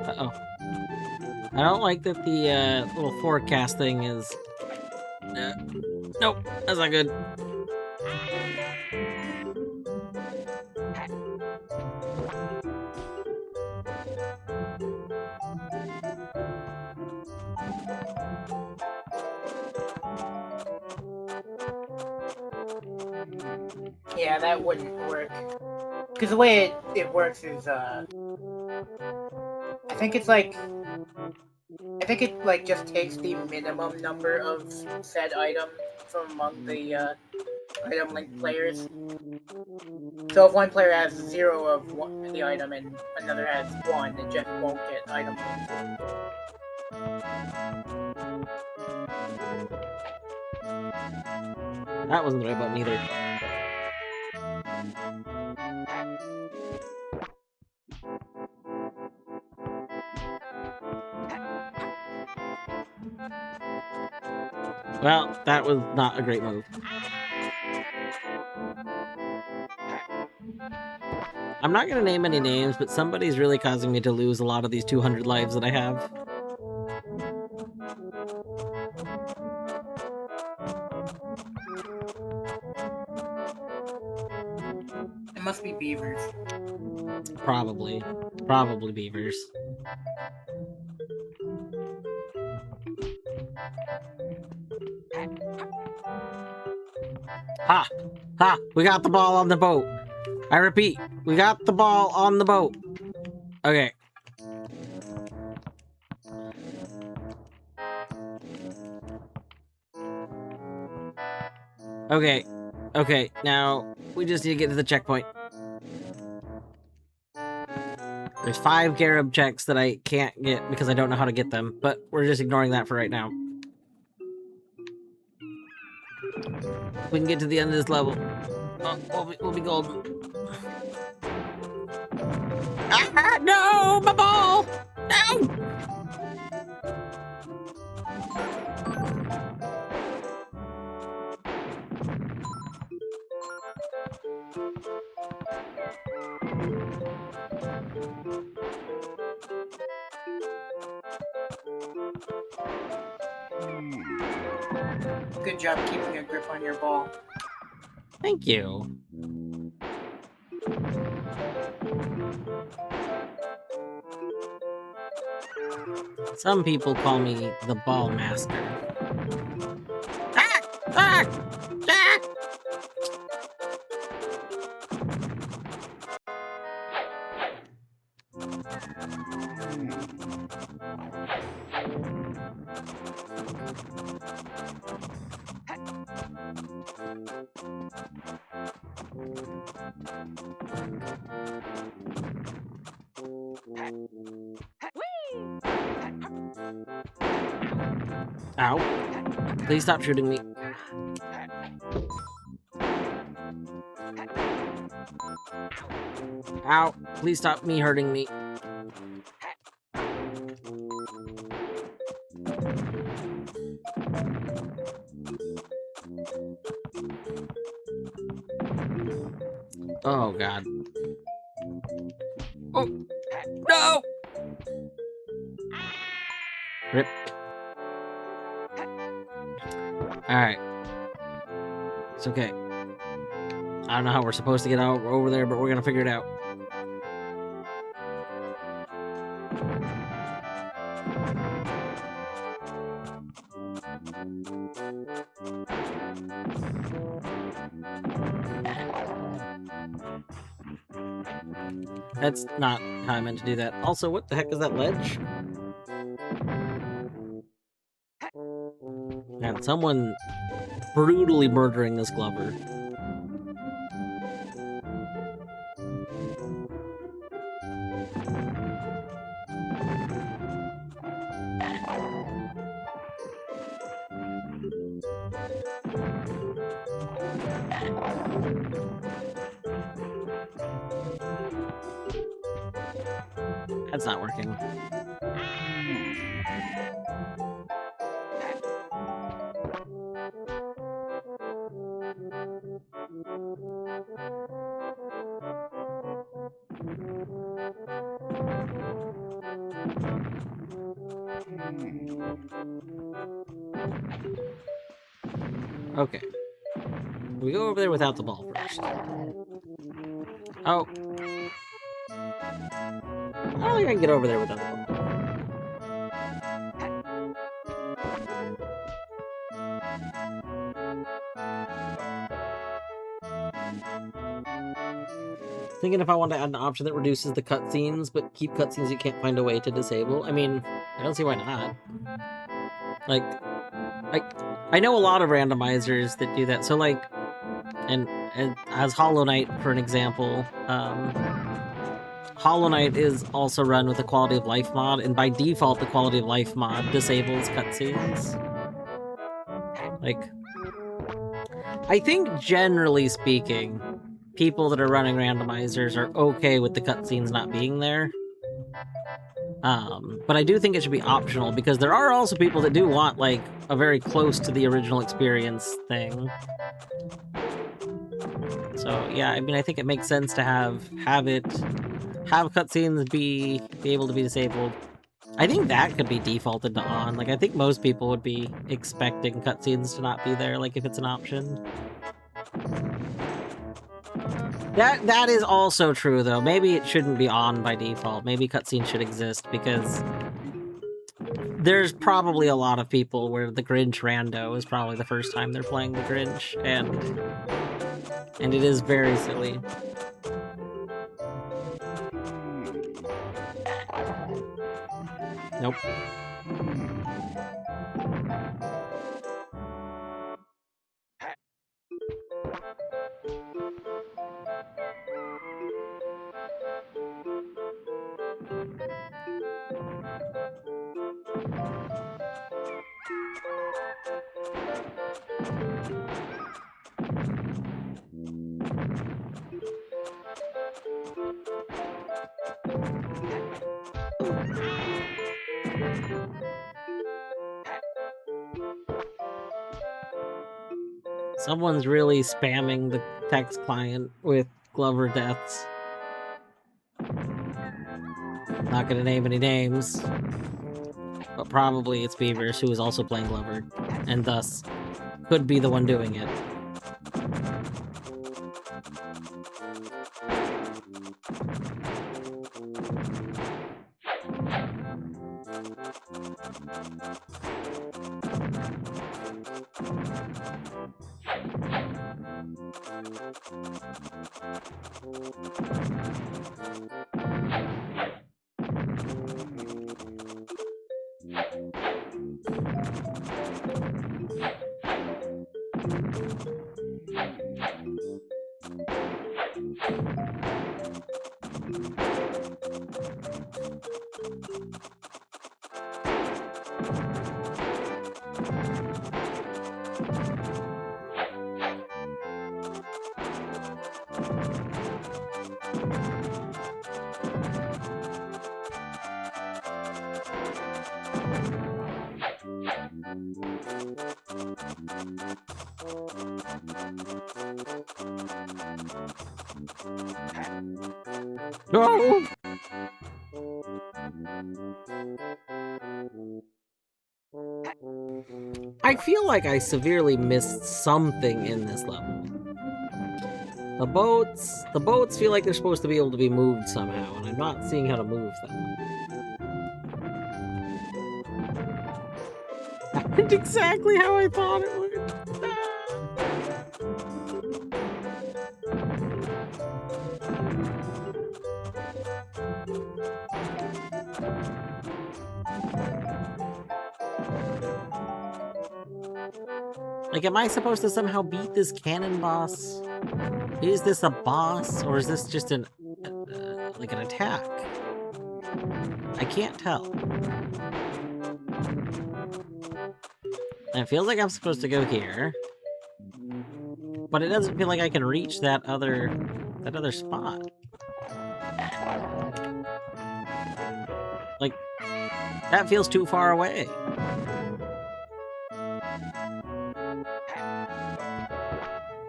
Uh-oh. I don't like that the little forecast thing is... nope, that's not good. Yeah, that wouldn't work. Because the way it works is, I think it's like... I think it, like, just takes the minimum number of said item from among the, item link players. So if one player has 0 of the item and another has 1, it just won't get item linked. That wasn't the right button either. Well, that was not a great move. I'm not gonna name any names, but somebody's really causing me to lose a lot of these 200 lives that I have. It must be beavers. Probably. Probably beavers. Ha! Ha! We got the ball on the boat! I repeat, we got the ball on the boat! Okay. Okay. Okay, now we just need to get to the checkpoint. There's 5 Garib checks that I can't get because I don't know how to get them, but we're just ignoring that for right now. If we can get to the end of this level, we'll be golden. Ah, no! My ball! No! Good job keeping a grip on your ball. Thank you. Some people call me the ball master. Ah! Ah! Ah! Ow. Please stop shooting me. Ow. Please stop me hurting me. Oh, God. Oh! No! Rip. Alright. It's okay. I don't know how we're supposed to get out over there, but we're gonna figure it out. That's not how I meant to do that. Also, what the heck is that ledge? Man, someone brutally murdering this Glover. That's not working. Okay. We go over there without the ball first. Oh. I don't think I can get over there without the ball. Thinking if I want to add an option that reduces the cutscenes, but keep cutscenes you can't find a way to disable. I mean, I don't see why not. Like, I know a lot of randomizers that do that. So like, and as Hollow Knight, for an example, Hollow Knight is also run with a quality of life mod, and by default, the quality of life mod disables cutscenes. Like, I think generally speaking, people that are running randomizers are okay with the cutscenes not being there. But I do think it should be optional, because there are also people that do want, like, a very close to the original experience thing. So, yeah, I mean, I think it makes sense to have cutscenes be able to be disabled. I think that could be defaulted to on. Like, I think most people would be expecting cutscenes to not be there, like, if it's an option. That is also true, though. Maybe it shouldn't be on by default. Maybe cutscenes should exist, because there's probably a lot of people where the Grinch rando is probably the first time they're playing the Grinch, and it is very silly. Nope. Someone's really spamming the text client with Glover deaths. Not gonna name any names, but probably it's Beavers, who is also playing Glover, and thus could be the one doing it. No! I feel like I severely missed something in this level. The boats feel like they're supposed to be able to be moved somehow, and I'm not seeing how to move them. Happened exactly how I thought it would. Like, am I supposed to somehow beat this cannon boss? Is this a boss, or is this just an like an attack? I can't tell. And it feels like I'm supposed to go here, but it doesn't feel like I can reach that other spot. Like, that feels too far away.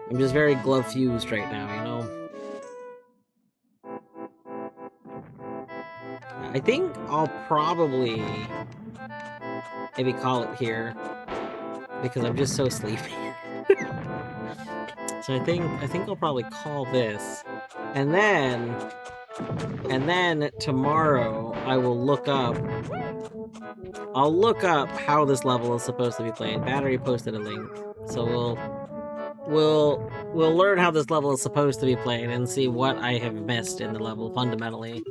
I'm just very glove fused right now, you know? I think I'll probably maybe call it here because I'm just so sleepy. So I think I'll probably call this, and then tomorrow I will look up. I'll look up how this level is supposed to be played. Battery posted a link, so we'll learn how this level is supposed to be played and see what I have missed in the level fundamentally.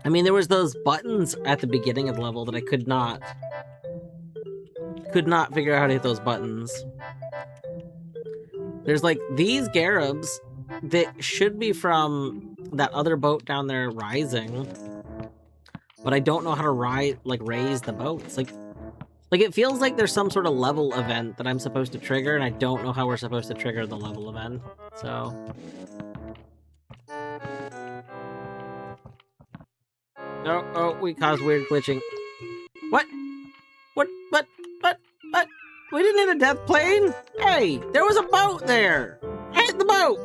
I mean, there was those buttons at the beginning of the level that I could not figure out how to hit those buttons. There's like these Garubs that should be from that other boat down there rising, but I don't know how to raise the boats. Like it feels like there's some sort of level event that I'm supposed to trigger, and I don't know how we're supposed to trigger the level event. So oh, we caused weird glitching. What? We didn't hit a death plane? Hey, there was a boat there! I hit the boat!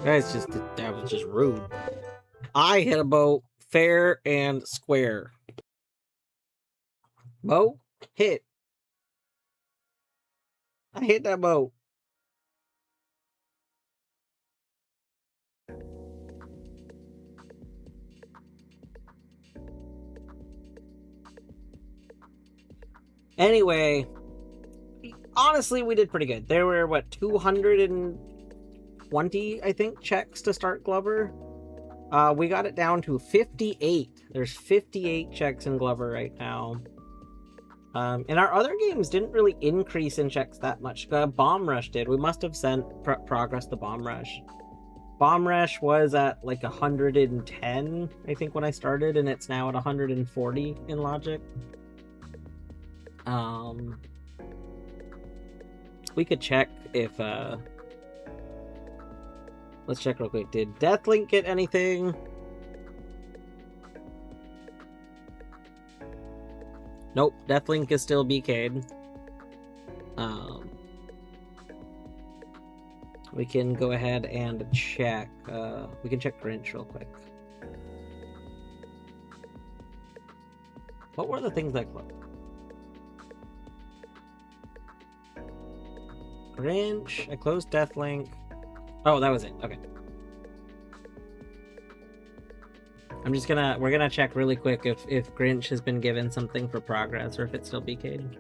That was just rude. I hit a boat fair and square. Boat, hit. I hit that boat. Anyway, honestly, we did pretty good. There were, what, 220, I think, checks to start Glover. We got it down to 58. There's 58 checks in Glover right now. And our other games didn't really increase in checks that much. Bomb Rush did. We must have sent progress to Bomb Rush. Bomb Rush was at like 110, I think, when I started, and it's now at 140 in Logic. We could check if, let's check real quick. Did Deathlink get anything? Nope, Deathlink is still BK'd. We can go ahead and check, we can check Grinch real quick. What were the things that closed? Grinch, I closed Deathlink. Oh, that was it. Okay. We're gonna check really quick if Grinch has been given something for progress or if it's still BK'd.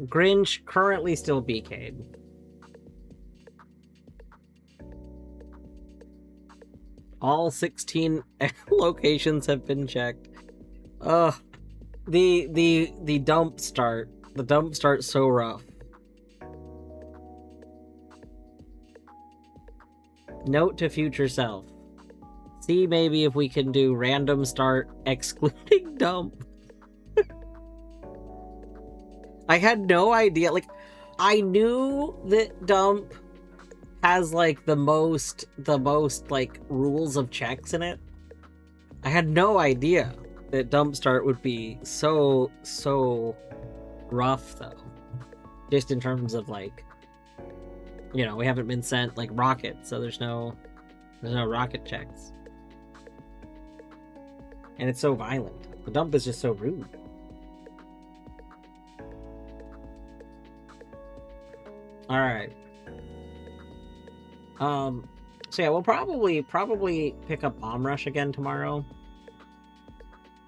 Grinch currently still BK'd. All 16 locations have been checked. The dump start. The dump start's so rough. Note to future self. See maybe if we can do random start excluding dump. I had no idea. Like, I knew that dump has like the most like rules of checks in it. I had no idea. that dump start would be so rough though. Just in terms of like, you know, we haven't been sent like rockets, so there's no rocket checks. And it's so violent. The dump is just so rude. Alright. So yeah, we'll probably pick up Bomb Rush again tomorrow.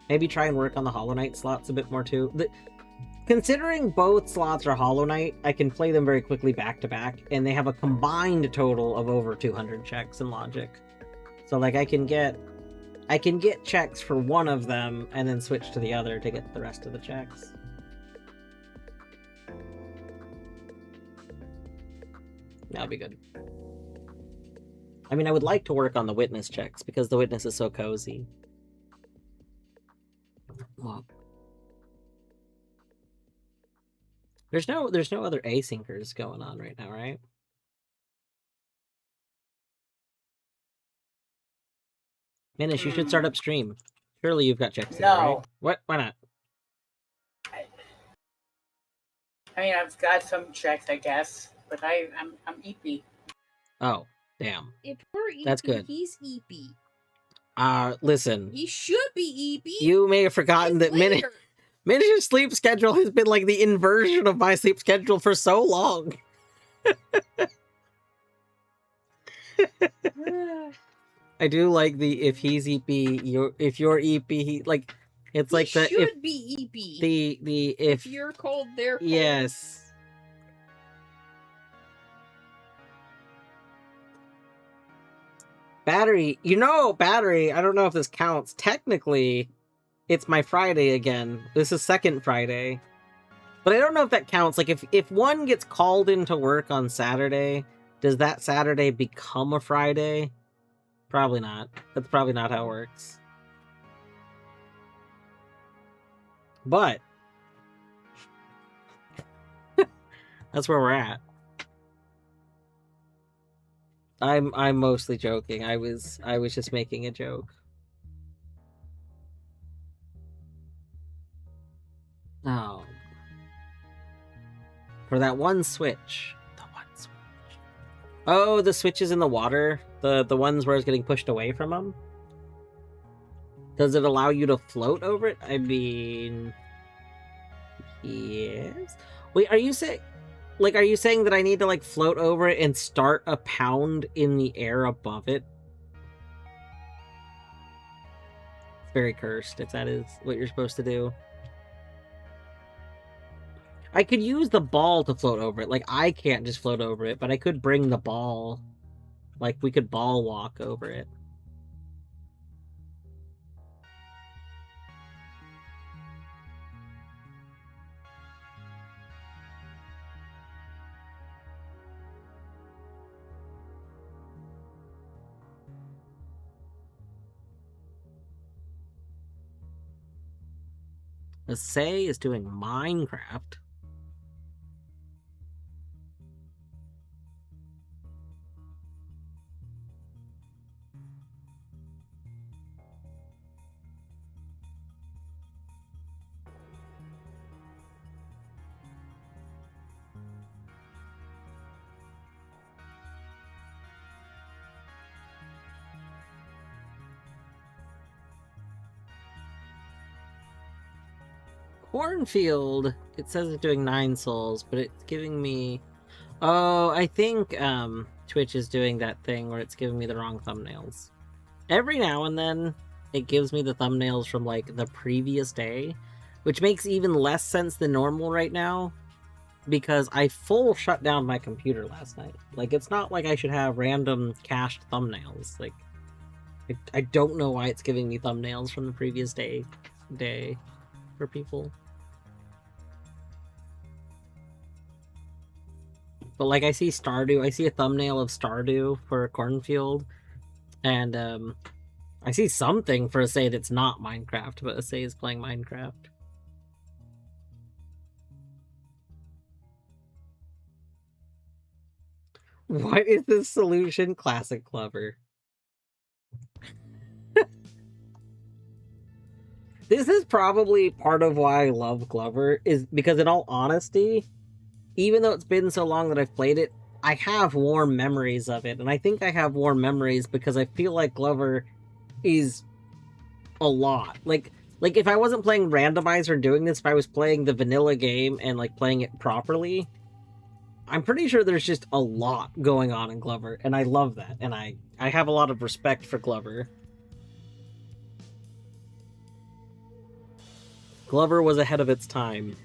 Maybe try and work on the Hollow Knight slots a bit more too. Considering both slots are Hollow Knight, I can play them very quickly back to back, and they have a combined total of over 200 checks in Logic. So like I can get checks for one of them and then switch to the other to get the rest of the checks. That'll be good. I mean, I would like to work on the witness checks because the witness is so cozy. Well, there's no other asyncers going on right now, right? Minish, you should start up stream. Surely you've got checks to do, right? What? Why not? I mean, I've got some checks, I guess, but I'm EP. Oh, damn. If we're EP, That's good. he's EP. Listen. He should be EP. You may have forgotten that Minish's sleep schedule has been like the inversion of my sleep schedule for so long. I do like the if he's EP, if you're EP, like it's like the should be EP. The if you're cold, they're cold. Yes. Battery, Battery, I don't know if this counts. Technically, it's my Friday again. This is second Friday. But I don't know if that counts. Like, if one gets called into work on Saturday, does that Saturday become a Friday? Probably not. That's probably not how it works. But that's where we're at. I'm mostly joking. I was just making a joke. Oh. For that one switch. The one switch. Oh, the switches in the water? The ones where it's getting pushed away from them? Does it allow you to float over it? I mean... Yes. Wait, are you saying... Like, are you saying that I need to, like, float over it and start a pound in the air above it? It's very cursed, if that is what you're supposed to do. I could use the ball to float over it. Like, I can't just float over it, but I could bring the ball. Like, we could ball walk over it. Say is doing Minecraft. Cornfield, it says it's doing 9 souls, but it's giving me... Oh, I think Twitch is doing that thing where it's giving me the wrong thumbnails. Every now and then, it gives me the thumbnails from, like, the previous day, which makes even less sense than normal right now, because I full shut down my computer last night. Like, it's not like I should have random cached thumbnails. Like, I don't know why it's giving me thumbnails from the previous day for people. But like I see Stardew, I see a thumbnail of Stardew for Cornfield, and I see something for a say that's not Minecraft, but a say is playing Minecraft. What is this solution? Classic Clever. This is probably part of why I love Glover, is because in all honesty, even though it's been so long that I've played it, I have warm memories of it. And I think I have warm memories because I feel like Glover is a lot. Like if I wasn't playing randomizer doing this, if I was playing the vanilla game and like playing it properly, I'm pretty sure there's just a lot going on in Glover, and I love that. And I have a lot of respect for Glover. Glover was ahead of its time.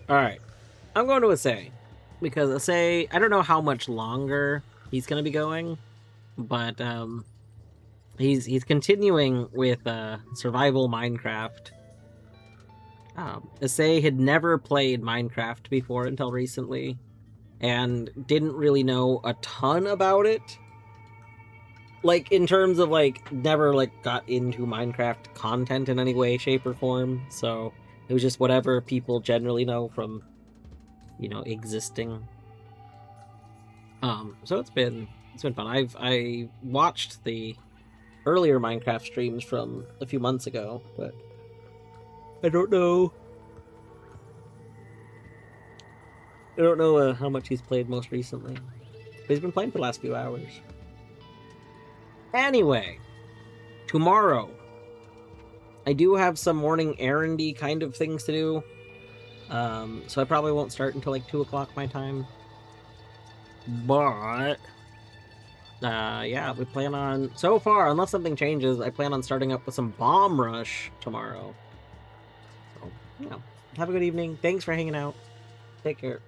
Alright. I'm going to Asay. Because Asay, I don't know how much longer he's going to be going. But, he's continuing with, survival Minecraft. Asay had never played Minecraft before until recently. And didn't really know a ton about it. Like, in terms of, like, never, like, got into Minecraft content in any way, shape, or form. So, it was just whatever people generally know from, you know, existing. So it's been fun. I watched the earlier Minecraft streams from a few months ago, but I don't know how much he's played most recently. But he's been playing for the last few hours. Anyway, tomorrow I do have some morning errandy kind of things to do. So I probably won't start until like 2 o'clock my time. But yeah, we plan on, so far, unless something changes, I plan on starting up with some Bomb Rush tomorrow. So, yeah. Have a good evening. Thanks for hanging out. Take care.